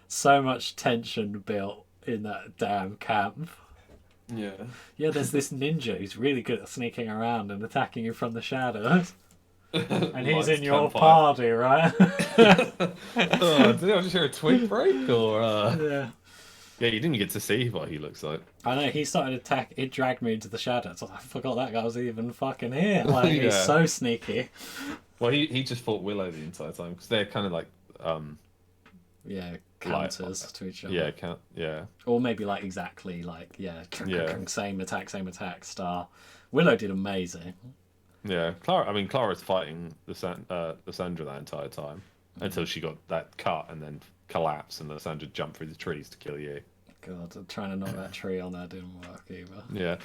So much tension built in that damn camp. Yeah. Yeah, there's this ninja who's really good at sneaking around and attacking you from the shadows. And he's in your party, right? Did I just hear a twig break? Or Yeah. Yeah, you didn't get to see what he looks like. I know, he started attack. It dragged me into the shadows. I forgot that guy was even fucking here. Like, he's so sneaky. Well, he just fought Willow the entire time, because they're kind of like... yeah, counters to each other. Yeah, yeah. Or maybe like exactly like same attack star. Willow did amazing. Yeah, Clara's fighting the Sandra that entire time until she got that cut and then collapsed, and the Sandra jumped through the trees to kill you. God, trying to knock that tree on there didn't work either. Yeah.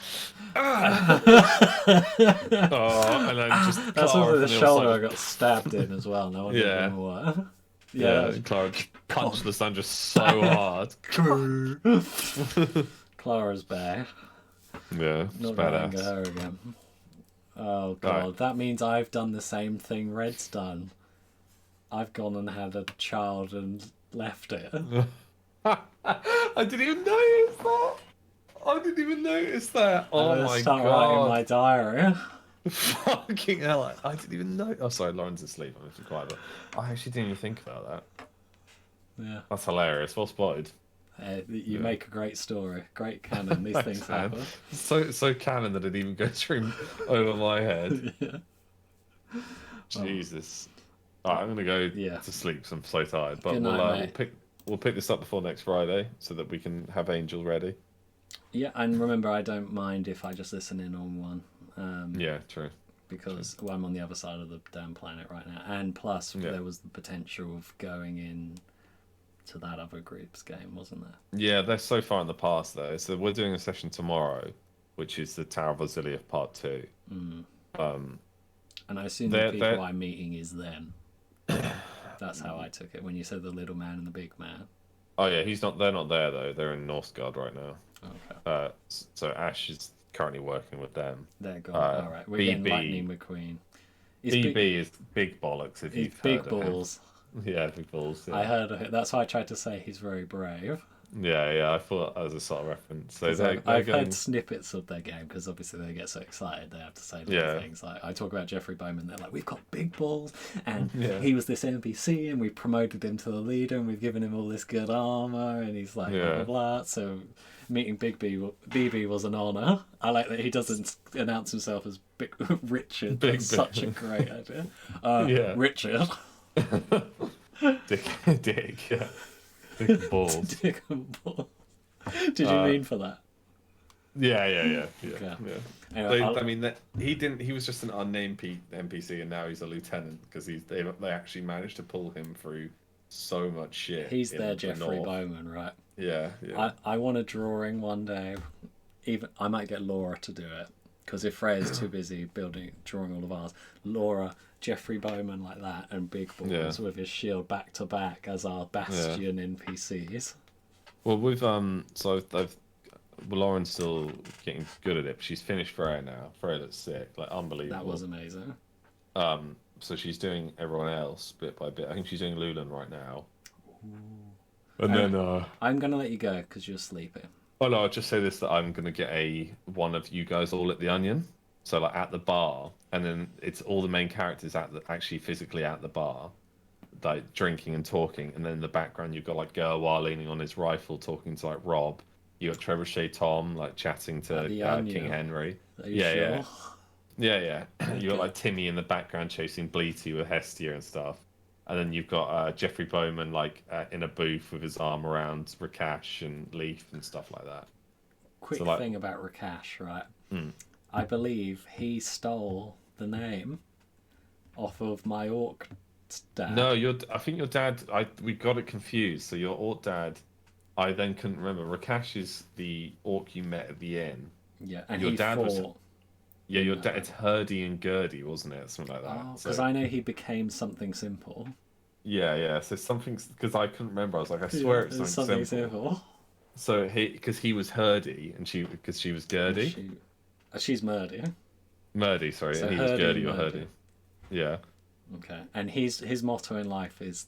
And then just that's also the shoulder I got stabbed in as well. No one did what. Yeah, Clara punched the Sandra so hard. Clara's back. Yeah, not gonna anger her again. Oh god, that means I've done the same thing Red's done. I've gone and had a child and left it. I didn't even notice that. Oh my start god! Writing my diary. Fucking hell! I didn't even know. Oh, sorry, Lauren's asleep. I'm just quiet, but I actually didn't even think about that. Yeah, that's hilarious. Well spotted. You make a great story. Great canon. These things happen. So canon that it even goes through over my head. Yeah. Jesus. Alright, I'm gonna go to sleep because I'm so tired. But we'll pick this up before next Friday so that we can have Angel ready. Yeah, and remember, I don't mind if I just listen in on one. Yeah, true. Because I'm on the other side of the damn planet right now, and plus there was the potential of going in to that other group's game, wasn't there? Yeah, they're so far in the past though. So we're doing a session tomorrow, which is the Tower of Osilia Part 2. And I assume the people I'm meeting is them. That's how I took it when you said the little man and the big man. Oh yeah, they're not there though. They're in Northgard right now. Okay. So Ash is currently working with them. They're gone. All right. We're getting Lightning McQueen. He's BB is big bollocks. If He's you've big heard of him. balls. Yeah, big balls. Yeah. I heard of it. That's why I tried to say he's very brave. Yeah. I thought that was a sort of reference. So 'Cause they're I've going. heard snippets of their game because obviously they get so excited they have to say little Yeah. things. Like I talk about Jeffrey Bowman, they're like, "We've got big balls, and Yeah. he was this NPC, and we promoted him to the leader, and we've given him all this good armor, and he's like blah Yeah. blah blah." So meeting BB was an honor. I like that he doesn't announce himself as Big Richard. Big That's B. such a great idea. Yeah. Richard. Dick. Yeah. Dick balls. Dick and ball. Did you mean for that? Yeah. Okay. Yeah. Anyway, I mean, he didn't. He was just an unnamed NPC, and now he's a lieutenant because they actually managed to pull him through so much shit. he's in their the Jeffrey north. Bowman, right? Yeah. I want a drawing one day. Even I might get Laura to do it because if Freya's too busy drawing all of ours, Laura, Jeffrey Bowman like that, and Big Balls Yeah. with his shield back to back as our Bastion NPCs. Well, with Lauren's still getting good at it. But she's finished Freya now. Freya looks sick, like unbelievable. That was amazing. So she's doing everyone else bit by bit. I think she's doing Lulan right now. And then I'm gonna let you go because you're sleeping. oh no, I'll just say this, that I'm gonna get one of you guys all at the Onion. So like at the bar, and then it's all the main characters actually physically at the bar, like drinking and talking, and then in the background you've got like Gerwar leaning on his rifle talking to like Rob. You got Trebuchet Tom like chatting to At the King Onion. Henry. Are you sure? Yeah. You got like Timmy in the background chasing Bleety with Hestia and stuff. And then you've got Jeffrey Bowman like in a booth with his arm around Rakash and Leaf and stuff like that. Quick So, like- thing about Rakash, right? I believe he stole the name off of my orc dad. No, I think your dad. We got it confused. So your orc dad, I then couldn't remember. Rakash is the orc you met at the inn. Yeah, and Your he dad fought. was- Yeah, your dad. It's Herdy and Gerdy, wasn't it? Something like that. Oh, So- because I know he became something simple. Yeah. So something because I couldn't remember. I was like, I swear it's something simple. So because he was Herdy and because she was Gerdy. She's Murdy. Murdy, sorry, So and he was Herdy Gerdy or and Murdy. Herdy. Yeah. Okay, and his motto in life is,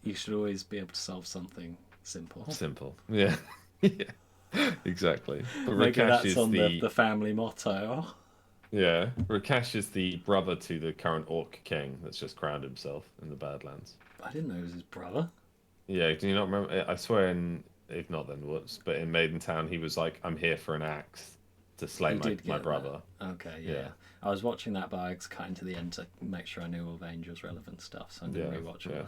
you should always be able to solve something simple. Simple. Yeah. Yeah. Exactly. But Maybe Rakash that's is on the family motto. Yeah. Rakash is the brother to the current Orc King that's just crowned himself in the Badlands. I didn't know he was his brother. Yeah, do you not remember? I swear, if not, then whoops. But in Maidentown, he was like, "I'm here for an axe to slay He my did get brother." that. Okay, yeah. Yeah. I was watching that, but I was cutting to the end to make sure I knew all the Angels relevant stuff, so I didn't Yeah, rewatch yeah. it.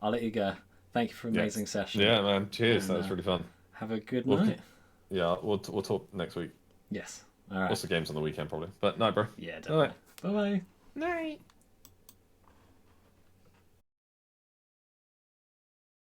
I'll let you go. Thank you for an amazing session. Yeah, man. Cheers. And, That was really fun. Have a good Well, night. Yeah, we'll talk next week. Yes. All right. Also, games on the weekend probably. But no, bro. Yeah, definitely. Bye bye. Night.